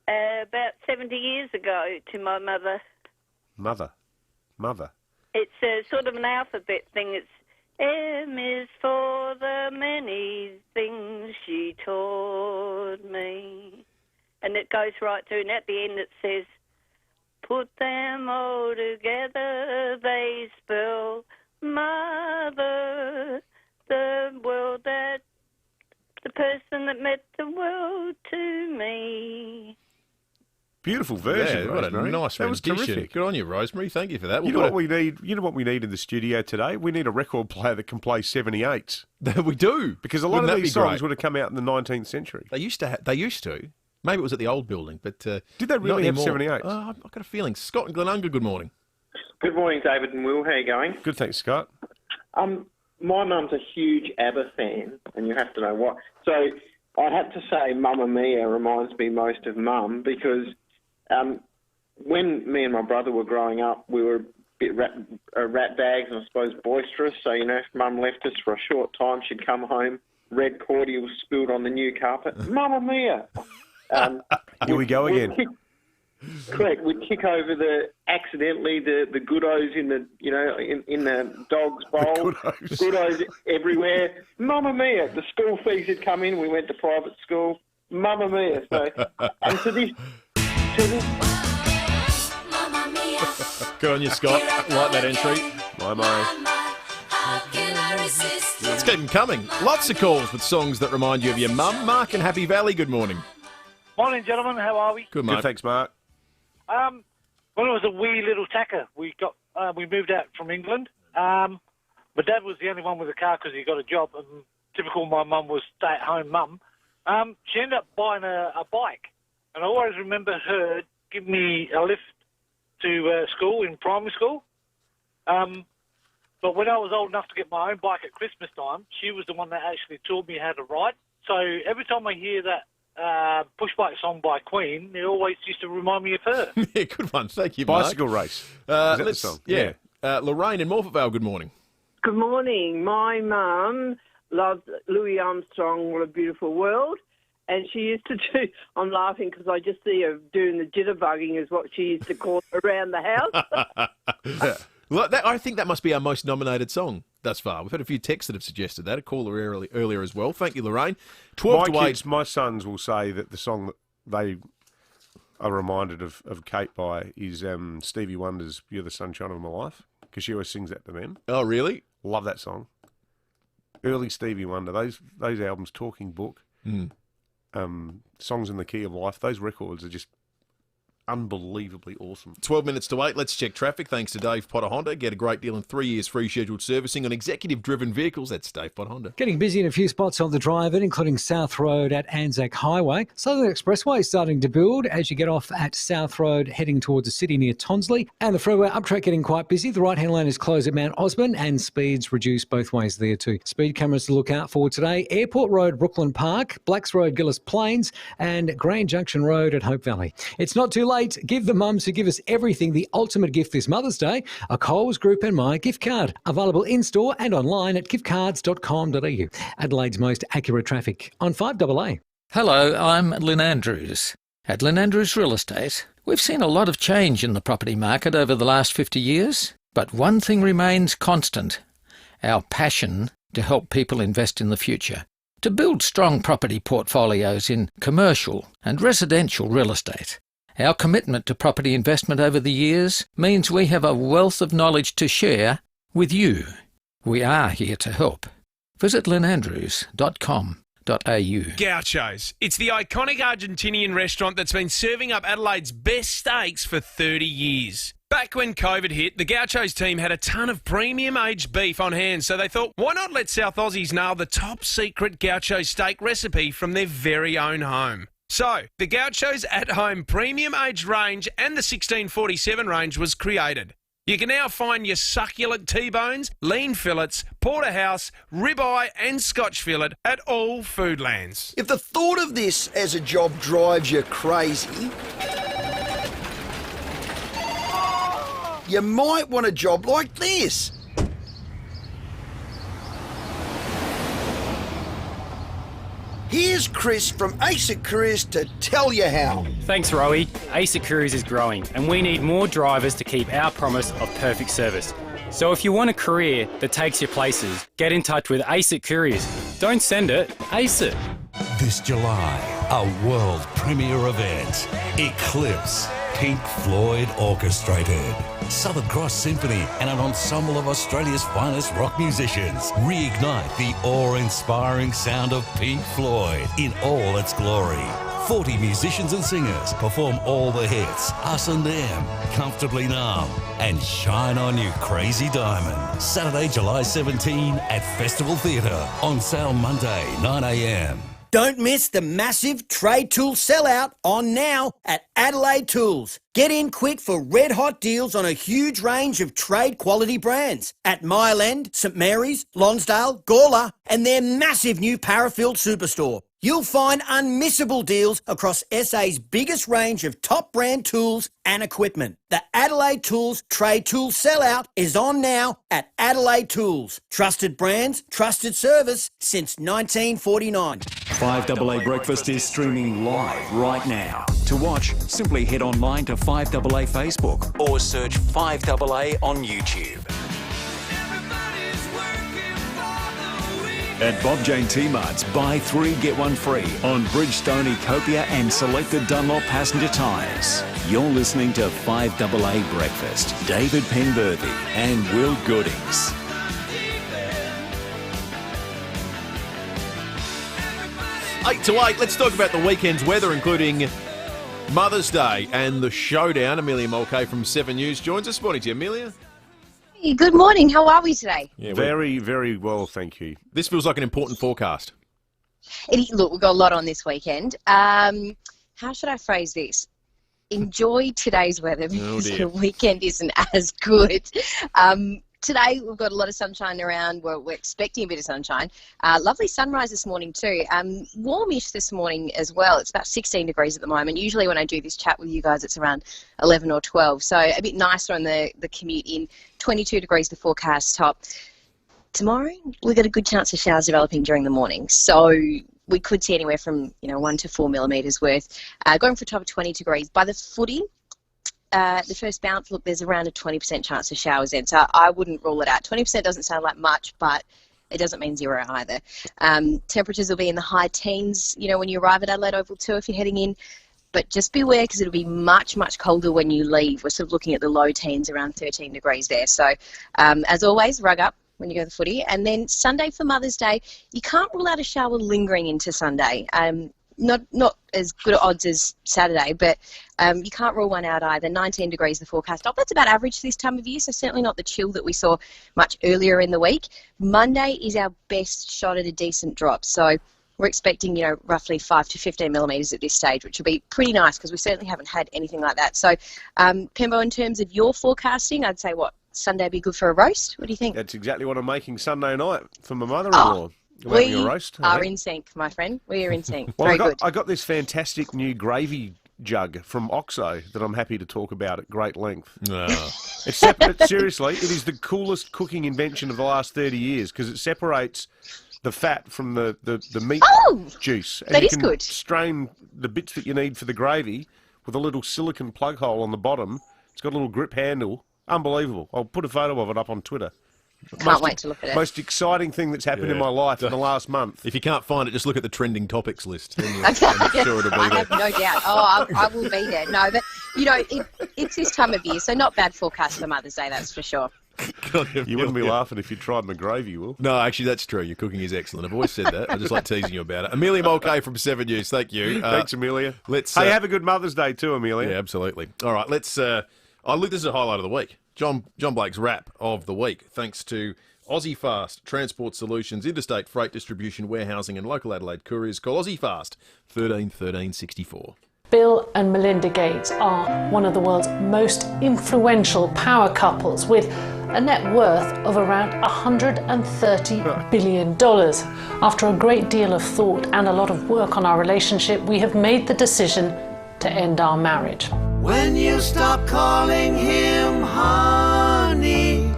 about 70 years ago to my mother. Mother. It's sort of an alphabet thing. It's M is for the many things she taught me. And it goes right through, and at the end it says, put them all together, they spell mother, the world that, the person that meant the world to me. Beautiful version, yeah, what Rosemary. A nice rendition. Good on you, Rosemary. Thank you for that. You know what we need? You know what we need in the studio today? We need a record player that can play 78s. We do, because a lot of these songs would have come out in the 19th century. They used to. Maybe it was at the old building, but did they really have 78s? I've got a feeling. Scott and Glenunga, good morning. Good morning, David and Will. How are you going? Good, thanks, Scott. My mum's a huge ABBA fan, and you have to know what. So I had to say Mamma Mia reminds me most of Mum because when me and my brother were growing up, we were a bit rat bags and I suppose boisterous. So, if Mum left us for a short time, she'd come home, red cordial spilled on the new carpet. Mamma Mia! Here we go again. Correct. We'd kick over the Goodos in the in the dog's bowl. Goodos everywhere. Mamma Mia! The school fees had come in. We went to private school. Mamma Mia! So, and to this. Good on you, Scott. Like that entry. Let's keep them coming. Lots of calls with songs that remind you of your mum. Mark in Happy Valley, good morning. Morning, gentlemen. How are we? Good, mate. Good, thanks, Mark. When I was a wee little tacker, we moved out from England. My dad was the only one with a car because he got a job, and typical my mum was stay-at-home mum. She ended up buying a bike, and I always remember her giving me a lift to school in primary school. But when I was old enough to get my own bike at Christmas time, she was the one that actually taught me how to ride. So every time I hear that push bike song by Queen, it always used to remind me of her. Yeah, good one. Thank you, Mark. Bicycle Race. Is that the song? Yeah. Lorraine in Morphet Vale, good morning. Good morning. My mum loved Louis Armstrong, What a Beautiful World. And she used to do, I'm laughing because I just see her doing the jitterbugging is what she used to call it around the house. Well, I think that must be our most nominated song thus far. We've had a few texts that have suggested that. A caller earlier as well. Thank you, Lorraine. 12 to 8. My sons will say that the song that they are reminded of Kate by is Stevie Wonder's "You're the Sunshine of My Life," because she always sings that to them. Oh, really? Love that song. Early Stevie Wonder, those albums, Talking Book, Songs in the Key of Life, those records are just unbelievably awesome. 12 minutes to 8. Let's check traffic. Thanks to Dave Potter Honda. Get a great deal in 3 years free scheduled servicing on executive-driven vehicles. That's Dave Potter Honda. Getting busy in a few spots on the drive, including South Road at Anzac Highway. Southern Expressway starting to build as you get off at South Road heading towards the city near Tonsley. And the freeway uptrack getting quite busy. The right-hand lane is closed at Mount Osborne and speeds reduced both ways there too. Speed cameras to look out for today. Airport Road, Brooklyn Park, Blacks Road, Gillis Plains and Grand Junction Road at Hope Valley. It's not too late. Give the mums who give us everything the ultimate gift this Mother's Day, a Coles Group and My gift card. Available in-store and online at giftcards.com.au. Adelaide's most accurate traffic on 5AA. Hello, I'm Lynn Andrews. At Lynn Andrews Real Estate, we've seen a lot of change in the property market over the last 50 years, but one thing remains constant: our passion to help people invest in the future, to build strong property portfolios in commercial and residential real estate. Our commitment to property investment over the years means we have a wealth of knowledge to share with you. We are here to help. Visit lynnandrews.com.au. Gauchos. It's the iconic Argentinian restaurant that's been serving up Adelaide's best steaks for 30 years. Back when COVID hit, the Gauchos team had a ton of premium aged beef on hand, so they thought, why not let South Aussies nail the top secret Gaucho steak recipe from their very own home? So, the Gauchos at Home Premium Aged range and the 1647 range was created. You can now find your succulent T-bones, lean fillets, porterhouse, ribeye and Scotch fillet at all Foodlands. If the thought of this as a job drives you crazy, you might want a job like this. Here's Chris from ASIC Careers to tell you how. Thanks, Rowie. ASIC Careers is growing, and we need more drivers to keep our promise of perfect service. So if you want a career that takes you places, get in touch with ASIC Careers. Don't send it, ace it. This July, a world premiere event, Eclipse, Pink Floyd orchestrated. Southern Cross Symphony and an ensemble of Australia's finest rock musicians reignite the awe-inspiring sound of Pink Floyd in all its glory. 40 musicians and singers perform all the hits, Us and Them, Comfortably Numb, and Shine On You Crazy Diamond. Saturday, July 17 at Festival Theatre. On sale Monday, 9 a.m. Don't miss the massive trade tool sellout on now at Adelaide Tools. Get in quick for red hot deals on a huge range of trade quality brands at Myland, St Mary's, Lonsdale, Gawler and their massive new Parafilled Superstore. You'll find unmissable deals across SA's biggest range of top brand tools and equipment. The Adelaide Tools Trade Tool Sellout is on now at Adelaide Tools. Trusted brands, trusted service since 1949. 5AA Breakfast is streaming live right now. To watch, simply head online to 5AA Facebook or search 5AA on YouTube. At Bob Jane T-Mart's, buy 3 get 1 free on Bridgestone, Copia and selected Dunlop passenger tyres. You're listening to 5AA Breakfast. David Penberthy and Will Goodings. Eight to 8. Let's talk about the weekend's weather, including Mother's Day and the showdown. Amelia Mulcahy from 7 News joins us. Morning to you, Amelia. Hey, good morning. How are we today? Yeah, very, very well, thank you. This feels like an important forecast. Look, we've got a lot on this weekend. How should I phrase this? Enjoy today's weather because the weekend isn't as good. Today we've got a lot of sunshine around. We're expecting a bit of sunshine. Lovely sunrise this morning too. Warmish this morning as well. It's about 16 degrees at the moment. Usually when I do this chat with you guys it's around 11 or 12. So a bit nicer on the commute in. 22 degrees the forecast top. Tomorrow we've got a good chance of showers developing during the morning. So we could see anywhere from 1 to 4 millimetres worth. Going for a top of 20 degrees. By the footy, the first bounce, look, there's around a 20% chance of showers then, so I wouldn't rule it out. 20% doesn't sound like much, but it doesn't mean zero either. Temperatures will be in the high teens, when you arrive at Adelaide Oval too if you're heading in. But just beware because it'll be much, much colder when you leave. We're sort of looking at the low teens, around 13 degrees there. So, as always, rug up when you go to the footy. And then Sunday for Mother's Day, you can't rule out a shower lingering into Sunday. Not as good odds as Saturday, but you can't rule one out either. 19 degrees the forecast. That's about average this time of year, so certainly not the chill that we saw much earlier in the week. Monday is our best shot at a decent drop. So we're expecting, roughly 5 to 15 millimetres at this stage, which will be pretty nice because we certainly haven't had anything like that. So, Pembo, in terms of your forecasting, I'd say Sunday would be good for a roast? What do you think? That's exactly what I'm making Sunday night for my mother-in-law. We are in sync, my friend. We are in sync. Well, Very good. I got this fantastic new gravy jug from Oxo that I'm happy to talk about at great length. Seriously, it is the coolest cooking invention of the last 30 years because it separates the fat from the meat juice. And that you is can good. strain the bits that you need for the gravy with a little silicone plug hole on the bottom. It's got a little grip handle. Unbelievable. I'll put a photo of it up on Twitter. Can't wait to look at it. Most exciting thing that's happened in my life in the last month. If you can't find it, just look at the trending topics list. I'm sure it'll be I there. have no doubt. I will be there. No, but, it's this time of year, so not bad forecast for Mother's Day, that's for sure. You wouldn't be laughing if you tried my gravy, Will. No, actually, that's true. Your cooking is excellent. I've always said that. I just like teasing you about it. Amelia Mulcahy from 7 News. Thank you. Thanks, Amelia. Hey, have a good Mother's Day too, Amelia. Yeah, absolutely. All right, let's... look, this is a highlight of the week. John Blake's wrap of the week, thanks to Aussie Fast Transport Solutions, Interstate Freight Distribution, Warehousing and Local Adelaide Couriers. Call Aussie Fast 13 13 64. Bill and Melinda Gates are one of the world's most influential power couples with a net worth of around $130 billion. After a great deal of thought and a lot of work on our relationship, we have made the decision to end our marriage. When you stop calling him honey,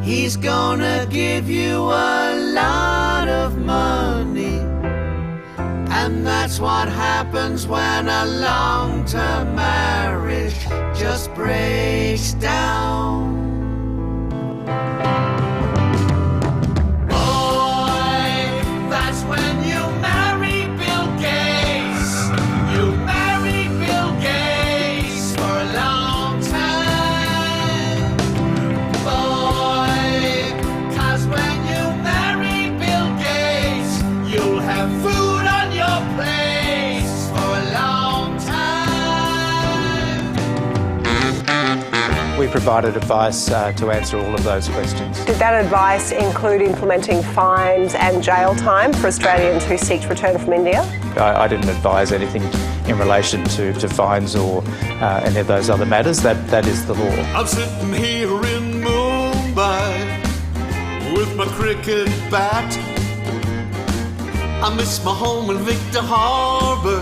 he's gonna give you a lot of money. And that's what happens when a long-term marriage just breaks down. Boy, that's when you marry Bill Gates. You marry Bill Gates for a long time. Boy, 'cause when you marry Bill Gates, you'll have food on your place for a long time. We provided advice to answer all of those questions. Did that advice include implementing fines and jail time for Australians who seek to return from India? I didn't advise anything in relation to fines or any of those other matters. That is the law. I'm sitting here in Mumbai with my cricket bat. I miss my home in Victor Harbour,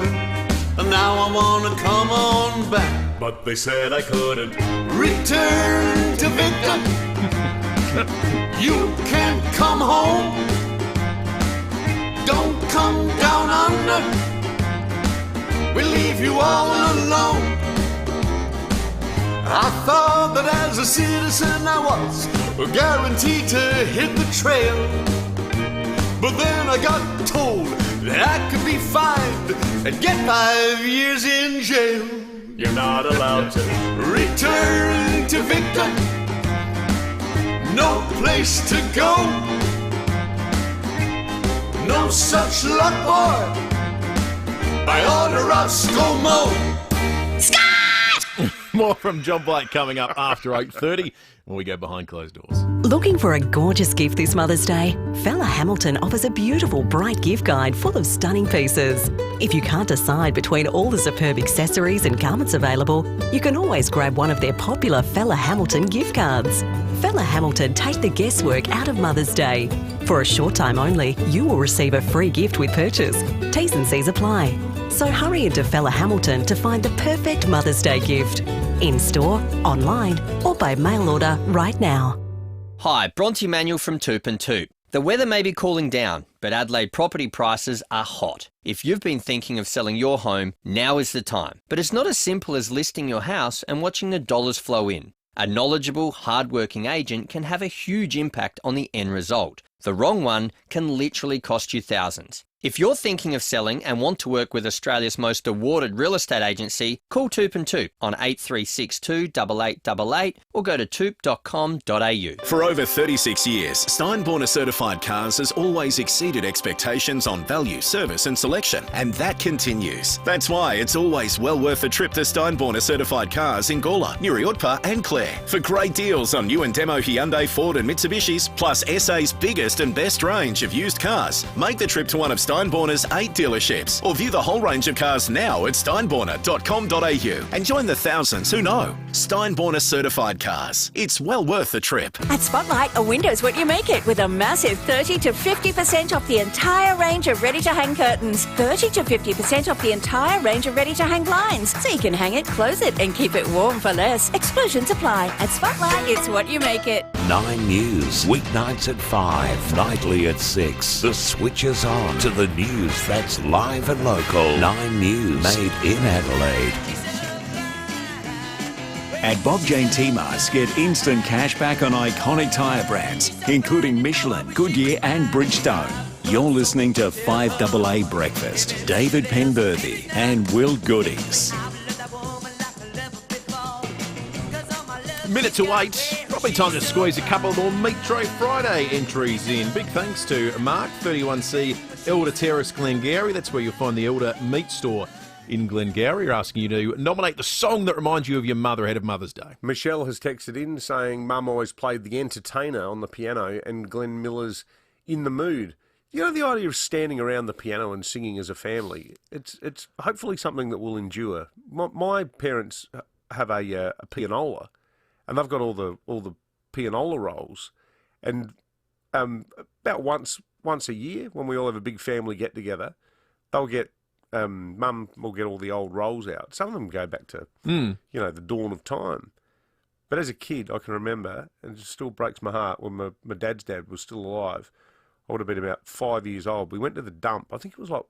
and now I wanna come on back. But they said I couldn't return to Victor. You can't come home. Don't come down under. We'll leave you all alone. I thought that as a citizen I was guaranteed to hit the trail. But then I got told that I could be fined and get 5 years in jail. You're not allowed to return to Victor. No place to go. No such luck, boy. By order of ScoMo. More from John Blake coming up after 8:30 when we go behind closed doors. Looking for a gorgeous gift this Mother's Day? FIVEaa Hamilton offers a beautiful, bright gift guide full of stunning pieces. If you can't decide between all the superb accessories and garments available, you can always grab one of their popular FIVEaa Hamilton gift cards. FIVEaa Hamilton take the guesswork out of Mother's Day. For a short time only, you will receive a free gift with purchase. T's and C's apply. So hurry into FIVEaa Hamilton to find the perfect Mother's Day gift. In-store, online or by mail order right now. Hi, Bronte Manuel from Toop and Toop. The weather may be cooling down, but Adelaide property prices are hot. If you've been thinking of selling your home, now is the time. But it's not as simple as listing your house and watching the dollars flow in. A knowledgeable, hard-working agent can have a huge impact on the end result. The wrong one can literally cost you thousands. If you're thinking of selling and want to work with Australia's most awarded real estate agency, call Toop & Toop on 8362 8888 or go to toop.com.au. For over 36 years, Steinborner Certified Cars has always exceeded expectations on value, service and selection, and that continues. That's why it's always well worth a trip to Steinborner Certified Cars in Gawler, Nuriotpa and Clare for great deals on new and demo Hyundai, Ford and Mitsubishis, plus SA's biggest and best range of used cars. Make the trip to one of Steinborner's 8 dealerships or view the whole range of cars now at steinborner.com.au and join the thousands who know. Steinborner Certified Cars. It's well worth the trip. At Spotlight, a window's what you make it with a massive 30 to 50% off the entire range of ready-to-hang curtains, 30 to 50% off the entire range of ready-to-hang blinds, so you can hang it, close it and keep it warm for less. Exclusions apply. At Spotlight, it's what you make it. 9 News, weeknights at 5, nightly at 6. The switch is on to the news that's live and local. 9 News, made in Adelaide. At Bob Jane T-Marts, get instant cash back on iconic tyre brands, including Michelin, Goodyear and Bridgestone. You're listening to 5AA Breakfast. David Penberthy and Will Goodings. Minute to 8. Probably time to squeeze a couple more Meat Tray Friday entries in. Big thanks to Mark, 31C, Elder Terrace, Glengarry. That's where you'll find the Elder Meat Store in Glengarry. We're asking you to nominate the song that reminds you of your mother ahead of Mother's Day. Michelle has texted in saying Mum always played The Entertainer on the piano and Glenn Miller's In the Mood. You know, the idea of standing around the piano and singing as a family, it's hopefully something that will endure. My parents have a pianola, and they've got all the pianola rolls, and about once a year when we all have a big family get together, they'll get Mum will get all the old rolls out. Some of them go back to the dawn of time. But as a kid, I can remember, and it still breaks my heart when my dad's dad was still alive. I would have been about 5 years old. We went to the dump. I think it was like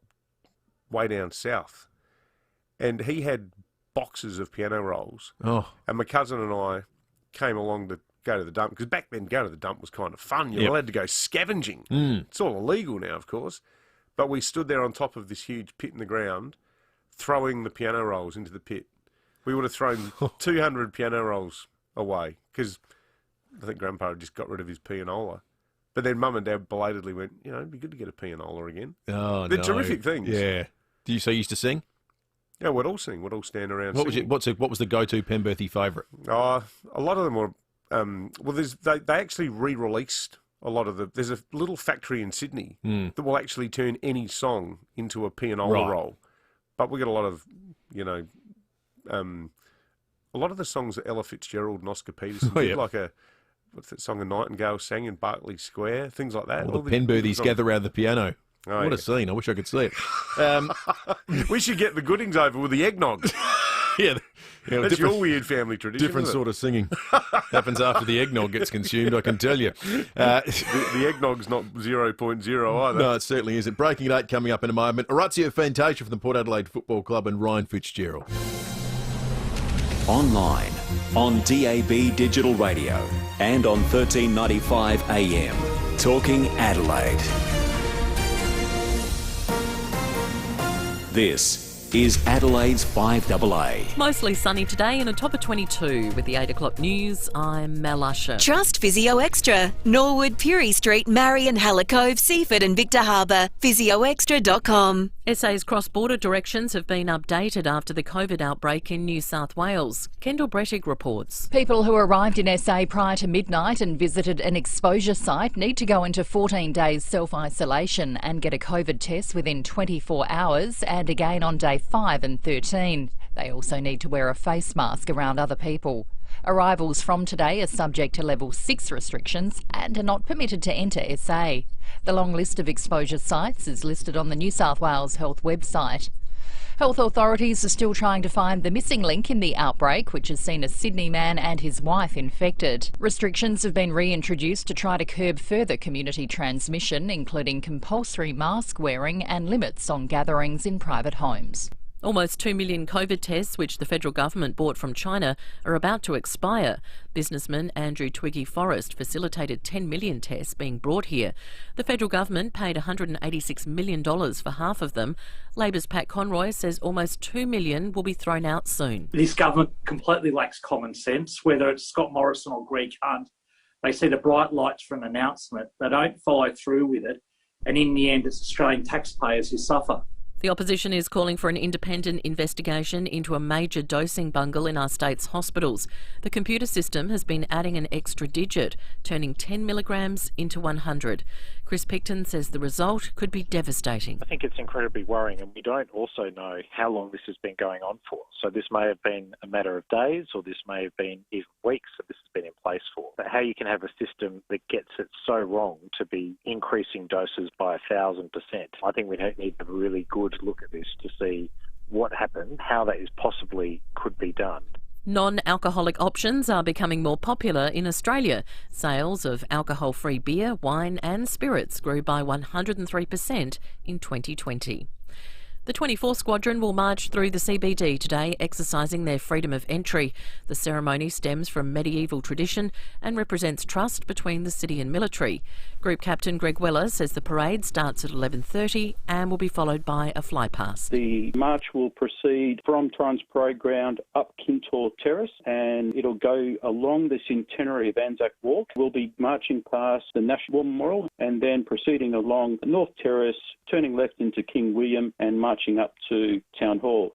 way down south, and he had boxes of piano rolls. Oh, and my cousin and I came along to go to the dump, because back then going to the dump was kind of fun. You were allowed to go scavenging. It's all illegal now, of course. But we stood there on top of this huge pit in the ground, throwing the piano rolls into the pit. We would have thrown 200 piano rolls away, because I think Grandpa had just got rid of his pianola. But then Mum and Dad belatedly went, it'd be good to get a pianola again. Oh, They're terrific things. Yeah. Do you say you used to sing? Yeah, we'd all sing. We'd all stand around singing. What was the go-to Penberthy favourite? A lot of them were... they actually re-released a lot of the... There's a little factory in Sydney that will actually turn any song into a pianola roll. But we got a lot of, a lot of the songs that Ella Fitzgerald and Oscar Peterson did, like what's that song, A Nightingale Sang in Berkeley Square, things like that. All the Penberthys gather around the piano. Oh, what a scene. I wish I could see it. We should get the Goodings over with the eggnog. That's your weird family tradition. Different sort of singing. Happens after the eggnog gets consumed, I can tell you. The eggnog's not 0.0 either. No, it certainly isn't. Breaking at 8 coming up in a moment. Orazio Fantasia from the Port Adelaide Football Club and Ryan Fitzgerald. Online, on DAB Digital Radio and on 1395 AM. Talking Adelaide. This is Adelaide's 5AA. Mostly sunny today and a top of 22. With the 8 o'clock news, I'm Mel Usher. Trust Physio Extra. Norwood, Purie Street, Marion, Hallicove, Seaford and Victor Harbour. PhysioExtra.com. SA's cross-border directions have been updated after the COVID outbreak in New South Wales. Kendall Brettig reports. People who arrived in SA prior to midnight and visited an exposure site need to go into 14 days self-isolation and get a COVID test within 24 hours and again on day 5 and 13. They also need to wear a face mask around other people. Arrivals from today are subject to level 6 restrictions and are not permitted to enter SA. The long list of exposure sites is listed on the New South Wales Health website. Health authorities are still trying to find the missing link in the outbreak, which has seen a Sydney man and his wife infected. Restrictions have been reintroduced to try to curb further community transmission, including compulsory mask wearing and limits on gatherings in private homes. Almost 2 million COVID tests, which the federal government bought from China, are about to expire. Businessman Andrew Twiggy Forrest facilitated 10 million tests being brought here. The federal government paid $186 million for half of them. Labor's Pat Conroy says almost 2 million will be thrown out soon. This government completely lacks common sense, whether it's Scott Morrison or Greg Hunt. They see the bright lights from an announcement, they don't follow through with it, and in the end it's Australian taxpayers who suffer. The opposition is calling for an independent investigation into a major dosing bungle in our state's hospitals. The computer system has been adding an extra digit, turning 10 milligrams into 100. Chris Picton says the result could be devastating. I think it's incredibly worrying, and we don't also know how long this has been going on for. So this may have been a matter of days, or this may have been even weeks that this has been in place for. But how you can have a system that gets it so wrong to be increasing doses by 1,000%. I think we need to have a really good look at this to see what happened, how that is possibly could be done. Non-alcoholic options are becoming more popular in Australia. Sales of alcohol-free beer, wine and spirits grew by 103% in 2020. The 24th Squadron will march through the CBD today, exercising their freedom of entry. The ceremony stems from medieval tradition and represents trust between the city and military. Group Captain Greg Weller says the parade starts at 11:30 and will be followed by a flypast. The march will proceed from Torrens Parade Ground up Kintore Terrace, and it'll go along the centenary of Anzac Walk. We'll be marching past the National War Memorial and then proceeding along North Terrace, turning left into King William and marching up to Town Hall.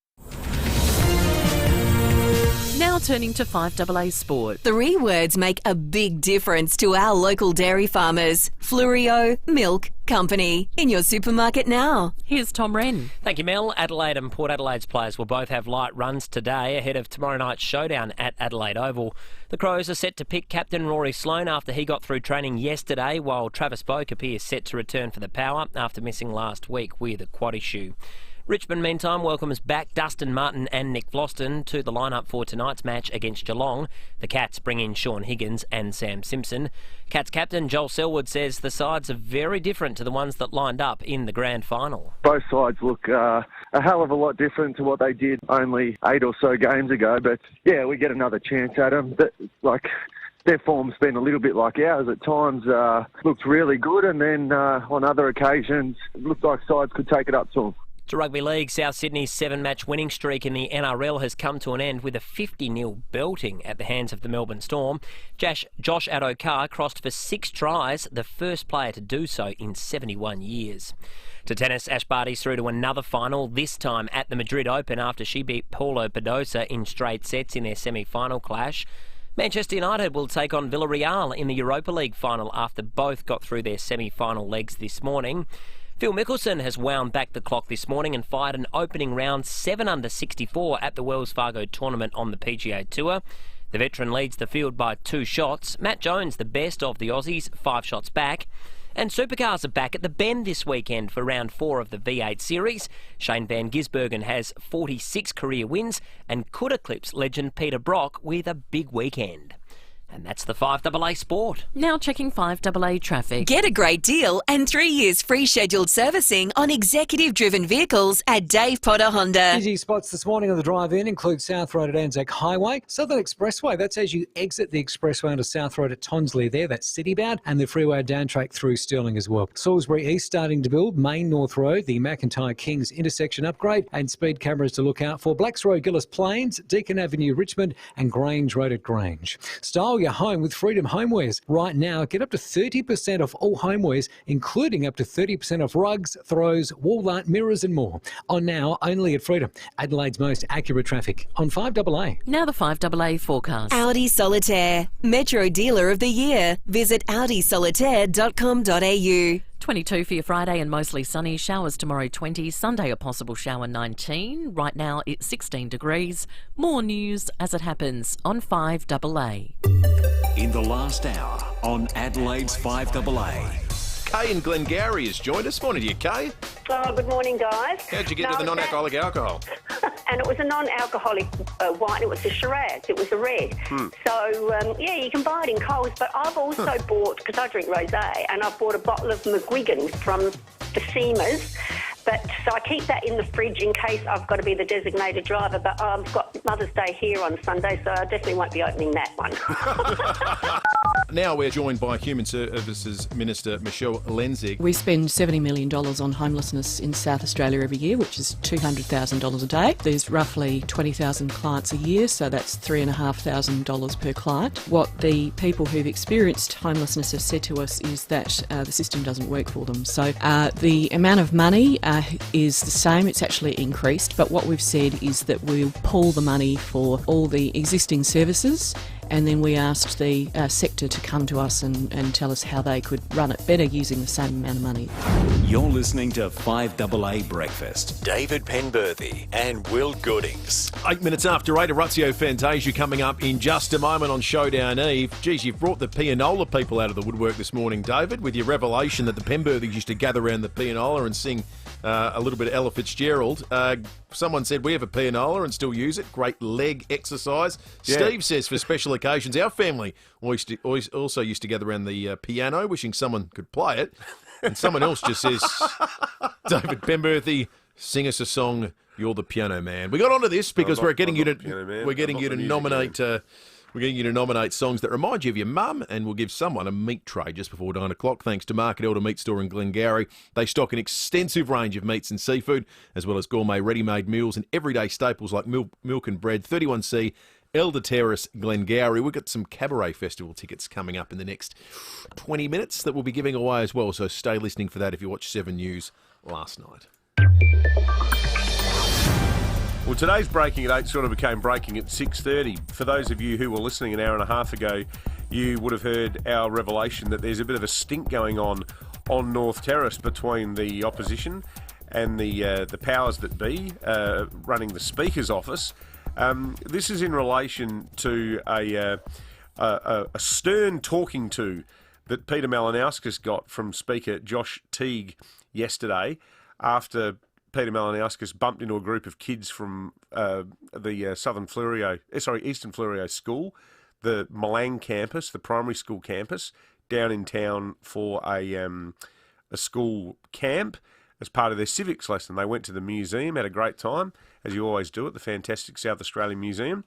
Now turning to 5AA Sport. 3 words make a big difference to our local dairy farmers. Fluorio Milk Company. In your supermarket now. Here's Tom Wren. Thank you, Mel. Adelaide and Port Adelaide's players will both have light runs today ahead of tomorrow night's showdown at Adelaide Oval. The Crows are set to pick captain Rory Sloane after he got through training yesterday, while Travis Boak appears set to return for the Power after missing last week with a quad issue. Richmond, meantime, welcomes back Dustin Martin and Nick Vlauston to the lineup for tonight's match against Geelong. The Cats bring in Sean Higgins and Sam Simpson. Cats captain Joel Selwood says the sides are very different to the ones that lined up in the grand final. Both sides look a hell of a lot different to what they did only 8 or so games ago. But, yeah, we get another chance at them. Their form's been a little bit like ours at times. Looked really good, and then on other occasions, it looked like sides could take it up to them. To Rugby League, South Sydney's 7-match winning streak in the NRL has come to an end with a 50-0 belting at the hands of the Melbourne Storm. Josh Addo-Carr crossed for 6 tries, the first player to do so in 71 years. To tennis, Ash Barty's through to another final, this time at the Madrid Open after she beat Paulo Badosa in straight sets in their semi-final clash. Manchester United will take on Villarreal in the Europa League final after both got through their semi-final legs this morning. Phil Mickelson has wound back the clock this morning and fired an opening round 7 under 64 at the Wells Fargo tournament on the PGA Tour. The veteran leads the field by 2 shots. Matt Jones, the best of the Aussies, 5 shots back. And supercars are back at the Bend this weekend for round 4 of the V8 series. Shane Van Gisbergen has 46 career wins and could eclipse legend Peter Brock with a big weekend. And that's the 5AA Sport. Now checking 5AA traffic. Get a great deal and 3 years free scheduled servicing on executive-driven vehicles at Dave Potter Honda. Busy spots this morning on the drive-in include South Road at Anzac Highway, Southern Expressway, that's as you exit the expressway onto South Road at Tonsley there, that's city-bound, and the freeway down track through Stirling as well. Salisbury East starting to build, Main North Road, the McIntyre Kings intersection upgrade, and speed cameras to look out for Blacks Road, Gillis Plains, Deakin Avenue, Richmond, and Grange Road at Grange. Style your home with Freedom Homewares. Right now, get up to 30% off all homewares, including up to 30% off rugs, throws, wall art, mirrors and more. On now, only at Freedom. Adelaide's most accurate traffic on 5AA. Now the 5AA forecast. Audi Solitaire, Metro Dealer of the Year. Visit audisolitaire.com.au. 22 for your Friday and mostly sunny. Showers tomorrow 20. Sunday a possible shower 19. Right now it's 16 degrees. More news as it happens on 5AA. In the last hour on Adelaide's 5AA. Kay in Glengarry has joined us. Morning to you, Kay. Oh, good morning, guys. How'd you get to the non-alcoholic alcohol? And it was a non-alcoholic wine. It was a Shiraz. It was a red. So, you can buy it in Coles. But I've also bought, because I drink rosé, and I've bought a bottle of McGuigan's from the Seamers. So I keep that in the fridge in case I've got to be the designated driver. But I've got Mother's Day here on Sunday, so I definitely won't be opening that one. Now we're joined by Human Services Minister Michelle Lenzig. We spend $70 million on homelessness in South Australia every year, which is $200,000 a day. There's roughly 20,000 clients a year, so that's $3,500 per client. What the people who've experienced homelessness have said to us is that the system doesn't work for them. So the amount of money is the same, it's actually increased, but what we've said is that we'll pool the money for all the existing services, and then we asked the sector to come to us and tell us how they could run it better using the same amount of money. You're listening to 5AA Breakfast. David Penberthy and Will Goodings. 8 minutes after 8, Orazio Fantasia coming up in just a moment on Showdown Eve. Geez, you've brought the pianola people out of the woodwork this morning, David, with your revelation that the Penberthys used to gather around the pianola and sing a little bit of Ella Fitzgerald. Someone said we have a pianola and still use it. Great leg exercise. Yeah. Steve says for special occasions, our family also used to gather around the piano, wishing someone could play it. And someone else just says, David Penberthy, sing us a song. You're the piano man. We got onto this because we're getting you to nominate. We're getting you to nominate songs that remind you of your mum, and we'll give someone a meat tray just before 9 o'clock, thanks to Market Elder Meat Store in Glengarry. They stock an extensive range of meats and seafood, as well as gourmet ready-made meals and everyday staples like milk and bread. 31C, Elder Terrace, Glengarry. We've got some Cabaret Festival tickets coming up in the next 20 minutes that we'll be giving away as well, so stay listening for that if you watched 7 News last night. Well, today's Breaking at 8 sort of became Breaking at 6:30. For those of you who were listening an hour and a half ago, you would have heard our revelation that there's a bit of a stink going on North Terrace between the opposition and the powers that be running the Speaker's office. This is in relation to a stern talking to that Peter Malinauskas got from Speaker Josh Teague yesterday after Peter Malinauskas bumped into a group of kids from the Eastern Fleurieu School, the Malang campus, the primary school campus, down in town for a school camp as part of their civics lesson. They went to the museum, had a great time, as you always do at the fantastic South Australian Museum,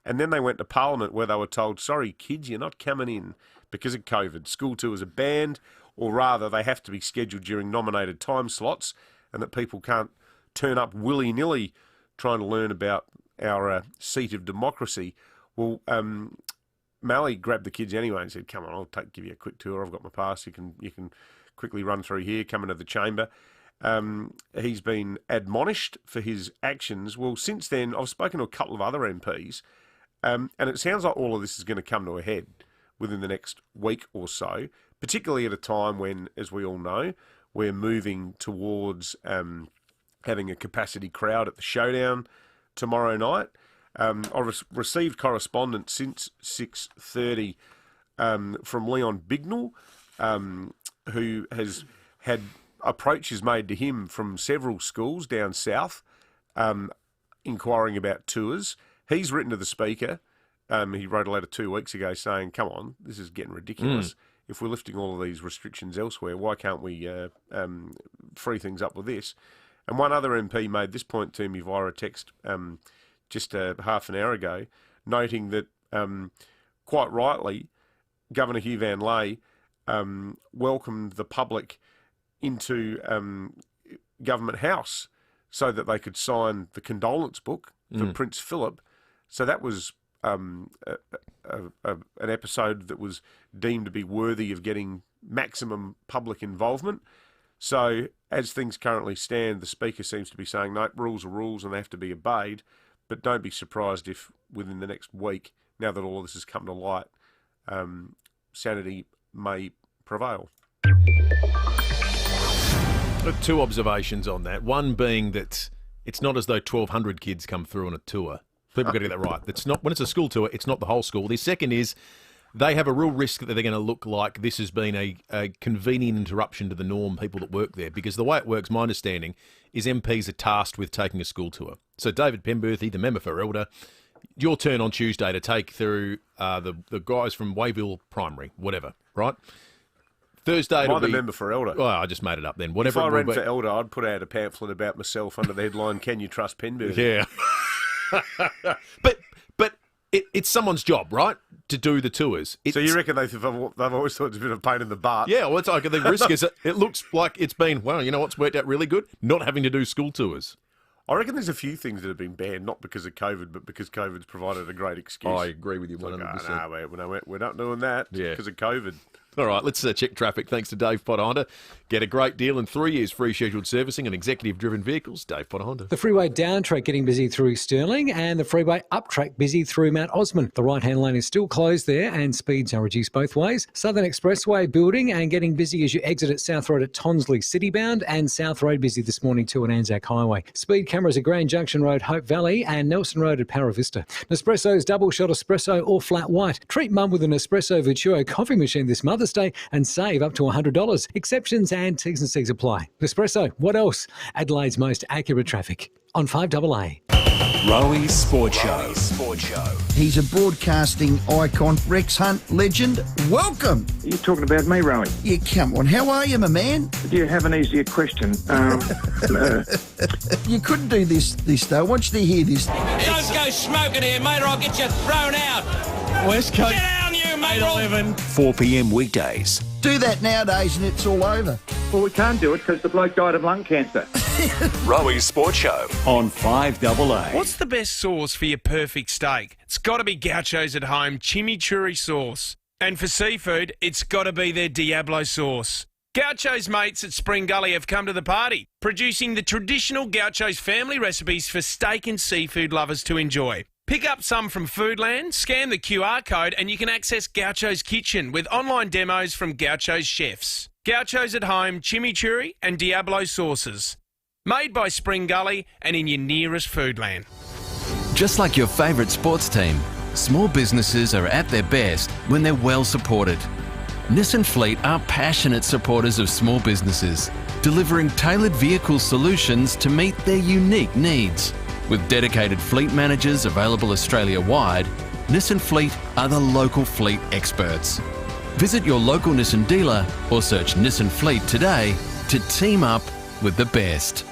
and then they went to Parliament where they were told, sorry kids, you're not coming in because of COVID. School tours are banned, or rather they have to be scheduled during nominated time slots, and that people can't turn up willy-nilly trying to learn about our seat of democracy. Well, Mally grabbed the kids anyway and said, come on, I'll give you a quick tour. I've got my pass. You can quickly run through here, come into the chamber. He's been admonished for his actions. Well, since then, I've spoken to a couple of other MPs, and it sounds like all of this is going to come to a head within the next week or so, particularly at a time when, as we all know, we're moving towards having a capacity crowd at the Showdown tomorrow night. I've received correspondence since 6:30 from Leon Bignell, who has had approaches made to him from several schools down south, inquiring about tours. He's written to the Speaker. He wrote a letter 2 weeks ago saying, come on, this is getting ridiculous. If we're lifting all of these restrictions elsewhere, why can't we free things up with this? And one other MP made this point to me via a text just half an hour ago, noting that, quite rightly, Governor Hugh Van Ley welcomed the public into Government House so that they could sign the condolence book for Prince Philip. So that was an episode that was deemed to be worthy of getting maximum public involvement. So as things currently stand, the Speaker seems to be saying, no, rules are rules and they have to be obeyed. But don't be surprised if within the next week, now that all of this has come to light, sanity may prevail. Two observations on that. One being that it's not as though 1,200 kids come through on a tour. People got to get that right. It's not when it's a school tour. It's not the whole school. The second is they have a real risk that they're going to look like this has been a convenient interruption to the norm, people that work there. Because the way it works, my understanding, is MPs are tasked with taking a school tour. So David Penberthy, the member for Elder, your turn on Tuesday to take through the guys from Wayville Primary, whatever, right? Thursday Am I it'll the be... member for Elder? Oh, I just made it up then. Whatever. If I it will ran be. for Elder, I'd put out a pamphlet about myself under the headline, "Can you trust Penberthy?" Yeah. But it's someone's job, right, to do the tours. So you reckon they've always thought it's a bit of a pain in the butt? Yeah, well, it's like the risk is it looks like it's been, well, you know what's worked out really good? Not having to do school tours. I reckon there's a few things that have been banned, not because of COVID, but because COVID's provided a great excuse. I agree with you 100%. We're not doing that because of COVID. All right, let's check traffic. Thanks to Dave Potter Honda. Get a great deal in 3 years free scheduled servicing and executive-driven vehicles. Dave Potter Honda. The freeway down track getting busy through Stirling and the freeway up track busy through Mount Osmond. The right-hand lane is still closed there and speeds are reduced both ways. Southern Expressway building and getting busy as you exit at South Road at Tonsley Citybound and South Road busy this morning too at Anzac Highway. Speed cameras at Grand Junction Road, Hope Valley and Nelson Road at Para Vista. Nespresso's double shot espresso or flat white. Treat mum with an Espresso Vertuo coffee machine this Mother's Day and save up to $100. Exceptions and T's and C's apply. Nespresso, what else? Adelaide's most accurate traffic on 5AA. Rowie Sports Show. He's a broadcasting icon, Rex Hunt legend. Welcome. You're talking about me, Rowie? Yeah, come on. How are you, my man? Do you have an easier question? You couldn't do this though. I want you to hear this. Don't go smoking here, mate, or I'll get you thrown out. West Coast. Get down, you, mate. 8-11. 4 p.m. weekdays. Do that nowadays and it's all over. Well, we can't do it because the bloke died of lung cancer. Rowie Sports Show on 5AA. What's the best sauce for your perfect steak? It's got to be Gaucho's at Home chimichurri sauce. And for seafood, it's got to be their Diablo sauce. Gaucho's mates at Spring Gully have come to the party, producing the traditional Gaucho's family recipes for steak and seafood lovers to enjoy. Pick up some from Foodland, scan the QR code and you can access Gaucho's Kitchen with online demos from Gaucho's chefs. Gaucho's at Home chimichurri and Diablo sauces. Made by Spring Gully and in your nearest Foodland. Just like your favourite sports team, small businesses are at their best when they're well supported. Nissan Fleet are passionate supporters of small businesses, delivering tailored vehicle solutions to meet their unique needs. With dedicated fleet managers available Australia-wide, Nissan Fleet are the local fleet experts. Visit your local Nissan dealer or search Nissan Fleet today to team up with the best.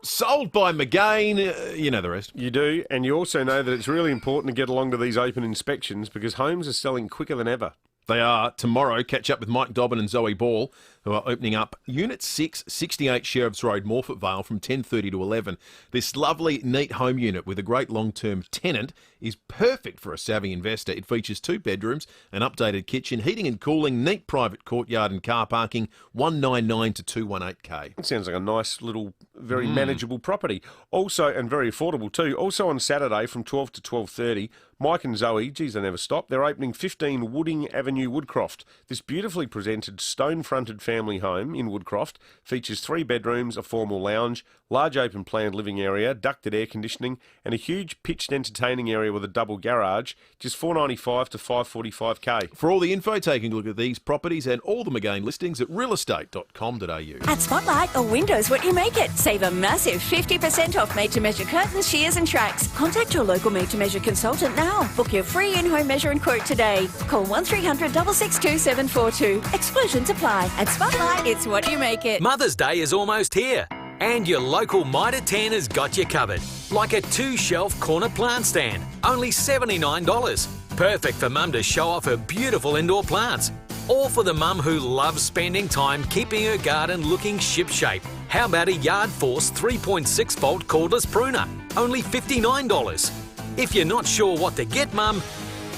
Sold by McGain, you know the rest. You do, and you also know that it's really important to get along to these open inspections because homes are selling quicker than ever. They are. Tomorrow, catch up with Mike Dobbin and Zoe Ball, who are opening up Unit 6, 68 Sheriffs Road, Morphett Vale from 10:30 to 11. This lovely, neat home unit with a great long-term tenant is perfect for a savvy investor. It features 2 bedrooms, an updated kitchen, heating and cooling, neat private courtyard and car parking, 199 to 218K. It sounds like a nice little, very manageable property. Also, and very affordable too, also on Saturday from 12 to 12:30, Mike and Zoe, geez, they never stop, they're opening 15 Wooding Avenue, Woodcroft. This beautifully presented stone-fronted family home in Woodcroft features 3 bedrooms, a formal lounge, large open planned living area, ducted air conditioning, and a huge pitched entertaining area with a double garage, just $495 to $545K. For all the info, taking a look at these properties and all the McGain listings at realestate.com.au. At Spotlight or Windows What You Make It. Save a massive 50% off made-to-measure curtains, shears and tracks. Contact your local made-to-measure consultant now. Book your free in-home measure and quote today. Call 1300 662 742. Exclusions apply. At Spotlight, it's what you make it. Mother's Day is almost here. And your local Mitre 10 has got you covered. Like a 2-shelf corner plant stand. Only $79. Perfect for mum to show off her beautiful indoor plants. Or for the mum who loves spending time keeping her garden looking shipshape. How about a Yard Force 3.6 volt cordless pruner? Only $59. If you're not sure what to get mum,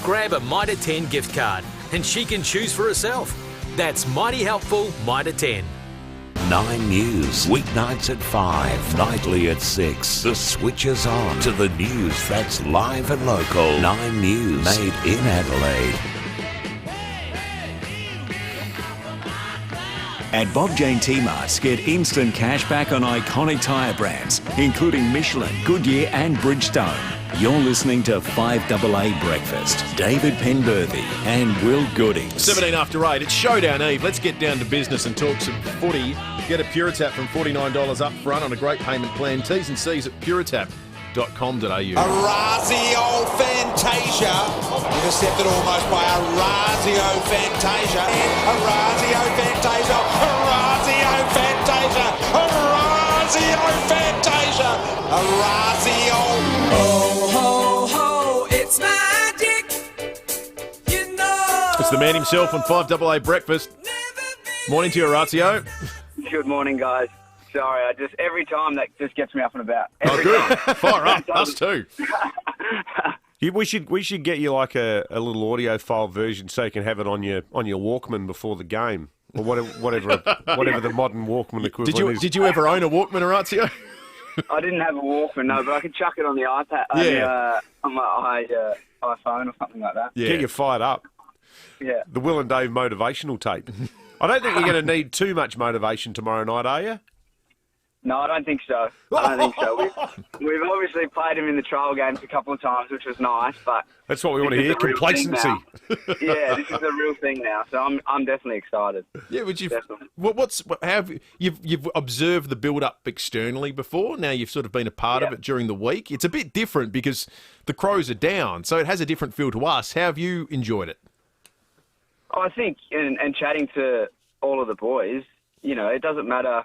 grab a Mitre 10 gift card and she can choose for herself. That's mighty helpful, Mitre 10. 9 News, weeknights at 5, nightly at 6. The switch is on to the news that's live and local. 9 News, made in Adelaide. At Bob Jane T-Marts, get instant cash back on iconic tyre brands, including Michelin, Goodyear and Bridgestone. You're listening to 5AA Breakfast. David Penberthy and Will Goodings. 17 after 8. It's Showdown Eve. Let's get down to business and talk some footy. Get a Puritap from $49 up front on a great payment plan. T's and C's at puritap.com.au. Orazio Fantasia. Intercepted almost by Orazio Fantasia. And Orazio Fantasia. Orazio Fantasia. Orazio Fantasia. Orazio. Ho, ho, ho. It's magic. You know. It's the man himself on 5AA Breakfast. Morning to you, Orazio. Good morning, guys. Sorry, every time that just gets me up and about. Every time. Fire up, us too. We should get you like a little audio file version so you can have it on your Walkman before the game, or whatever the modern Walkman equivalent is. Did you ever own a Walkman, Orazio? I didn't have a Walkman, no, but I could chuck it on the iPad, on my iPhone or something like that. Yeah. Get you fired up. Yeah. The Will and Dave motivational tape. I don't think you're going to need too much motivation tomorrow night, are you? No, I don't think so. We've obviously played him in the trial games a couple of times, which was nice, but that's what we want to hear. Complacency. Yeah, this is the real thing now. So I'm definitely excited. Yeah, would you? You've observed the build-up externally before. Now you've sort of been a part of it during the week. It's a bit different because the Crows are down, so it has a different feel to us. How have you enjoyed it? I think, and chatting to all of the boys, it doesn't matter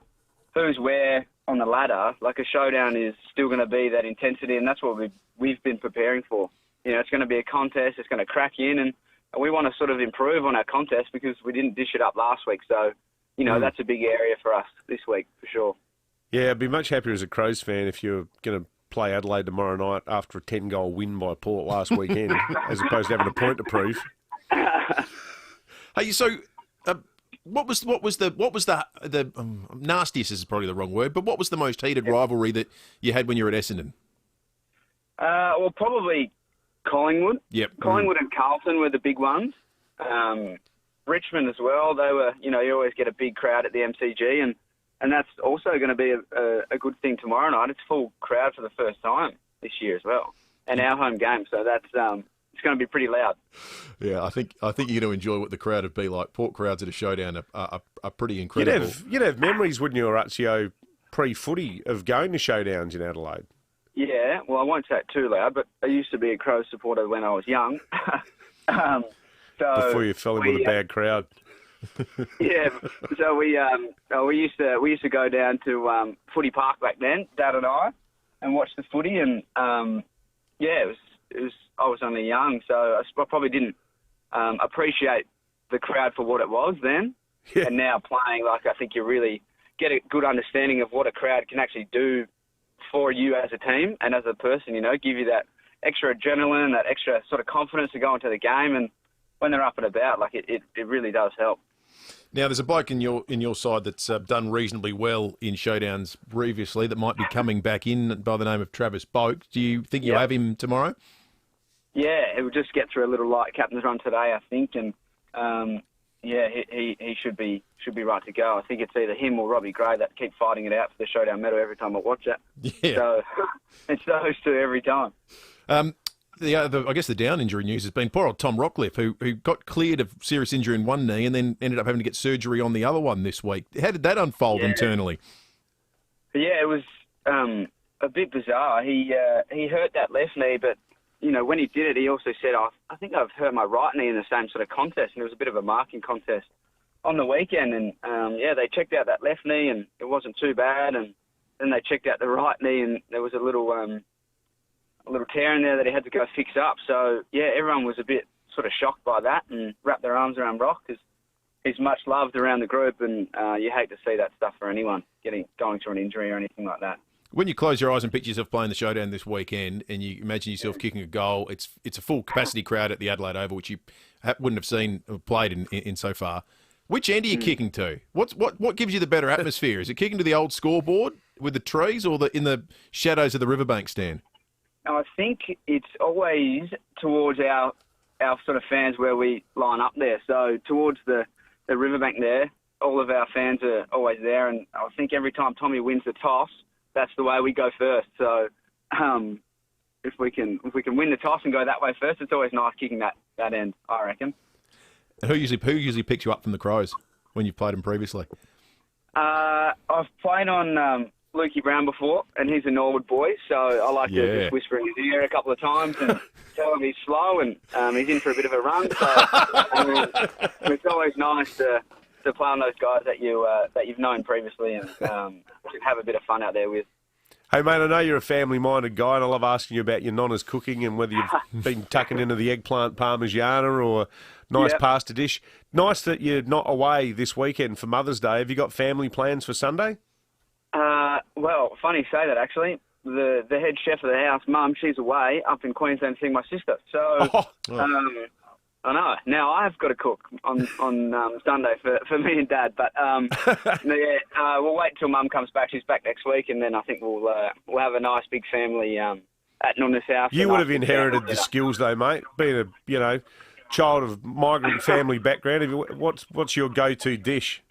who's where on the ladder. Like, a showdown is still going to be that intensity, and that's what we've been preparing for. It's going to be a contest. It's going to crack in, and we want to sort of improve on our contest because we didn't dish it up last week. So, that's a big area for us this week for sure. Yeah, I'd be much happier as a Crows fan if you're going to play Adelaide tomorrow night after a 10-goal win by Port last weekend, as opposed to having a point to prove. Hey, so what was the nastiest is probably the wrong word, but what was the most heated rivalry that you had when you were at Essendon? Well, probably Collingwood. Yep. Collingwood and Carlton were the big ones. Richmond as well. They were, you always get a big crowd at the MCG, and that's also going to be a good thing tomorrow night. It's full crowd for the first time this year as well, and our home game. So that's it's going to be pretty loud. Yeah, I think you're going to enjoy what the crowd would be like. Port crowds at a showdown are pretty incredible. You'd have memories, wouldn't you, Orazio, pre-footy of going to showdowns in Adelaide? Yeah, well, I won't say it too loud, but I used to be a Crows supporter when I was young. Before you fell in with a bad crowd. Yeah, so we used to go down to Footy Park back then, Dad and I, and watch the footy, and it was. I was only young, so I probably didn't appreciate the crowd for what it was then. Yeah. And now playing, I think you really get a good understanding of what a crowd can actually do for you as a team and as a person, give you that extra adrenaline, that extra sort of confidence to go into the game. And when they're up and about, it really does help. Now, there's a bloke in your side that's done reasonably well in showdowns previously that might be coming back in by the name of Travis Boak. Do you think you'll have him tomorrow? Yeah, it will just get through a little light captain's run today, I think, and he should be right to go. I think it's either him or Robbie Gray that keep fighting it out for the showdown medal every time I watch it. Yeah. So it's those two every time. I guess the down injury news has been poor old Tom Rockcliffe, who got cleared of serious injury in one knee and then ended up having to get surgery on the other one this week. How did that unfold internally? Yeah, it was a bit bizarre. He hurt that left knee, but when he did it, he also said, I think I've hurt my right knee in the same sort of contest, and it was a bit of a marking contest on the weekend. And, they checked out that left knee, and it wasn't too bad. And then they checked out the right knee, and there was a little tear in there that he had to go fix up. So, yeah, everyone was a bit sort of shocked by that and wrapped their arms around Rock because he's much loved around the group, and you hate to see that stuff for anyone, going through an injury or anything like that. When you close your eyes and picture yourself playing the showdown this weekend and you imagine yourself kicking a goal, it's a full capacity crowd at the Adelaide Oval, which you wouldn't have seen or played in so far. Which end are you kicking to? What gives you the better atmosphere? Is it kicking to the old scoreboard with the trees or in the shadows of the riverbank stand? I think it's always towards our sort of fans where we line up there. So towards the riverbank there, all of our fans are always there. And I think every time Tommy wins the toss, that's the way we go first. So, if we can win the toss and go that way first, it's always nice kicking that end, I reckon. Who usually picks you up from the Crows when you've played them previously? I've played on Lukey Brown before, and he's a Norwood boy, so I like to just whisper in his ear a couple of times and tell him he's slow and he's in for a bit of a run. So it's always nice to play on those guys that you've known previously and have a bit of fun out there with. Hey, mate, I know you're a family-minded guy, and I love asking you about your nonna's cooking and whether you've been tucking into the eggplant parmigiana or nice pasta dish. Nice that you're not away this weekend for Mother's Day. Have you got family plans for Sunday? Well, funny you say that, actually. The head chef of the house, Mum, she's away up in Queensland seeing my sister. So, I know. Now I've got to cook on Sunday for me and Dad. But, we'll wait till Mum comes back. She's back next week, and then I think we'll have a nice big family at Nonna's house. You would have inherited the skills, though, mate. Being a child of migrant family background, what's your go-to dish?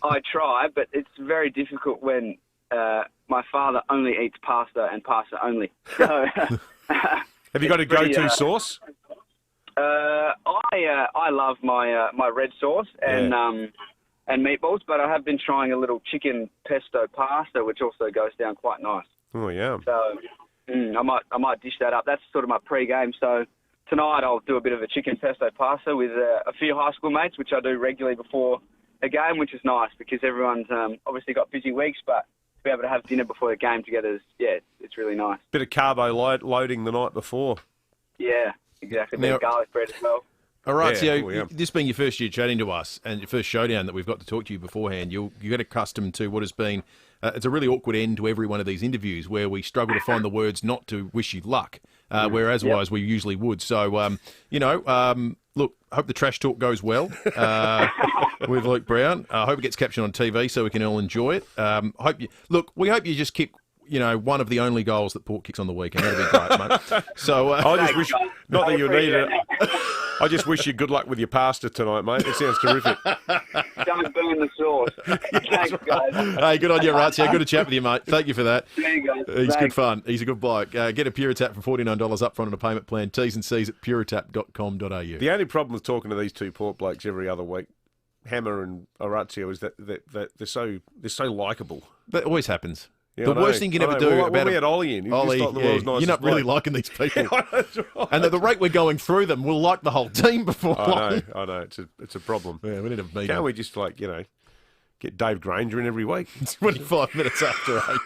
I try, but it's very difficult when my father only eats pasta and pasta only. So, have you got a go-to sauce? I love my red sauce and meatballs, but I have been trying a little chicken pesto pasta, which also goes down quite nice. Oh yeah. So I might dish that up. That's sort of my pre-game. So tonight I'll do a bit of a chicken pesto pasta with a few high school mates, which I do regularly before a game, which is nice because everyone's obviously got busy weeks, but to be able to have dinner before the game together is, it's really nice. Bit of carbo loading the night before. Yeah, exactly. Bit of garlic bread as well. All right, so this being your first year chatting to us and your first showdown that we've got to talk to you beforehand, you get accustomed to what has been, it's a really awkward end to every one of these interviews where we struggle to find the words not to wish you luck, whereas otherwise we usually would. So, look, hope the trash talk goes well with Luke Brown. I hope it gets captioned on TV so we can all enjoy it. We hope you just kick one of the only goals that Port kicks on the weekend. That'd be great, mate. So I just wish, not that you need it. I just wish you good luck with your pasta tonight, mate. It sounds terrific. Don't burn the sauce. Thanks, guys. Hey, good on you, Ratio. Good to chat with you, mate. Thank you for that. There you go. He's good fun. He's a good bloke. Get a Puretap for $49 up front on a payment plan. T's and C's at puretap.com.au. The only problem with talking to these two Port blokes every other week, Hammer and Orazio, is that they're so likeable. That always happens. Yeah, the worst thing you can ever do about we had Ollie in. Ollie, you're not really liking these people. And at the rate we're going through them, we'll like the whole team before long. I know. It's a problem. Yeah, we need a meeting. Can't we just get Dave Granger in every week? 25 minutes after 8.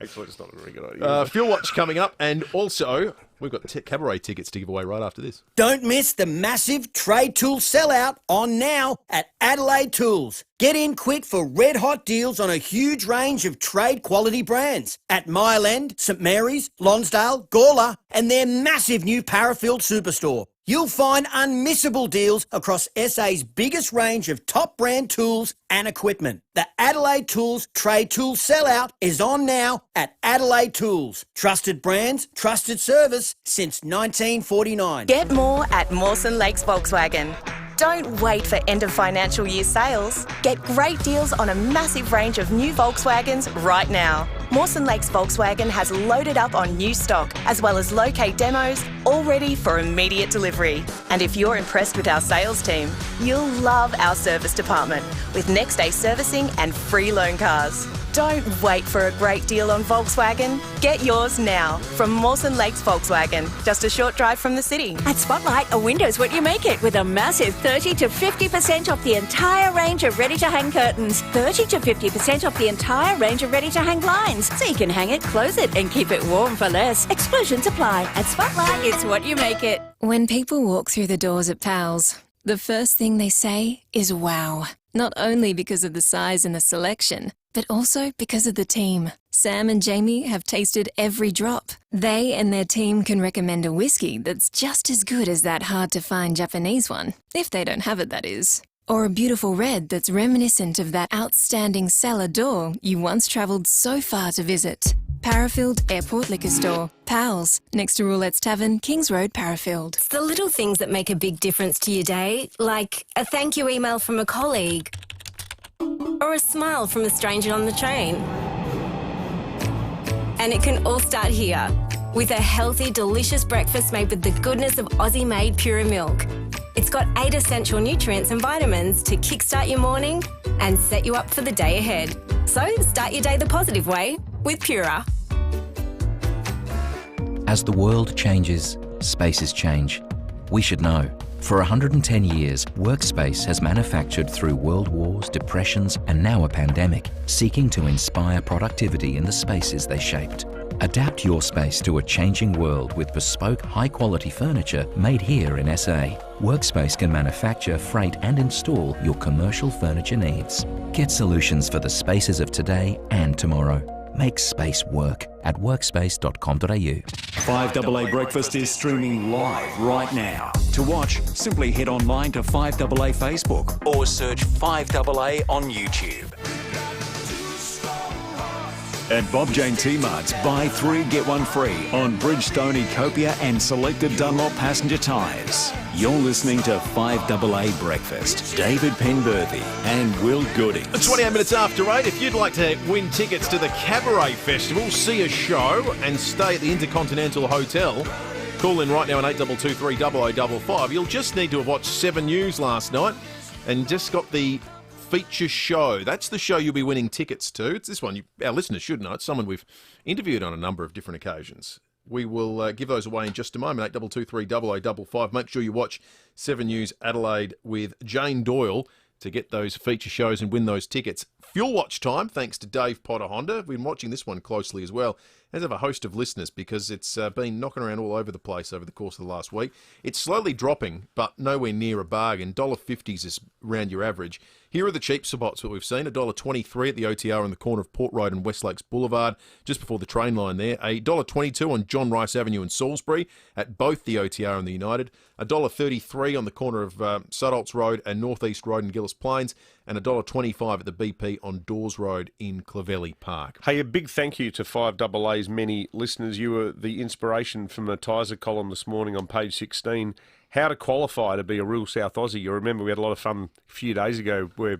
Actually, it's not a very good idea. Fuel Watch coming up, and also we've got cabaret tickets to give away right after this. Don't miss the massive trade tool sellout on now at Adelaide Tools. Get in quick for red hot deals on a huge range of trade quality brands at Mile End, St Mary's, Lonsdale, Gawler, and their massive new Parafield superstore. You'll find unmissable deals across SA's biggest range of top brand tools and equipment. The Adelaide Tools Trade Tool Sellout is on now at Adelaide Tools. Trusted brands, trusted service since 1949. Get more at Mawson Lakes Volkswagen. Don't wait for end of financial year sales. Get great deals on a massive range of new Volkswagens right now. Mawson Lakes Volkswagen has loaded up on new stock, as well as locate demos, all ready for immediate delivery. And if you're impressed with our sales team, you'll love our service department, with next day servicing and free loan cars. Don't wait for a great deal on Volkswagen. Get yours now from Mawson Lakes Volkswagen, just a short drive from the city. At Spotlight, a window's what you make it, with a massive 30 to 50% off the entire range of ready-to-hang curtains, 30 to 50% off the entire range of ready-to-hang blinds, so you can hang it, close it, and keep it warm for less. Exclusions apply. At Spotlight, it's what you make it. When people walk through the doors at Powell's, the first thing they say is wow. Not only because of the size and the selection, but also because of the team. Sam and Jamie have tasted every drop. They and their team can recommend a whiskey that's just as good as that hard-to-find Japanese one, if they don't have it, that is. Or a beautiful red that's reminiscent of that outstanding cellar door you once travelled so far to visit. Parafield Airport Liquor Store. Powell's, next to Roulette's Tavern, Kings Road, Parafield. It's the little things that make a big difference to your day, like a thank you email from a colleague, or a smile from a stranger on the train. And it can all start here, with a healthy, delicious breakfast made with the goodness of Aussie-made Pura milk. It's got 8 essential nutrients and vitamins to kickstart your morning and set you up for the day ahead. So start your day the positive way with Pura. As the world changes, spaces change. We should know. For 110 years, Workspace has manufactured through world wars, depressions, and now a pandemic, seeking to inspire productivity in the spaces they shaped. Adapt your space to a changing world with bespoke, high-quality furniture made here in SA. Workspace can manufacture, freight, and install your commercial furniture needs. Get solutions for the spaces of today and tomorrow. Make space work at workspace.com.au. 5AA Breakfast is streaming live right now. To watch, simply head online to 5AA Facebook or search 5AA on YouTube. At Bob Jane T-Mart's, buy 3 get 1 free on Bridgestone, Copia and selected Dunlop passenger tyres. You're listening to 5AA Breakfast. David Penberthy and Will Goodings. 28 minutes after 8. If you'd like to win tickets to the Cabaret Festival, see a show and stay at the Intercontinental Hotel, call in right now on 8223 0055. You'll just need to have watched 7 News last night and just got the feature show. That's the show you'll be winning tickets to. It's this one. Our listeners should know. It's someone we've interviewed on a number of different occasions. We will give those away in just a moment. 8223 0055. Make sure you watch 7 News Adelaide with Jane Doyle to get those feature shows and win those tickets. Fuel watch time, thanks to Dave Potter Honda. We've been watching this one closely as well, as have a host of listeners, because it's been knocking around all over the place over the course of the last week. It's slowly dropping, but nowhere near a bargain. $1.50s is around your average. Here are the cheap spots that we've seen. $1.23 at the OTR on the corner of Port Road and West Lakes Boulevard, just before the train line there. $1.22 on John Rice Avenue in Salisbury at both the OTR and the United. $1.33 on the corner of Sudolts Road and North East Road in Gillis Plains. And $1.25 at the BP on Dawes Road in Clovelly Park. Hey, a big thank you to 5AA's many listeners. You were the inspiration from a Tizer column this morning on page 16. How to qualify to be a real South Aussie. You remember we had a lot of fun a few days ago where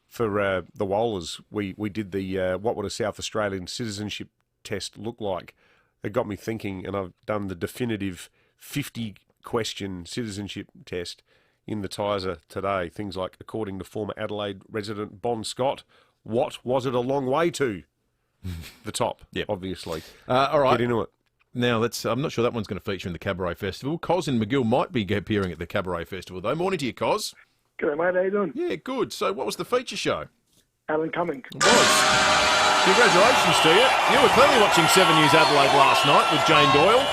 for the Wollers we did the what would a South Australian citizenship test look like. It got me thinking, and I've done the definitive 50-question citizenship test in the Tizer today. Things like, according to former Adelaide resident Bon Scott, what was it a long way to? The top, obviously. All right. Get into it. Now, I'm not sure that one's going to feature in the Cabaret Festival. Cos in McGill might be appearing at the Cabaret Festival, though. Morning to you, Cos. G'day, mate. How you doing? Yeah, good. So what was the feature show? Alan Cumming. It was. Congratulations to you. You were clearly watching 7 News Adelaide last night with Jane Doyle.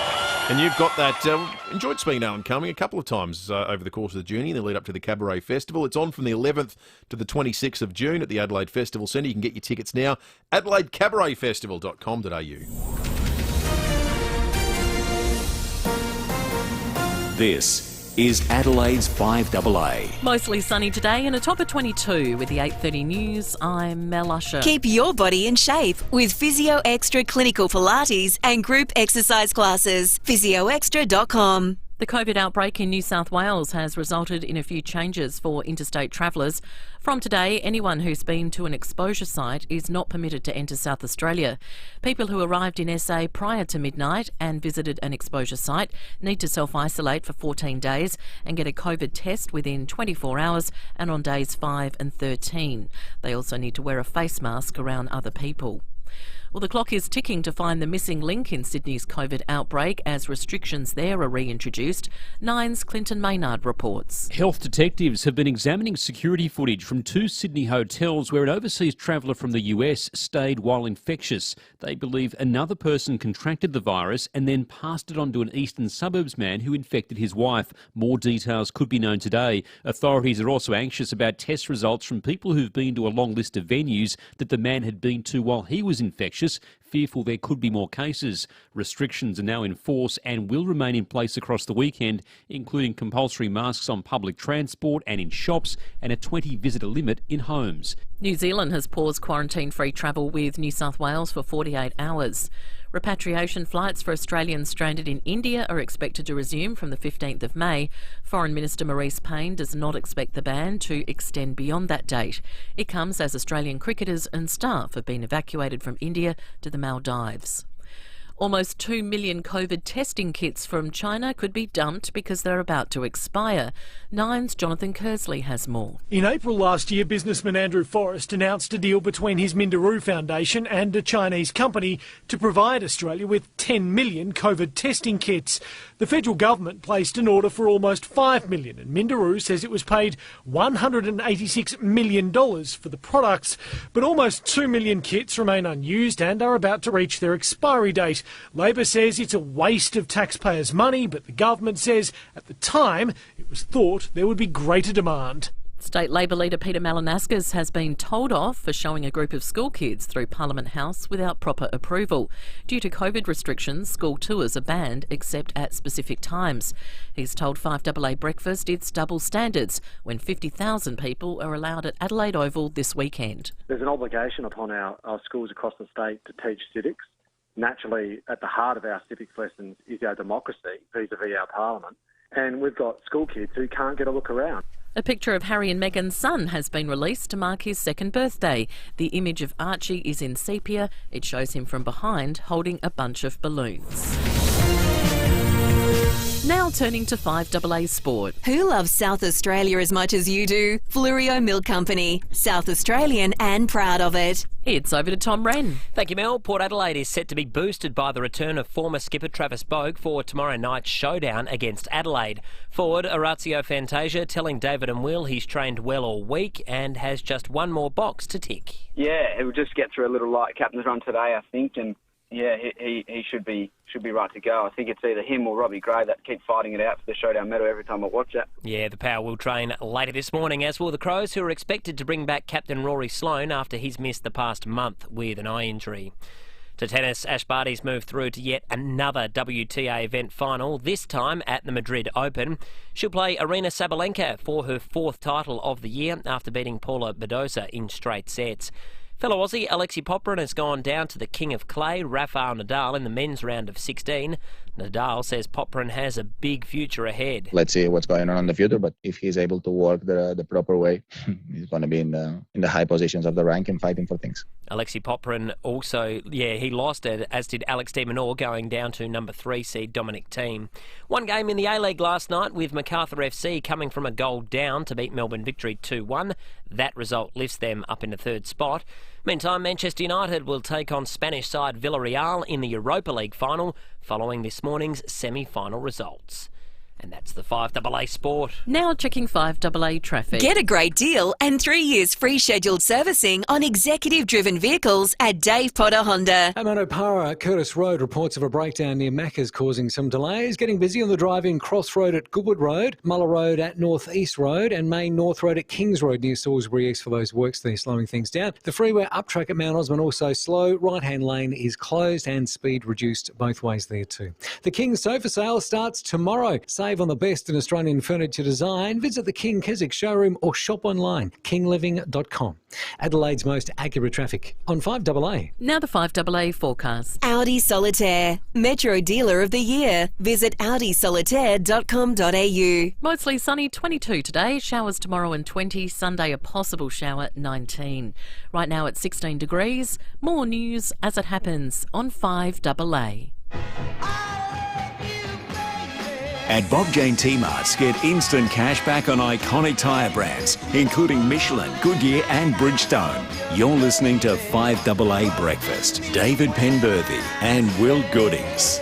And you've got that, enjoyed speaking to Alan Cumming a couple of times over the course of the journey in the lead up to the Cabaret Festival. It's on from the 11th to the 26th of June at the Adelaide Festival Centre. You can get your tickets now, adelaidecabaretfestival.com.au. This is Adelaide's 5AA. Mostly sunny today and a top of 22 with the 8:30 news. I'm Mel Usher. Keep your body in shape with Physio Extra Clinical Pilates and group exercise classes. PhysioExtra.com. The COVID outbreak in New South Wales has resulted in a few changes for interstate travellers. From today, anyone who's been to an exposure site is not permitted to enter South Australia. People who arrived in SA prior to midnight and visited an exposure site need to self-isolate for 14 days and get a COVID test within 24 hours and on days 5 and 13. They also need to wear a face mask around other people. Well, the clock is ticking to find the missing link in Sydney's COVID outbreak as restrictions there are reintroduced. Nine's Clinton Maynard reports. Health detectives have been examining security footage from 2 Sydney hotels where an overseas traveller from the US stayed while infectious. They believe another person contracted the virus and then passed it on to an eastern suburbs man who infected his wife. More details could be known today. Authorities are also anxious about test results from people who've been to a long list of venues that the man had been to while he was infectious, fearful there could be more cases. Restrictions are now in force and will remain in place across the weekend, including compulsory masks on public transport and in shops and a 20 visitor limit in homes. New Zealand has paused quarantine-free travel with New South Wales for 48 hours. Repatriation flights for Australians stranded in India are expected to resume from the 15th of May. Foreign Minister Maurice Payne does not expect the ban to extend beyond that date. It comes as Australian cricketers and staff have been evacuated from India to the Maldives. Almost 2 million COVID testing kits from China could be dumped because they're about to expire. Nine's Jonathan Kersley has more. In April last year, businessman Andrew Forrest announced a deal between his Minderoo Foundation and a Chinese company to provide Australia with 10 million COVID testing kits. The federal government placed an order for almost 5 million, and Minderoo says it was paid $186 million for the products. But almost 2 million kits remain unused and are about to reach their expiry date. Labor says it's a waste of taxpayers' money, but the government says at the time it was thought there would be greater demand. State Labor leader Peter Malinauskas has been told off for showing a group of school kids through Parliament House without proper approval. Due to COVID restrictions, school tours are banned except at specific times. He's told 5AA Breakfast it's double standards when 50,000 people are allowed at Adelaide Oval this weekend. There's an obligation upon our schools across the state to teach civics. Naturally, at the heart of our civics lessons is our democracy vis-a-vis our parliament. And we've got school kids who can't get a look around. A picture of Harry and Meghan's son has been released to mark his second birthday. The image of Archie is in sepia. It shows him from behind holding a bunch of balloons. Now turning to 5AA Sport. Who loves South Australia as much as you do? Fluorio Milk Company. South Australian and proud of it. It's over to Tom Wren. Thank you, Mel. Port Adelaide is set to be boosted by the return of former skipper Travis Boak for tomorrow night's showdown against Adelaide. Forward Orazio Fantasia telling David and Will he's trained well all week and has just one more box to tick. Yeah, he'll just get through a little light captain's run today, I think, and yeah, he should be right to go. I think it's either him or Robbie Gray that keep fighting it out for the showdown medal every time I watch it. Yeah, the Power will train later this morning, as will the Crows, who are expected to bring back Captain Rory Sloane after he's missed the past month with an eye injury. To tennis, Ash Barty's moved through to yet another WTA event final, this time at the Madrid Open. She'll play Arina Sabalenka for her fourth title of the year after beating Paula Badosa in straight sets. Fellow Aussie Alexei Popyrin has gone down to the King of Clay, Rafael Nadal, in the men's round of 16. Nadal says Popyrin has a big future ahead. Let's see what's going on in the future, but if he's able to work the proper way, he's going to be in the high positions of the rank and fighting for things. Alexei Popyrin also, he lost it, as did Alex de Minaur, going down to number 3 seed Dominic Thiem. One game in the A-League last night with Macarthur FC coming from a goal down to beat Melbourne Victory 2-1. That result lifts them up in the third spot. Meantime, Manchester United will take on Spanish side Villarreal in the Europa League final following this morning's semi-final results. And that's the 5AA Sport. Now checking 5AA traffic. Get a great deal and 3 years free scheduled servicing on executive-driven vehicles at Dave Potter Honda. At Mount Opara, Curtis Road, reports of a breakdown near Macca's causing some delays. Getting busy on the drive-in Cross Road at Goodwood Road, Muller Road at North East Road, and Main North Road at Kings Road near Salisbury East for those works there, slowing things down. The freeway up track at Mount Osman also slow. Right-hand lane is closed and speed reduced both ways there too. The King's Sofa Sale starts tomorrow. Save on the best in Australian furniture design. Visit the King Keswick showroom or shop online, kingliving.com. Adelaide's most accurate traffic on 5AA. Now the 5AA forecast. Audi Solitaire, Metro Dealer of the Year. Visit audisolitaire.com.au. Mostly sunny, 22 today. Showers tomorrow and 20. Sunday a possible shower, 19. Right now at 16 degrees. More news as it happens on 5AA. At Bob Jane T-Marts, get instant cash back on iconic tyre brands, including Michelin, Goodyear and Bridgestone. You're listening to 5AA Breakfast. David Penberthy and Will Goodings.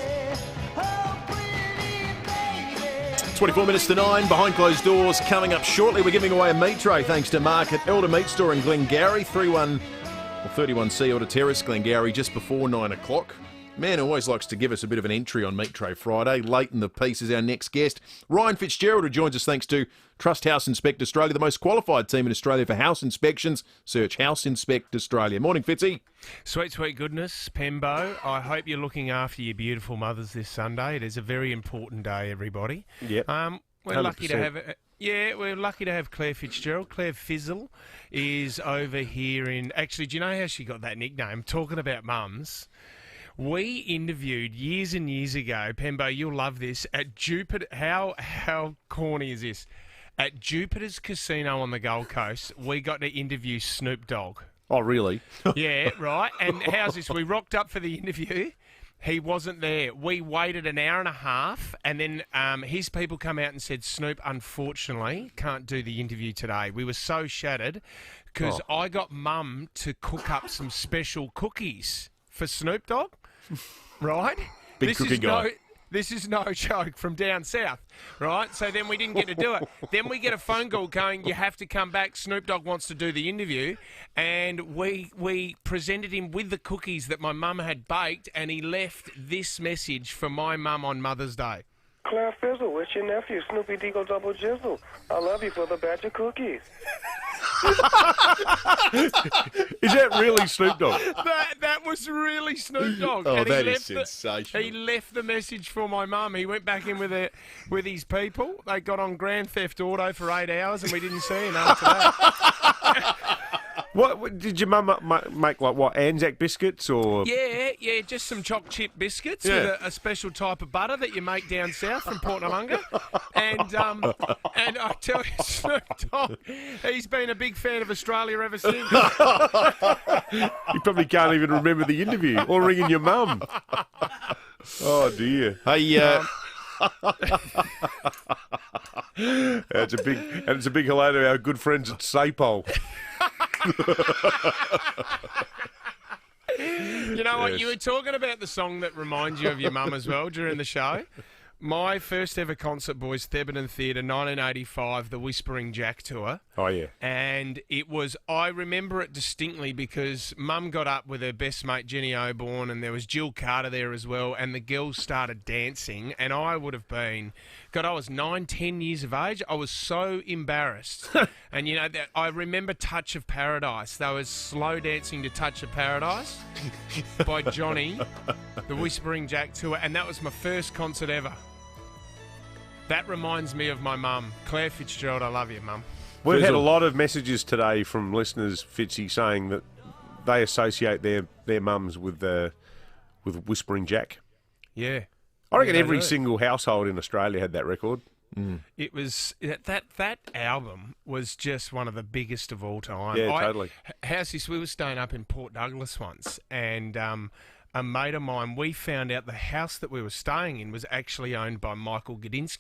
24 minutes to 9, behind closed doors. Coming up shortly, we're giving away a meat tray thanks to Market Elder Meat Store in Glengarry, 31C Elder Terrace, Glengarry, just before 9 o'clock. Man always likes to give us a bit of an entry on Meat Tray Friday. Late in the piece is our next guest, Ryan Fitzgerald, who joins us thanks to Trust House Inspect Australia, the most qualified team in Australia for house inspections. Search House Inspect Australia. Morning, Fitzy. Sweet, sweet goodness, Pembo. I hope you're looking after your beautiful mothers this Sunday. It is a very important day, everybody. Yep. We're lucky to have... we're lucky to have Claire Fitzgerald. Claire Fizzle is over here in... Actually, do you know how she got that nickname? Talking about mums... We interviewed years and years ago, Pembo, you'll love this, at Jupiter. How corny is this? At Jupiter's Casino on the Gold Coast, we got to interview Snoop Dogg. Oh, really? Yeah, right. And how's this? We rocked up for the interview, He wasn't there. We waited an hour and a half, and then his people come out and said, Snoop, unfortunately, can't do the interview today. We were so shattered because I got Mum to cook up some special cookies for Snoop Dogg, right? Big cookie guy. This is no joke, from down south, right? So then we didn't get to do it. Then we get a phone call going, you have to come back. Snoop Dogg wants to do the interview. And we presented him with the cookies that my mum had baked, and he left this message for my mum on Mother's Day. Claire Fizzle, it's your nephew, Snoopy Deagle Double Jizzle. I love you for the batch of cookies. Is that really Snoop Dogg? That was really Snoop Dogg. Oh, and that is sensational. He left the message for my mum. He went back in with his people. They got on Grand Theft Auto for 8 hours, and we didn't see him after that. What did your mum make? Like what, Anzac biscuits or? Yeah, just some choc chip biscuits with a special type of butter that you make down south from Port Noarlunga. And I tell you, Snoop Dogg, he's been a big fan of Australia ever since. You probably can't even remember the interview or ringing your mum. Oh dear. Hey, it's a big hello to our good friends at Sapole. You know what? You were talking about the song that reminds you of your mum as well during the show. My first ever concert, boys, Thebarton Theatre, 1985, the Whispering Jack tour. Oh, yeah. And it was, I remember it distinctly because Mum got up with her best mate, Jenny Oborn, and there was Jill Carter there as well, and the girls started dancing, and I would have been, God, I was 9, 10 years of age. I was so embarrassed. And, you know, I remember Touch of Paradise. They was slow dancing to Touch of Paradise by Johnny, the Whispering Jack tour, and that was my first concert ever. That reminds me of my mum. Claire Fitzgerald, I love you, Mum. We've had a lot of messages today from listeners, Fitzy, saying that they associate their mums with Whispering Jack. Yeah. I reckon every single household in Australia had that record. Mm. It was that album was just one of the biggest of all time. Yeah, totally. We were staying up in Port Douglas once, and a mate of mine, we found out the house that we were staying in was actually owned by Michael Goodings.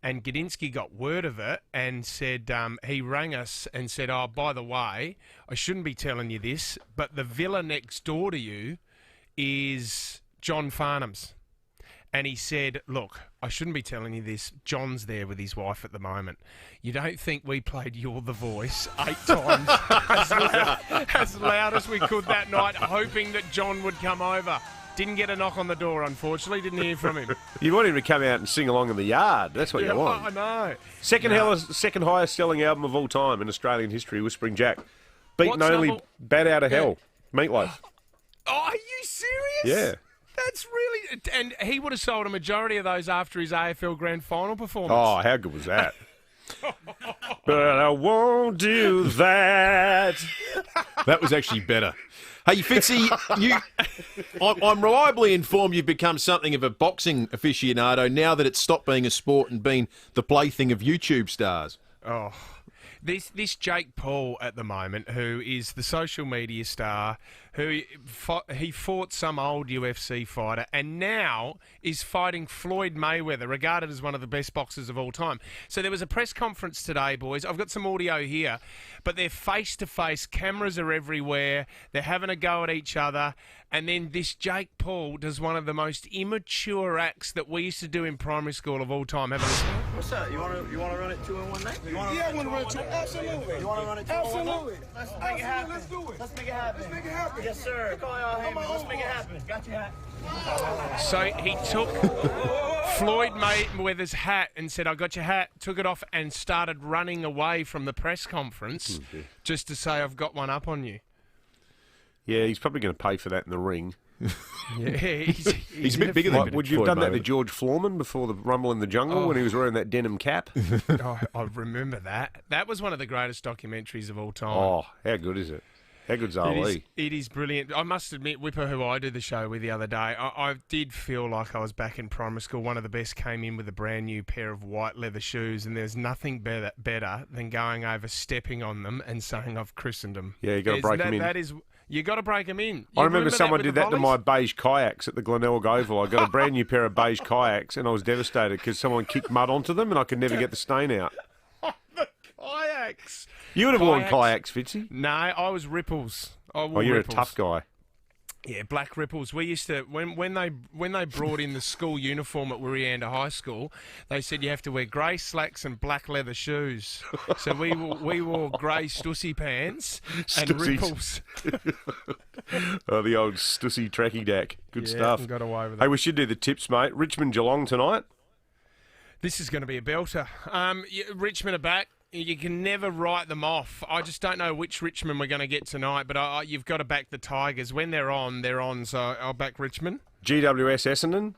And Goodings got word of it and said, he rang us and said, oh, by the way, I shouldn't be telling you this, but the villa next door to you is John Farnham's. And he said, look, I shouldn't be telling you this. John's there with his wife at the moment. You don't think we played You're the Voice 8 times as loud as we could that night, hoping that John would come over. Didn't get a knock on the door, unfortunately. Didn't hear from him. You want him to come out and sing along in the yard. That's what you want. I know. Second highest selling album of all time in Australian history, Whispering Jack. Beaten only Bat Out of Hell, Meatloaf. Oh, are you serious? Yeah. That's really... And he would have sold a majority of those after his AFL Grand Final performance. Oh, how good was that? But I won't do that. That was actually better. Hey, Fitzy, I'm reliably informed you've become something of a boxing aficionado now that it's stopped being a sport and been the plaything of YouTube stars. Oh, this Jake Paul at the moment, who is the social media star, he fought some old UFC fighter and now is fighting Floyd Mayweather, regarded as one of the best boxers of all time. So there was a press conference today, boys. I've got some audio here, but they're face-to-face. Cameras are everywhere. They're having a go at each other. And then this Jake Paul does one of the most immature acts that we used to do in primary school of all time. Have a listen. What's up? You want to run it 2-on-1 next? Yeah, I want to run it 2-on-1. Absolutely. You want to run it 2-on-1? Absolutely. Let's make it happen. Let's do it. Let's make it happen. Let's make it happen. Yes, sir. Call y'all Heyman. Let's make it happen. Got your hat. So he took Floyd Mayweather's hat and said, I got your hat, took it off and started running away from the press conference just to say, I've got one up on you. Yeah, he's probably going to pay for that in the ring. Yeah, he's a bit bigger than Would you have done that to George Foreman before the Rumble in the Jungle when he was wearing that denim cap? Oh, I remember that. That was one of the greatest documentaries of all time. Oh, how good is it? How good's Ali? It is brilliant. I must admit, Whipper, who I do the show with the other day, I did feel like I was back in primary school. One of the best came in with a brand new pair of white leather shoes, and there's nothing better than going over, stepping on them, and saying, I've christened them. Yeah, you got to break them in. That is... You got to break them in. I remember someone did that to my beige kayaks at the Glenelg Oval. I got a brand new pair of beige kayaks and I was devastated because someone kicked mud onto them and I could never get the stain out. The kayaks. You would have worn kayaks, Fitzy. No, I was ripples. You're Ripples. A tough guy. Yeah, black ripples. We used to when they brought in the school uniform at Wirianda High School, they said you have to wear grey slacks and black leather shoes. So we wore grey Stussy pants and ripples. The old Stussy tracky dack. Good stuff. Got away with it. Hey, we should do the tips, mate. Richmond Geelong tonight. This is going to be a belter. Richmond are back. You can never write them off. I just don't know which Richmond we're going to get tonight, but you've got to back the Tigers. When they're on, so I'll back Richmond. GWS Essendon?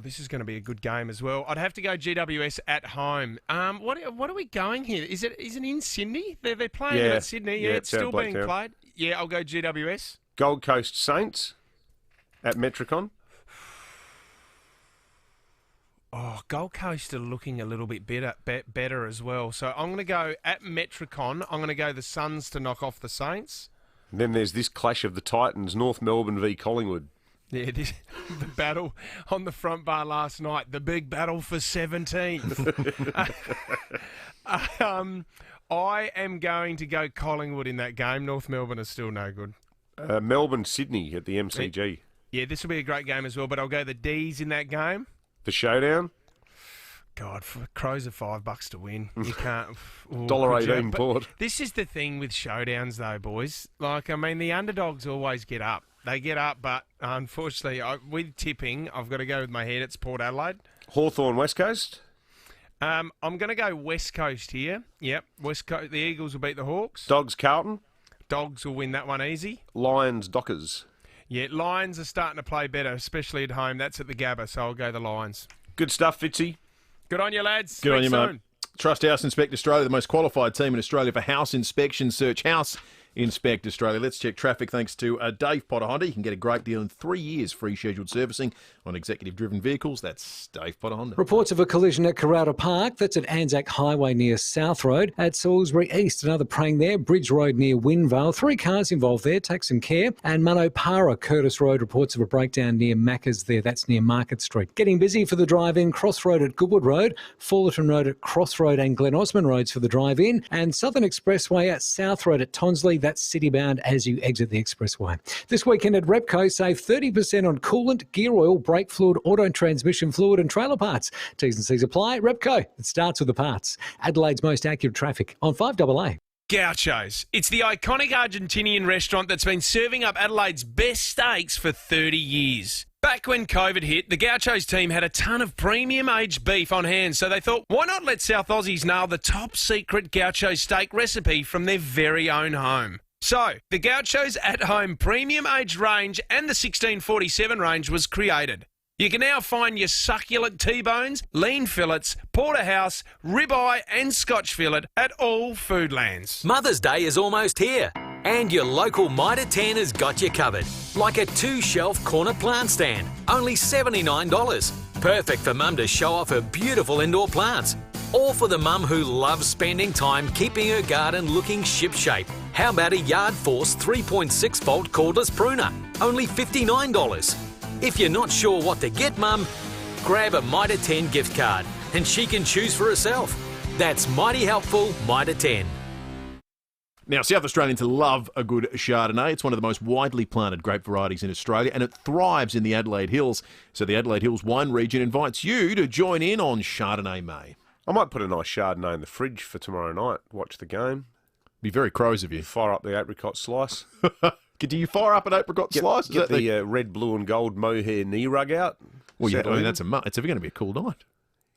This is going to be a good game as well. I'd have to go GWS at home. What are we going here? Is it in Sydney? They're playing it at Sydney. Yeah, it's still being played. Yeah, I'll go GWS. Gold Coast Saints at Metricon? Oh, Gold Coast are looking a little bit better as well. So I'm going to go at Metricon. I'm going to go the Suns to knock off the Saints. And then there's this clash of the Titans, North Melbourne v Collingwood. Yeah, the battle on the front bar last night. The big battle for 17th. I am going to go Collingwood in that game. North Melbourne is still no good. Melbourne-Sydney at the MCG. Yeah, this will be a great game as well, but I'll go the D's in that game. The showdown? God, Crows are $5 to win. You can't. $1.18 Port. This is the thing with showdowns, though, boys. The underdogs always get up. They get up, but unfortunately, with tipping, I've got to go with my head. It's Port Adelaide. Hawthorn West Coast? I'm going to go West Coast here. Yep, West Coast. The Eagles will beat the Hawks. Dogs Carlton? Dogs will win that one easy. Lions Dockers? Yeah, Lions are starting to play better, especially at home. That's at the Gabba, so I'll go the Lions. Good stuff, Fitzy. Good on you, lads. Good on you, mate. Trust House Inspect Australia, the most qualified team in Australia for house inspection. Search House Inspect Australia. Let's check traffic thanks to Dave Potter Honda. You can get a great deal in 3 years free scheduled servicing on executive-driven vehicles. That's Dave Potter Honda. Reports of a collision at Carrara Park. That's at Anzac Highway near South Road. At Salisbury East, another praying there. Bridge Road near Windvale. 3 cars involved there. Take some care. And Manopara, Curtis Road. Reports of a breakdown near Macca's there. That's near Market Street. Getting busy for the drive-in. Cross Road at Goodwood Road. Fullerton Road at Cross Road and Glen Osmond Roads for the drive-in. And Southern Expressway at South Road at Tonsley. That's city-bound as you exit the expressway. This weekend at Repco, save 30% on coolant, gear oil, brake fluid, auto and transmission fluid and trailer parts. T's and C's apply. Repco, it starts with the parts. Adelaide's most accurate traffic on 5AA. Gauchos. It's the iconic Argentinian restaurant that's been serving up Adelaide's best steaks for 30 years. Back when COVID hit, the Gauchos team had a ton of premium aged beef on hand, so they thought, why not let South Aussies nail the top secret Gaucho steak recipe from their very own home? So, the Gauchos at Home Premium Aged range and the 1647 range was created. You can now find your succulent T-bones, lean fillets, porterhouse, ribeye and Scotch fillet at all Foodlands. Mother's Day is almost here, and your local Mitre 10 has got you covered. Like a 2-shelf corner plant stand, only $79. Perfect for mum to show off her beautiful indoor plants. Or for the mum who loves spending time keeping her garden looking shipshape. How about a Yard Force 3.6 volt cordless pruner? Only $59. If you're not sure what to get mum, grab a Mitre 10 gift card and she can choose for herself. That's mighty helpful, Mitre 10. Now, South Australians love a good Chardonnay. It's one of the most widely planted grape varieties in Australia, and it thrives in the Adelaide Hills. So the Adelaide Hills wine region invites you to join in on Chardonnay May. I might put a nice Chardonnay in the fridge for tomorrow night. Watch the game. Be very Crows of you. Fire up the apricot slice. Do you fire up an apricot slice? Get the red, blue and gold mohair knee rug out. Well, yeah, I mean, it's going to be a cool night.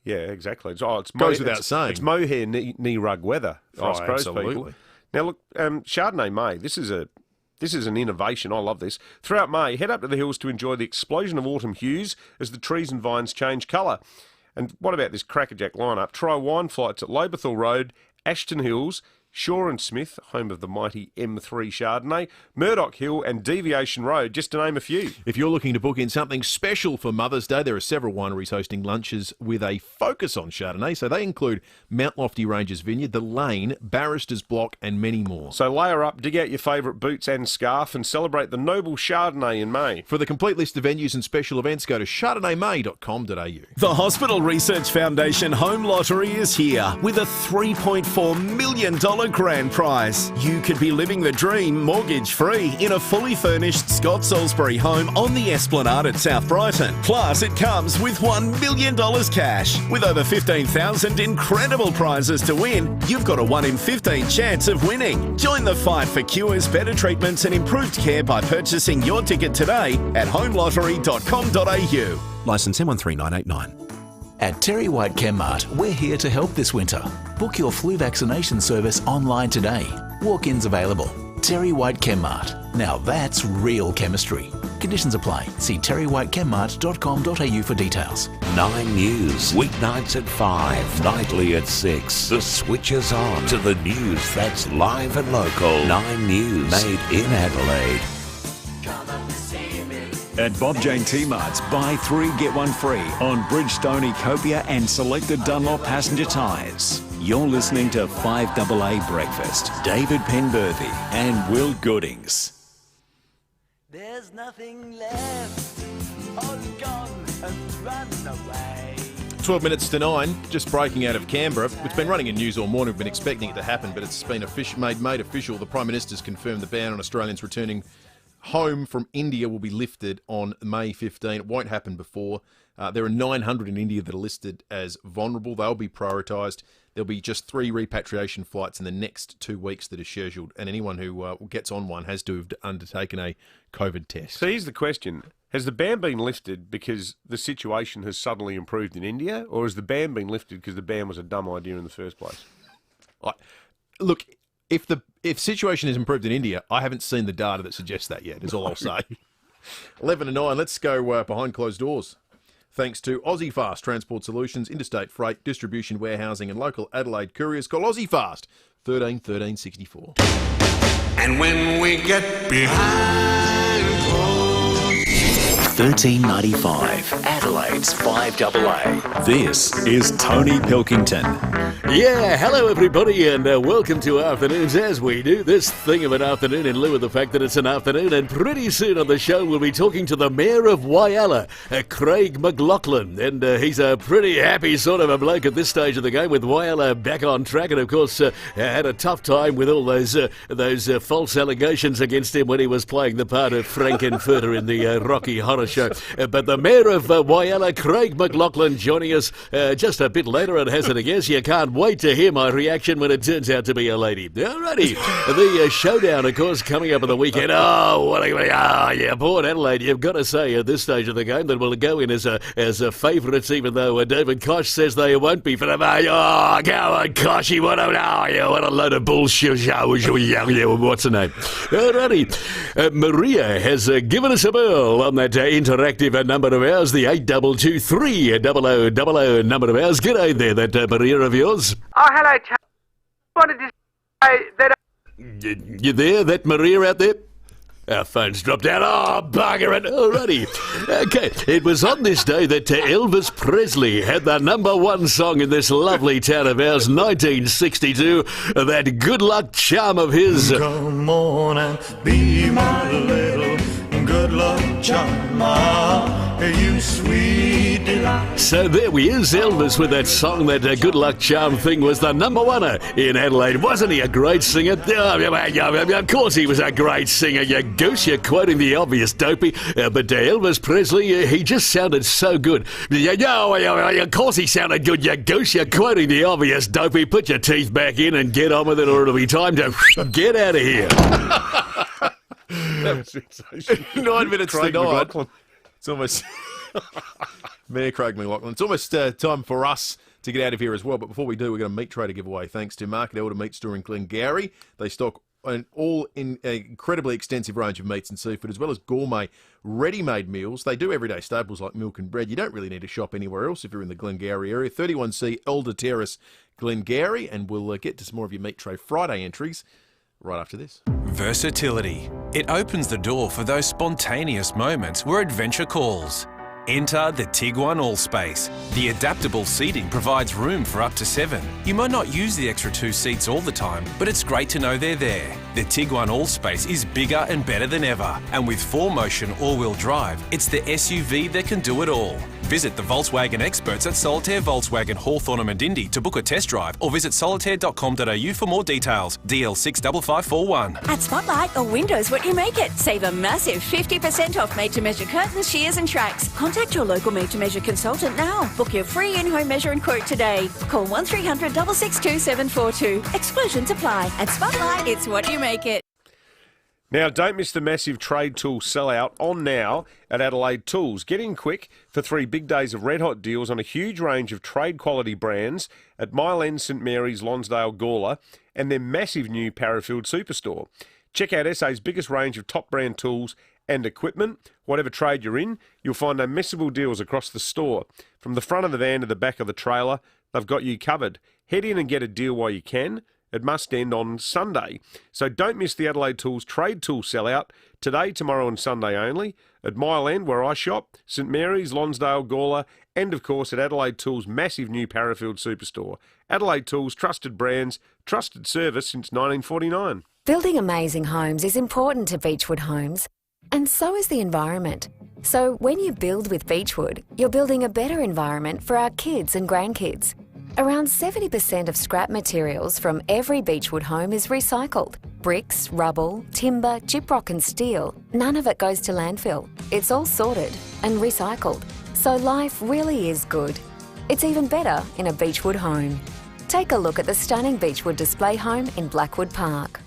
Yeah, exactly. Goes without saying. It's mohair knee rug weather for us Crows absolutely. People. Now, look, Chardonnay May, this is an innovation. I love this. Throughout May, head up to the hills to enjoy the explosion of autumn hues as the trees and vines change colour. And what about this crackerjack lineup? Try wine flights at Labourthal Road, Ashton Hills, Shaw and Smith, home of the mighty M3 Chardonnay, Murdoch Hill and Deviation Road, just to name a few. If you're looking to book in something special for Mother's Day, there are several wineries hosting lunches with a focus on Chardonnay. So they include Mount Lofty Ranges Vineyard, The Lane, Barrister's Block and many more. So layer up, dig out your favourite boots and scarf and celebrate the noble Chardonnay in May. For the complete list of venues and special events, go to chardonnaymay.com.au. The Hospital Research Foundation Home Lottery is here with a $3.4 million grand prize. You could be living the dream mortgage-free in a fully furnished Scott Salisbury home on the Esplanade at South Brighton. Plus, it comes with $1 million cash. With over 15,000 incredible prizes to win, you've got a 1 in 15 chance of winning. Join the fight for cures, better treatments and improved care by purchasing your ticket today at homelottery.com.au. Licence M13989. At Terry White Chemmart, we're here to help this winter. Book your flu vaccination service online today. Walk-ins available. Terry White Chemmart. Now that's real chemistry. Conditions apply. See terrywhitechemmart.com.au for details. 9 News, weeknights at 5, nightly at 6. The switch is on to the news that's live and local. 9 News, made in Adelaide. At Bob Jane T-Mart's, buy 3 get 1 free on Bridgestone, Copia and selected Dunlop passenger tyres. You're listening to 5AA Breakfast. David Penberthy and Will Goodings. There's nothing left, all gone and run away. 12 minutes to 9, just breaking out of Canberra. It's been running in news all morning. We've been expecting it to happen, but it's been made official. The Prime Minister's confirmed the ban on Australians returning home from India will be lifted on May 15. It won't happen before. There are 900 in India that are listed as vulnerable. They'll be prioritised. There'll be just 3 repatriation flights in the next 2 weeks that are scheduled, and anyone who gets on one has to have undertaken a COVID test. So here's the question. Has the ban been lifted because the situation has suddenly improved in India, or has the ban been lifted because the ban was a dumb idea in the first place? Look, if situation has improved in India, I haven't seen the data that suggests that yet, is all I'll say. 11 to 9, let's go behind closed doors. Thanks to Aussie Fast Transport Solutions, Interstate Freight, Distribution, Warehousing and local Adelaide couriers. Call Aussie Fast, 13 13 64. And when we get behind closed... 13.95, Adelaide's 5AA. This is Tony Pilkington. Yeah, hello everybody and welcome to Afternoons as we do this thing of an afternoon in lieu of the fact that it's an afternoon, and pretty soon on the show we'll be talking to the Mayor of Whyalla, Craig McLaughlin, and he's a pretty happy sort of a bloke at this stage of the game with Whyalla back on track, and of course had a tough time with all those false allegations against him when he was playing the part of Frankenfurter in the Rocky Horror Show. But the Mayor of Whyalla, Craig McLaughlin, joining us just a bit later, and has it a guess, you can't wait to hear my reaction when it turns out to be a lady. Alrighty, the showdown, of course, coming up on the weekend. Port Adelaide, you've got to say at this stage of the game that will go in as favourites, even though David Koch says they won't be for them. Go on, Koshy, what a load of bullshit. What's her name? Alrighty, Maria has given us a bell on that interactive number of ours, the 82230000 number of ours. G'day there, that Maria of yours. Oh, hello, Charles. I wanted to say that... You there, that Maria out there? Our phone's dropped out. Oh, bugger it. Alrighty. Okay, it was on this day that Elvis Presley had the #1 song in this lovely town of ours, 1962, that Good Luck Charm of his. Come on and be my little good luck charm, you sweet delight. So there he is, Elvis, with that song, that Good Luck Charm thing was the #1 in Adelaide. Wasn't he a great singer? Of course he was a great singer, you goose. You're quoting the obvious, dopey. But Elvis Presley, he just sounded so good. Of course he sounded good, you goose. You're quoting the obvious, dopey. Put your teeth back in and get on with it, or it'll be time to get out of here. 9 minutes to 9. It's almost... Mayor Craig McLaughlin. It's almost time for us to get out of here as well. But before we do, we've got a meat tray to give away. Thanks to Market Elder Meat Store in Glengarry. They stock an incredibly extensive range of meats and seafood, as well as gourmet ready-made meals. They do everyday staples like milk and bread. You don't really need to shop anywhere else if you're in the Glengarry area. 31C Elder Terrace, Glengarry, and we'll get to some more of your Meat Tray Friday entries right after this. Versatility. It opens the door for those spontaneous moments where adventure calls. Enter the Tiguan Allspace. The adaptable seating provides room for up to 7. You might not use the extra 2 seats all the time, but it's great to know they're there. The Tiguan Allspace is bigger and better than ever, and with 4Motion all-wheel drive, it's the SUV that can do it all. Visit the Volkswagen experts at Solitaire Volkswagen Hawthorne and Medindi to book a test drive, or visit solitaire.com.au for more details. DL65541. At Spotlight or Windows What You Make It. Save a massive 50% off made-to-measure curtains, shears and tracks. Contact your local made-to-measure consultant now. Book your free in-home measure and quote today. Call 1300 662 742. Exclusions apply. At Spotlight, it's what you make it. Now, don't miss the massive trade tool sellout on now at Adelaide Tools. Get in quick for 3 big days of red-hot deals on a huge range of trade-quality brands at Mile End, St Mary's, Lonsdale, Gawler, and their massive new Parafield Superstore. Check out SA's biggest range of top-brand tools and equipment. Whatever trade you're in, you'll find unmissable deals across the store. From the front of the van to the back of the trailer, they've got you covered. Head in and get a deal while you can. It must end on Sunday. So don't miss the Adelaide Tools trade tool sellout today, tomorrow and Sunday only at Mile End, where I shop, St Mary's, Lonsdale, Gawler, and of course at Adelaide Tools' massive new Parafield Superstore. Adelaide Tools, trusted brands, trusted service since 1949. Building amazing homes is important to Beechwood Homes, and so is the environment. So when you build with Beechwood, you're building a better environment for our kids and grandkids. Around 70% of scrap materials from every Beechwood home is recycled. Bricks, rubble, timber, gyprock and steel, none of it goes to landfill. It's all sorted and recycled. So life really is good. It's even better in a Beechwood home. Take a look at the stunning Beechwood display home in Blackwood Park.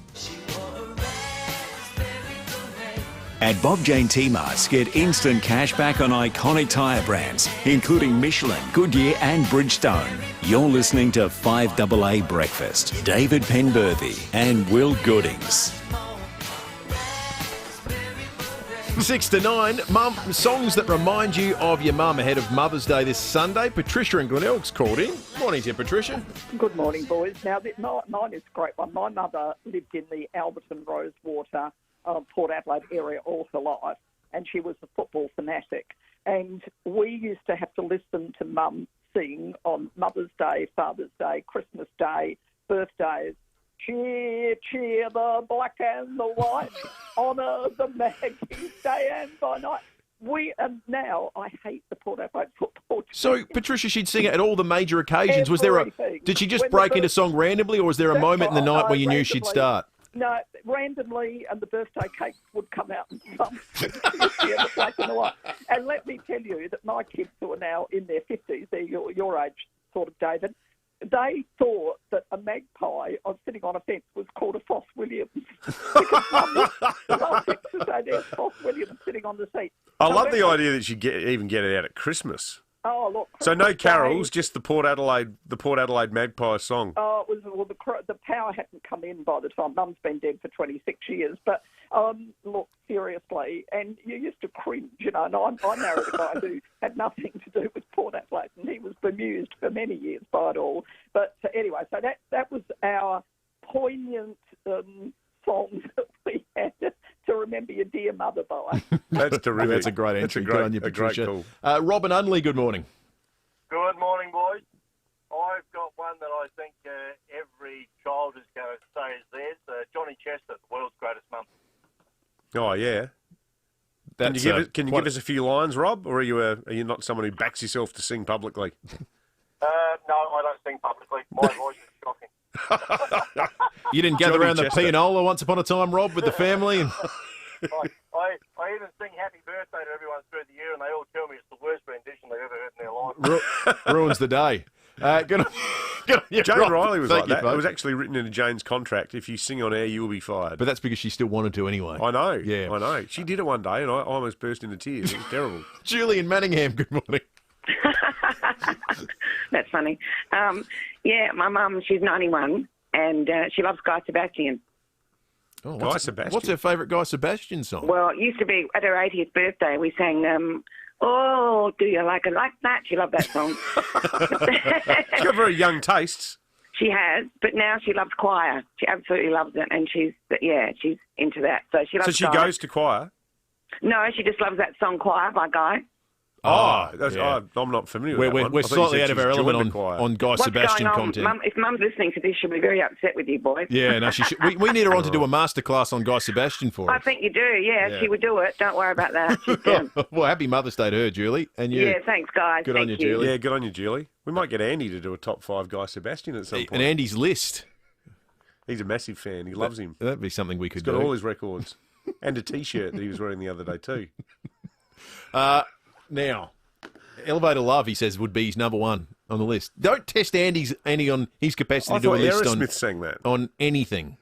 At Bob Jane T-Marts, get instant cash back on iconic tyre brands, including Michelin, Goodyear and Bridgestone. You're listening to 5AA Breakfast. David Penberthy and Will Goodings. 6 to 9, Mum, songs that remind you of your mum ahead of Mother's Day this Sunday. Patricia and Glenelg's called in. Morning to you, Patricia. Good morning, boys. Now, mine is a great one. My mother lived in the Alberton, Rosewater, Port Adelaide area all her life, and she was a football fanatic. And we used to have to listen to Mum sing on Mother's Day, Father's Day, Christmas Day, birthdays. Cheer, cheer the black and the white, honour the Maggies day and by night. And now I hate the Port Adelaide football team. So, Patricia, she'd sing it at all the major occasions. Was there did she just break into song randomly, or was there a moment in the night where you knew she'd start? No, randomly, and the birthday cakes would come out and some the black and the white. And let me tell you that my kids who are now in their 50s, they're your age, sort of, David, they thought that a magpie sitting on a fence was called a Foss Williams. Because Mum was to say there's Foss Williams sitting on the seat. I love the idea that you even get it out at Christmas. Oh, look. So no carols, just the Port Adelaide Magpie song. Oh, it was, the power hadn't come in by the time. Mum's been dead for 26 years. But look, seriously, and you used to cringe, and I married a guy who had nothing to do with Port Adelaide, and he was bemused for many years by it all. But anyway, so that was our poignant song that we had to remember your dear mother by. That's terrific. That's a great entry. Good on you, Patricia. A great call. Robin Unley, good morning. Good morning, boys. I've got one that I think every child is going to say is theirs. Johnny Chester, the world's greatest mum. Oh, yeah. Can you give us a few lines, Rob, or are you not someone who backs yourself to sing publicly? No, I don't sing publicly. My voice is shocking. You didn't gather around the pianola once upon a time, Rob, with the family? I even sing happy birthday to everyone through the year, and they all tell me it's the worst rendition they've ever heard in their life. Ruins the day. Good on you, Jane Rob. Riley was Thank like that. you, It was actually written into Jane's contract. If you sing on air, you will be fired. But that's because she still wanted to anyway. I know. Yeah. I know. She did it one day, and I almost burst into tears. It was terrible. Julian Manningham, good morning. That's funny. Yeah, my mum, she's 91, and she loves Guy Sebastian. Oh, Guy Sebastian. What's her favourite Guy Sebastian song? Well, it used to be at her 80th birthday, we sang, Oh, do you like it like that? She loved that song. She's got very young tastes. She has, but now she loves choir. She absolutely loves it, and she's into that. So she loves. So she choir. goes to choir? No, she just loves that song "Choir" by Guy. I'm not familiar with that one. We're I thought you slightly said out of she's our joined element the choir. on Guy What's Sebastian going on? content. Mum, if Mum's listening to this, she'll be very upset with you, boys. Yeah, no, she should. We need her on to do a masterclass on Guy Sebastian for I us. think you do. Yeah, she would do it. Don't worry about that. She's down. Well, happy Mother's Day to her, Julie, and you. Yeah, thanks, guys. Good Thank on you, Julie. Yeah, good on you, Julie. We might get Andy to do a top 5 Guy Sebastian at some point. And Andy's list. He's a massive fan. He loves him. That'd be something we could He's got do. all his records. And a T-shirt that he was wearing the other day too. Now, Elevator Love, he says, would be his number one on the list. Don't test Andy on his capacity I to do a thought list Aerosmith sang that. on anything.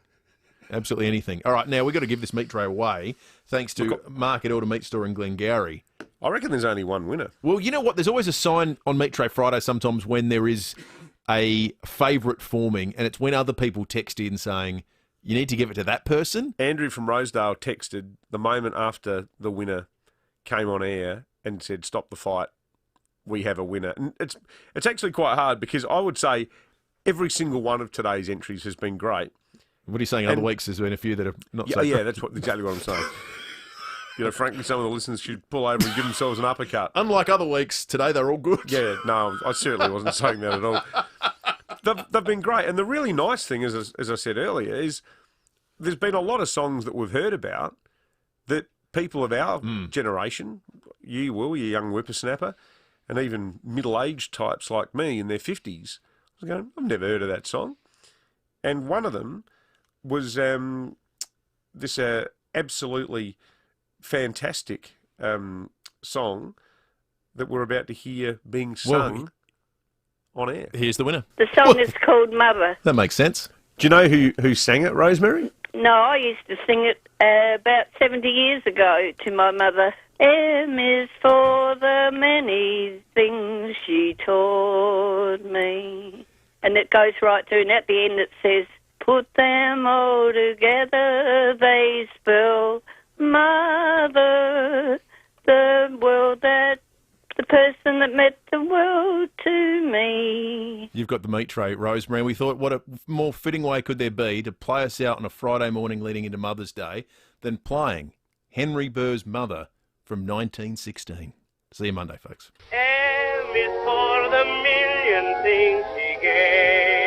Absolutely anything. All right, now we've got to give this meat tray away thanks to Market Elder Meat Store in Glengarry. I reckon there's only one winner. Well, you know what? There's always a sign on Meat Tray Friday sometimes when there is a favourite forming, and it's when other people text in saying, you need to give it to that person. Andrew from Rosedale texted the moment after the winner came on air and said, stop the fight, we have a winner. And it's actually quite hard because I would say every single one of today's entries has been great. What are you saying? Other weeks there's been a few that are not so Yeah, great. that's exactly what I'm saying. Frankly, some of the listeners should pull over and give themselves an uppercut. Unlike other weeks, today they're all good. Yeah, no, I certainly wasn't saying that at all. They've been great. And the really nice thing, as I said earlier, is there's been a lot of songs that we've heard about that people of our generation, you, Will, you young whippersnapper, and even middle-aged types like me in their 50s, was going, I've never heard of that song. And one of them was this absolutely fantastic song that we're about to hear being sung on air. Here's the winner. The song is called Mother. That makes sense. Do you know who sang it, Rosemary? No, I used to sing it about 70 years ago to my mother. M is for the many things she taught me. And it goes right through, and at the end it says, put them all together, they spell mother, the world that, the person that meant the world to me. You've got the meat tray, Rosemary. We thought, what a more fitting way could there be to play us out on a Friday morning leading into Mother's Day than playing Henry Burr's Mother from 1916. See you Monday, folks. M is for the million things she gave.